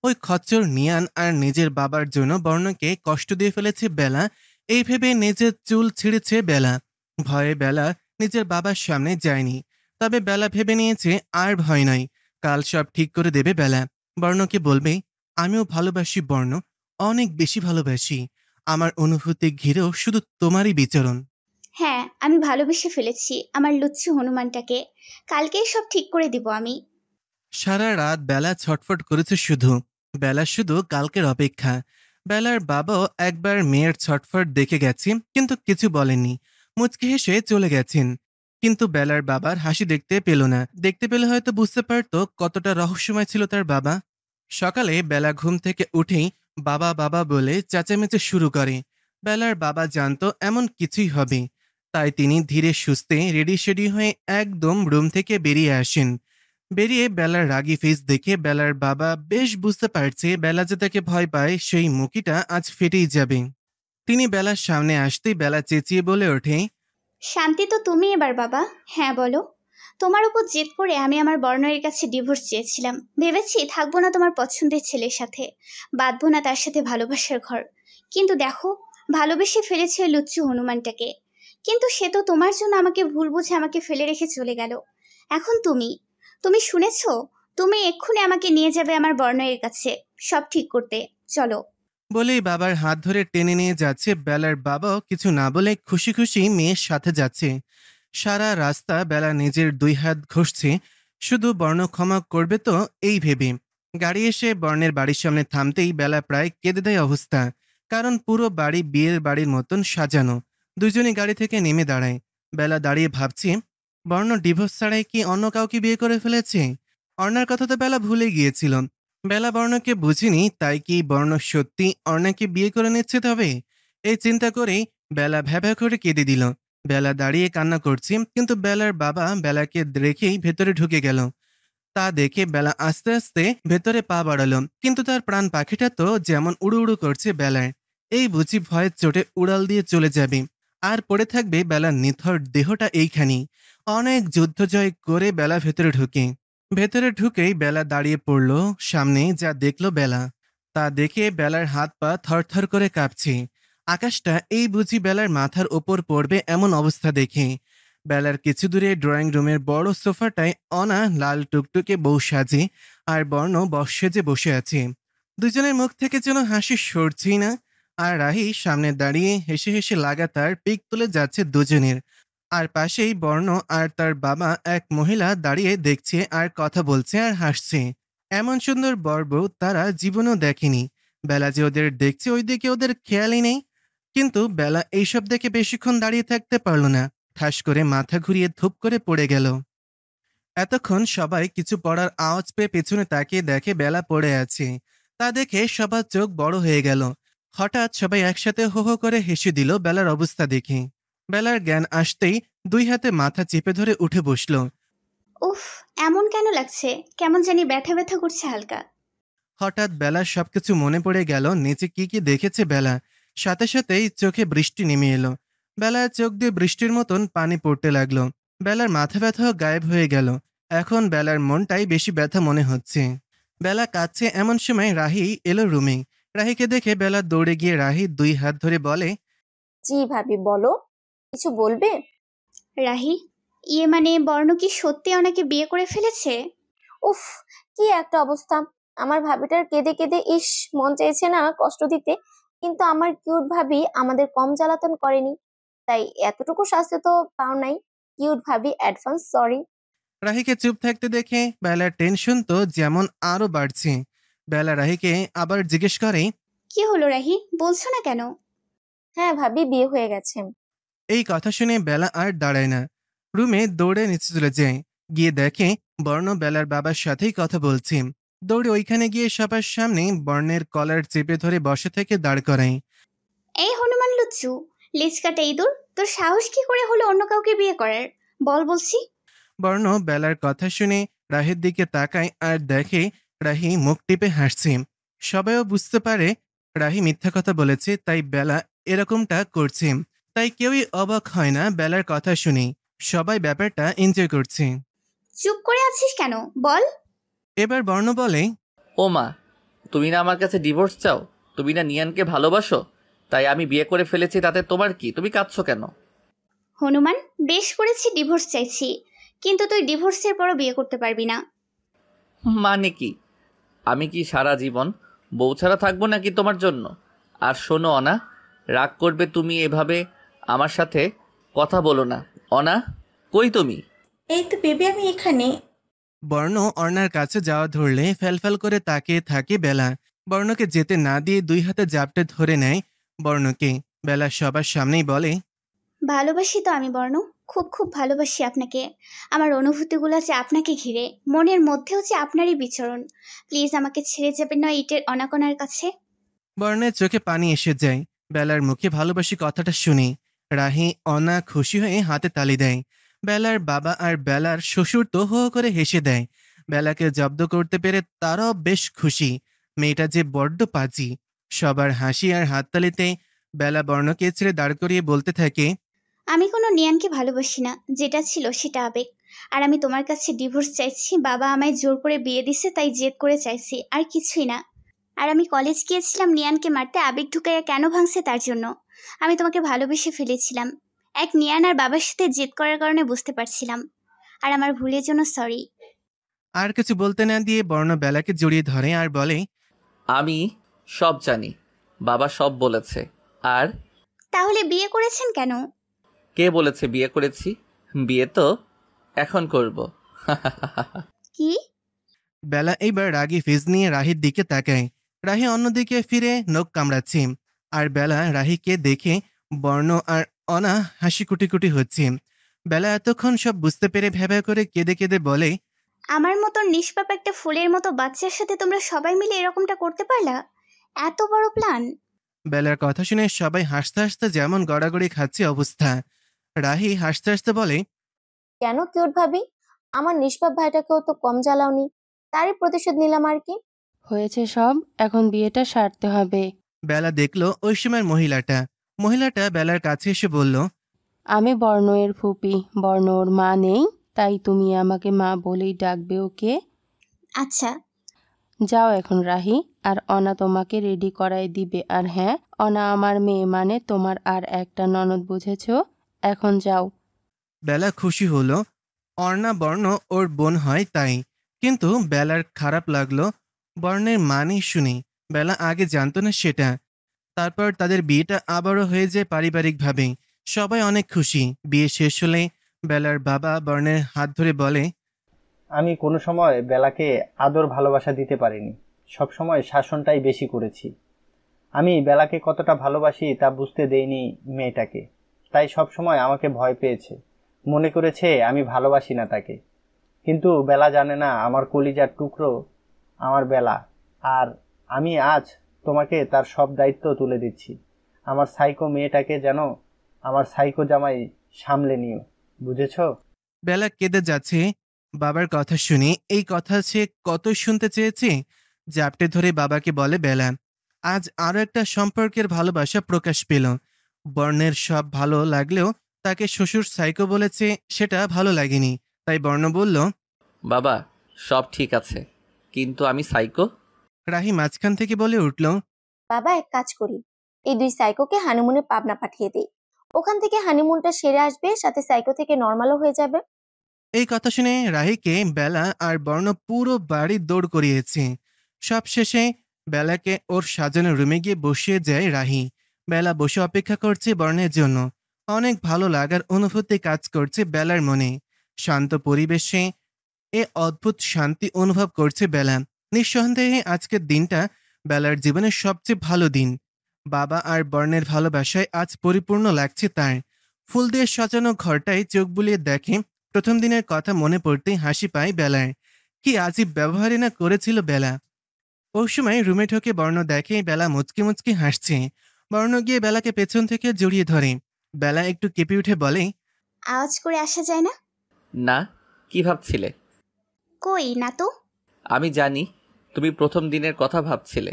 ওই খচ্চর নিয়ান আর নিজের বাবার জন্য বর্ণকে কষ্ট দিয়ে ফেলেছে বেলা, এই ভেবে নিজের চুল ছিঁড়েছে বেলা। ভয়ে বেলা নিজের বাবার সামনে যায়নি। তবে বেলা ভেবে নিয়েছে আর ভয় নাই, কাল সব ঠিক করে দেবে বেলা। বর্ণকে বলবে, আমিও ভালোবাসি বর্ণ, অনেক বেশি ভালোবাসি। আমার অনুভূতি ঘিরেও শুধু তোমারই বিচরণ। হ্যাঁ আমি ভালোবেসে ফেলেছি আমার লুচ্ছু হনুমানটাকে, কালকেই সব ঠিক করে দিব আমি। সারা রাত বেলা ছটফট করেছে শুধু। বেলা শুধু কালকের অপেক্ষা। বেলার বাবাও একবার মেয়ের ছটফট দেখে গেছে, কিন্তু কিছু বলেননি, মুচকি হেসে চলে গেছেন। কিন্তু বেলার বাবার হাসি দেখতে পেল না। দেখতে পেলে হয়তো বুঝতে পারত কতটা রহস্যময় ছিল তার বাবা। সকালে বেলা ঘুম থেকে উঠেই বাবা বাবা বলে চেঁচামেচি শুরু করে। বেলার বাবা জানতো এমন কিছুই হবে, তাই তিনি ধীরে সুস্থে রেডি সেডি হয়ে একদম রুম থেকে বেরিয়ে আসেন। বেরিয়ে বেলার রাগী ফেস দেখে বেলার বাবা বেশ বুঝতে পারছে বেলা যে তাকে ভয় পায়, সেই মুখিটা আজ ফেটেই যাবে। তিনি বেলার সামনে আসতেই বেলা চেঁচিয়ে বলে ওঠে, শান্তি তো তুমি এবার বাবা। হ্যাঁ বলো। তোমার উপর জেদ করে আমি আমার বর্ণের কাছে ডিভোর্স চেয়েছিলাম, ভেবেছি থাকবো না তোমার পছন্দের ছেলের সাথে, বাঁধবো না তার সাথে ভালোবাসার ঘর। কিন্তু দেখো, ভালোবেসে ফেলেছে ওই লুচ্চু হনুমানটাকে। কিন্তু সে তো তোমার জন্য আমাকে ভুল বুঝে আমাকে ফেলে রেখে চলে গেল। এখন তুমি তুমি শুনেছো, তুমি এক্ষুনি আমাকে নিয়ে যাবে আমার বর্ণের কাছে সব ঠিক করতে, চলো। বলেই বাবার হাত ধরে টেনে নিয়ে যাচ্ছে। বেলার বাবাও কিছু না বলে খুশি খুশি মেয়ের সাথে যাচ্ছে। সারা রাস্তা বেলা নিজের 2 হাত ঘষছে, শুধু বর্ণ ক্ষমা করবে তো এই ভেবে। গাড়ি এসে বর্ণের বাড়ির সামনে থামতেই বেলা প্রায় কেঁদে দেয় অবস্থা, কারণ পুরো বাড়ি বিয়ের বাড়ির মতন সাজানো। দুজনই গাড়ি থেকে নেমে দাঁড়ায়। বেলা দাঁড়িয়ে ভাবছে, বর্ণ ডিভোর্স ছাড়াই কি অন্য কাউকে বিয়ে করে ফেলেছে? অর্ণার কথা তো বেলা ভুলে গিয়েছিল। বেলা বর্ণকে বুঝিনি, তাই কি বর্ণ সত্যি অর্ণাকে বিয়ে করে নিচ্ছে? তবে এই চিন্তা করেই বেলা ভ্যাভা করে কেঁদে দিল। বেলা দাঁড়িয়ে কান্না করছে, কিন্তু বেলার বাবা বেলাকে রেখেই ভেতরে ঢুকে গেল। তা দেখে বেলা আস্তে আস্তে ভেতরে পা বাড়ালো, কিন্তু তার প্রাণ পাখিটা তো যেমন উড়ু উড়ু করছে বেলার। এই বুঝি ভয়ের চোটে উড়াল দিয়ে চলে যাবে, আর পড়ে থাকবে বেলার নিথর দেহটা এইখানেই। অনেক যুদ্ধ জয় করে বেলা ভেতরে ঢুকেই বেলা দাঁড়িয়ে পড়ল সামনে। যা দেখলো বেলা, তা দেখে বেলার হাত পা থরথর করে কাঁপছে। আকাশটা এই বুঝি বেলার মাথার ওপর পড়বে এমন অবস্থা দেখে। বেলার কিছু দূরে ড্রয়িং রুমের বড় সোফাটায় অনা লাল টুকটুকে বউ সাজে আর বর্ণ বস সেজে বসে আছে। দুজনের মুখ থেকে যেন হাসি সরছেই না। আর রাহি সামনে দাঁড়িয়ে হেসে হেসে লাগাতার পিক তুলে যাচ্ছে দুজনের। আর পাশেই বর্ণ আর তার বাবা এক মহিলা দাঁড়িয়ে দেখছে আর কথা বলছে আর হাসছে। এমন সুন্দর বর বউ তারা জীবনেও দেখেনি। বেলা যে ওদের দেখছে ওই দিকে ওদের খেয়ালই নেই। কিন্তু বেলা এইসব দেখে বেশিক্ষণ দাঁড়িয়ে থাকতে পারল না। ঠাস করে মাথা ঘুরিয়ে ধুপ করে পড়ে গেল। এতক্ষণ সবাই কিছু পড়ার আওয়াজ পেয়ে পেছনে তাকিয়ে দেখে বেলা পড়ে আছে। তা দেখে সবার চোখ বড় হয়ে গেল। হঠাৎ সবাই একসাথে হো হো করে হেসে দিল বেলার অবস্থা দেখে। বেলার জ্ঞান আসতেই দুই হাতে মাথা চেপে ধরে উঠে বসল। উফ, এমন কেন লাগছে? কেমন জানি ব্যথা ব্যথা করছে হালকা। হঠাৎ বেলার সবকিছু মনে পড়ে গেল নিচে কি কি দেখেছে বেলা। সাথে সাথেই চোখে বৃষ্টি নেমে এলো। বেলার চোখ দিয়ে বৃষ্টির মতন পানি পড়তে লাগলো। বেলার মাথা ব্যথাও গায়েব হয়ে গেল। এখন বেলার মনটাই বেশি ব্যথা মনে হচ্ছে। বেলা কাঁদছে এমন সময় রাহি এলো রুমে। রাহিকে দেখে বেলা দৌড়ে গিয়ে রাহি দুই হাত ধরে বলে, জি ভাবি, বলো, কিছু বলবে? রাহি, মানে বর্ণ কি সত্যি ওনাকে বিয়ে করে ফেলেছে? উফ, কি একটা অবস্থা! আমার ভাবিটার কেঁদে কেঁদে ইস মন চাইছে না কষ্ট দিতে, কিন্তু আমার কিউট ভাবি আমাদের কম জ্বালাতন করেনি, তাই এতটুকু শাস্তি তো পাও নাই। কিউট ভাবি, অ্যাডভান্স সরি। রাহিকে চুপ থাকতে দেখে বেলার টেনশন তো যেমন আরো বাড়ছে। বেলা রাহিকে আবার জিজ্ঞেস করে, কি হলো রাহি, বলছো না কেন? হ্যাঁ ভাবি, বিয়ে হয়ে গেছে। এই কথা শুনে বেলা আর দাঁড়ায় না। রুমে দৌড়ে নিচে চলে যায়। গিয়ে দেখে বর্ণ বেলার বাবার সাথেই কথা বলছে। দৌড়ে ওইখানে গিয়ে সবার সামনে বর্ণের কলার চেপে ধরে বসে থেকে দাঁড় করায়। এই হনুমান লুচ্চু, লেজ কাটা ইঁদুর, তোর সাহস কি করে হলো অন্য কাউকে বিয়ে করার? বল বলছি। বর্ণ বেলার কথা শুনে রাহির দিকে তাকায় আর দেখে রাহি মুখ টিপে হাসছে। সবাইও বুঝতে পারে রাহি মিথ্যা কথা বলেছে, তাই বেলা এরকমটা করছে। তাই কেউই অবাক হয় না বেলার কথা শুনে। সবাই ব্যাপারটা এনজয় করছে। চুপ করে আছিস কেন, বল। এবার বর্ণ বলে, ও মা, তুমি না আমার কাছে ডিভোর্স চাও? তুমি না নিয়ানকে ভালোবাসো? তাই আমি বিয়ে করে ফেলেছি, তাতে তোমার কি? তুমি কাঁদছো কেন? হনুমান, বেশ করেছি ডিভোর্স চাইছি, কিন্তু তুই ডিভোর্সের পরও বিয়ে করতে পারবি না। মানে কি? আমি কি সারা জীবন বউ ছাড়া থাকবো নাকি তোমার জন্য? আর শোনো অনা, রাগ করবে তুমি, এভাবে আমার সাথে কথা বলো না। অনা, কই তুমি? এই তো বেবি, আমি এখানে। বর্ণ অর্ণার কাছে যাওয়া ধরলে ফ্যালফ্যাল করে তাকিয়ে থাকে বেলা। বর্ণকে যেতে না দিয়ে দুই হাতে জাপটে ধরে নেয় বর্ণকে। বেলা সবার সামনেই বলে, ভালোবাসি তো আমি বর্ণ, খুব খুব ভালোবাসি আপনাকে। আমার অনুভূতিগুলো আছে আপনাকে ঘিরে, মনের মধ্যেও যে আপনারই বিচরণ। প্লিজ আমাকে ছেড়ে যাবেন না ইটের অনাকোনার কাছে। বর্ণের চোখে পানি এসে যায় বেলার মুখে ভালোবাসি কথাটা শুনে। রাহি অনা খুশি হয়ে হাতে তালি দেয়। বেলার বাবা আর বেলার শ্বশুর তো হো হো করে হেসে দেয়। বেলাকে জব্দ করতে পেরে তারাও বেশ খুশি। মেয়েটা যে বড্ড পাজি। সবার হাসি আর হাততালিতে বেলা বর্ণকে ছেড়ে দাঁড় করিয়ে বলতে থাকে, আমি কোনো নিয়ানকে ভালোবাসি না, যেটা ছিল সেটা আবেগ। আর আমি তোমার কাছে ডিভোর্স চাইছি। বাবা আমায় জোর করে বিয়ে দিছে, তাই জেদ করে চাইছি, আর কিছুই না। আর আমি কলেজ গিয়েছিলাম নিয়ানকে মারতে, আবেগ ঢুকাইয়া কেন ভাঙছে তার জন্য। আমি তোমাকে ভালোবেসে ফেলেছিলাম। এক নিয়ান আর বাবার সাথে জেদ করার কারণে বুঝতে পারছিলাম। আর আমার ভুলের জন্য সরি। আর কিছু বলতে না দিয়ে বর্ণ বেলাকে জড়িয়ে ধরে আর বলে, আমি সব জানি, বাবা সব বলেছে। আর তাহলে বিয়ে করেছেন কেন? কে বলেছে বিয়ে করেছি? বিয়ে তো এখন করব। কি? বেলা এইবার রাগী ফিজ নিয়ে রাহির দিকে তাকায়। রাহি অন্যদিকে ফিরে নখ কামড়াচ্ছে। আর বেলা রাহিকে দেখে বর্ণ আর অনা হাসি কুটি কুটি হচ্ছে। বেলা এতক্ষণ সব বুঝতে পেরে ভেবা করে কেঁদে কেঁদে বলে, আমার মতো নিষ্পাপ একটা ফুলের মতো বাচ্চার সাথে তোমরা সবাই মিলে এরকমটা করতে পারলা? এত বড় প্ল্যান! বেলার কথা শুনে সবাই হাসতে হাসতে যেমন গড়াগড়ি খাচ্ছে অবস্থা। রাহি হাসতে হাসতে বলে, কেন কিউট ভাবি, আমার নিষ্পাপ ভাইটাকেও তো কম জ্বালাওনি, তারই প্রতিশোধ নিলাম আর কি। হয়েছে সব, এখন বিয়েটা সারতে হবে। বেলা দেখলো ওই সময়ের মহিলাটা বেলার কাছে এসে বলল, আমি বর্ণয়ের ফুপি, বর্ণ ওর মা নেই, তাই তুমি আমাকে মা বলেই ডাকবে, ওকে? আচ্ছা। যাও এখন রাহি, আর অনা তোমাকে রেডি করাই দিবে। আর হ্যাঁ, অনা আমার মেয়ে, মানে তোমার আর একটা ননদ, বুঝেছো? এখন যাও। বেলা খুশি হলো, অর্ণা বর্ণ ওর বোন হয় তাই। কিন্তু বেলার খারাপ লাগলো বর্ণের মানে শুনে। বেলা আগে জানতো না সেটা। তারপর তাদের বিয়েটা আবারও হয়ে যায় পারিবারিকভাবে। সবাই অনেক খুশি। বিয়ে শেষ হলে বেলার বাবা বর্ণের হাত ধরে বলে, আমি কোনো সময় বেলাকে আদর ভালোবাসা দিতে পারিনি, সব সময় শাসনটাই বেশি করেছি। আমি বেলাকে কতটা ভালোবাসি তা বুঝতে দেইনি মেয়েটাকে, তাই সব সময় আমাকে ভয় পেয়েছে, মনে করেছে আমি ভালোবাসি না তাকে। কিন্তু বেলা জানে না আমার কলিজার টুকরো আমার বেলা। আর আমি আজ তোমাকে তার সব দায়িত্ব তুলে দিচ্ছি। আমার সাইকো মেয়েটাকে যেন আমার সাইকো জামাই সামলে নিও, বুঝেছো? বেলা কেঁদে যাচ্ছে বাবার কথা শুনে। এই কথা সে কত শুনতে চেয়েছে। জাপটে ধরে বাবাকে বলে বেলা। আজ আরও একটা সম্পর্কের ভালোবাসা প্রকাশ পেল। বর্ণের সব ভালো লাগলেও তাকে শ্বশুর সাইকো বলেছে সেটা ভালো লাগেনি। তাই বর্ণ বলল, বাবা সব ঠিক আছে, কিন্তু আমি সাইকো। রাহি মাঝখান থেকে বলে উঠল, বাবা এক কাজ করি, এই দুই সাইকোকে হানিমুনে পাবনা পাঠিয়ে দেই। ওখান থেকে হানিমুনটা সেরে আসবে, সাথে সাইকো থেকে নর্মালও হয়ে যাবে। এই কথা শুনে রাহিকে বেলা আর বর্ণ পুরো বাড়ি দৌড় করিয়েছে। সব শেষে বেলাকে ওর সাজানো রুমে গিয়ে বসিয়ে যায় রাহি। বেলা বসে অপেক্ষা করছে বর্ণের জন্য। অনেক ভালো লাগার অনুভূতি কাজ করছে বেলার মনে। শান্ত পরিবেশে এ অদ্ভুত শান্তি অনুভব করছে বেলা। নিঃসন্দেহে আজকের দিনটা বেলার জীবনের সবচেয়ে ভালো দিন। বাবা আর বর্ণের ভালোবাসায় আজ পরিপূর্ণ লাগছে তার। ফুল দিয়ে সাজানো ঘরটায় চোখ বুলিয়ে দেখে। প্রথম দিনের কথা মনে পড়তেই হাসি পায় বেলার। কি আজীব ব্যবহারই না করেছিল বেলা। ওই সময় রুমে ঢোকে বর্ণ দেখে বেলা মুচকি মুচকি হাসছে। বর্ণ গিয়ে বেলাকে পেছন থেকে জড়িয়ে ধরে। বেলা একটু কেঁপে উঠে বলে, আওয়াজ করে আসা যায় না? না, কি ভাবছিলে? কই না তো। আমি জানি তুমি প্রথম দিনের কথা ভাবছিলে।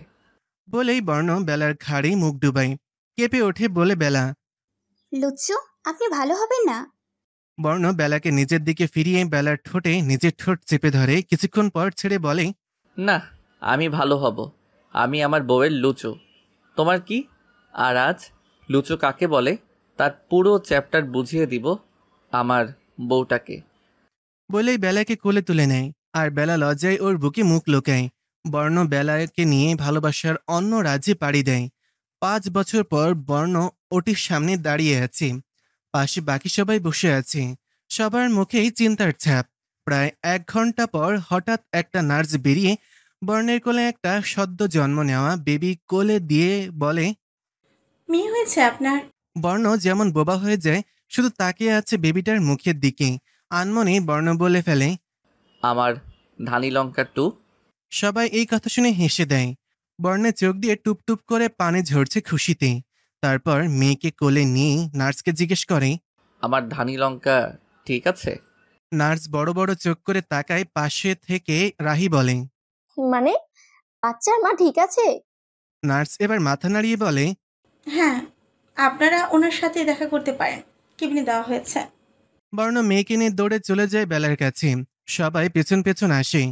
বলেই বর্ণ বেলার ঘাড়ে মুখ ডুবাই। কেঁপে ওঠে বলে বেলা। লুচ্চু, আপনি ভালো হবেন না। বর্ণ বেলাকে নিজের দিকে ফিরিয়ে বেলার ঠোঁটে নিজের ঠোঁট চেপে ধরে। কিছুক্ষণ পর ছেড়ে বলে, না, আমি ভালো হব। আমি আমার বউয়ের লুচু। তোমার কি? আর আজ লুচু কাকে বলে তার পুরো চ্যাপ্টার বুঝিয়ে দিব আমার বউটাকে। বলেই বেলাকে কোলে তুলে নেয়। আর বেলা লজ্জায় ওর বুকে মুখ লুকায়। বর্ণ বেলাকে নিয়ে ভালোবাসার অন্য রাজ্যে পাড়ি দেয়। 5 বছর পর বর্ণ ওটির সামনে দাঁড়িয়ে আছে। পাশে বাকি সবাই বসে আছে। সবার মুখেই চিন্তার ছাপ। প্রায় 1 ঘন্টা পর হঠাৎ একটা নার্স বেরিয়ে বর্ণের কোলে একটা সদ্য জন্ম নেওয়া বেবি কোলে দিয়ে বলে, মেয়ে হয়েছে আপনার? বর্ণ যেমন বোবা হয়ে যায়, শুধু তাকিয়ে আছে বেবিটার মুখের দিকে। আনমনে বর্ণ বলে ফেলে, আমার ধানি লঙ্কা 2। সবাই এই কথা শুনে হেসে দেয়। বর্ণের চোখ দিয়ে টুপ টুপ করে পানি ঝরছে খুশিতে। তারপর মেয়েকে কোলে নিয়ে নার্সকে জিজ্ঞেস করে, আমার ধানি লঙ্কা ঠিক আছে? নার্স বড় বড় চোখ করে তাকায়। পাশে থেকে রাহি বলে, মানে বাচ্চার মা ঠিক আছে? নার্স এবার মাথা নাড়িয়ে বলে, হ্যাঁ, আপনারা ওনার সাথে দেখা করতে পারেন, কেবিনে দেওয়া হয়েছে। বর্ণ মেয়েকে নিয়ে দৌড়ে চলে যায় বেলার কাছে। সবাই পেছন পেছন আসে।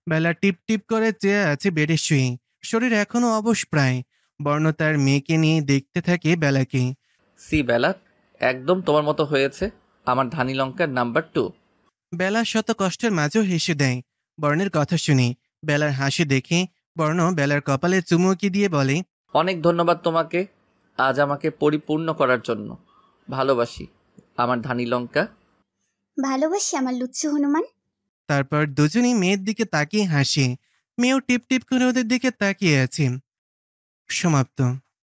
বেলা টিপ টিপ করে চেয়ে আছে বেডে শুয়ে। শরীর এখনো অবশ প্রায়। বর্ণ তার মেয়েকে নিয়ে দেখতে থাকে বেলাকে। সি বেলা, একদম তোমার মতো হয়েছে আমার ধানি লঙ্কার নাম্বার 2। বেলা শত কষ্টের মাঝেও হেসে দেয় বর্ণের কথা শুনে। বেলার হাসি দেখে বর্ণ বেলার কপালে চুমুকি দিয়ে বলে, অনেক ধন্যবাদ তোমাকে আজ আমাকে পরিপূর্ণ করার জন্য। ভালোবাসি আমার ধানি লঙ্কা। ভালোবাসি আমার লুচ্চু হনুমান। তারপর দুজনেই মেয়ের দিকে তাকিয়ে হাসে। মেয়েও টিপ টিপ করে ওদের দিকে তাকিয়ে আছে। সমাপ্ত।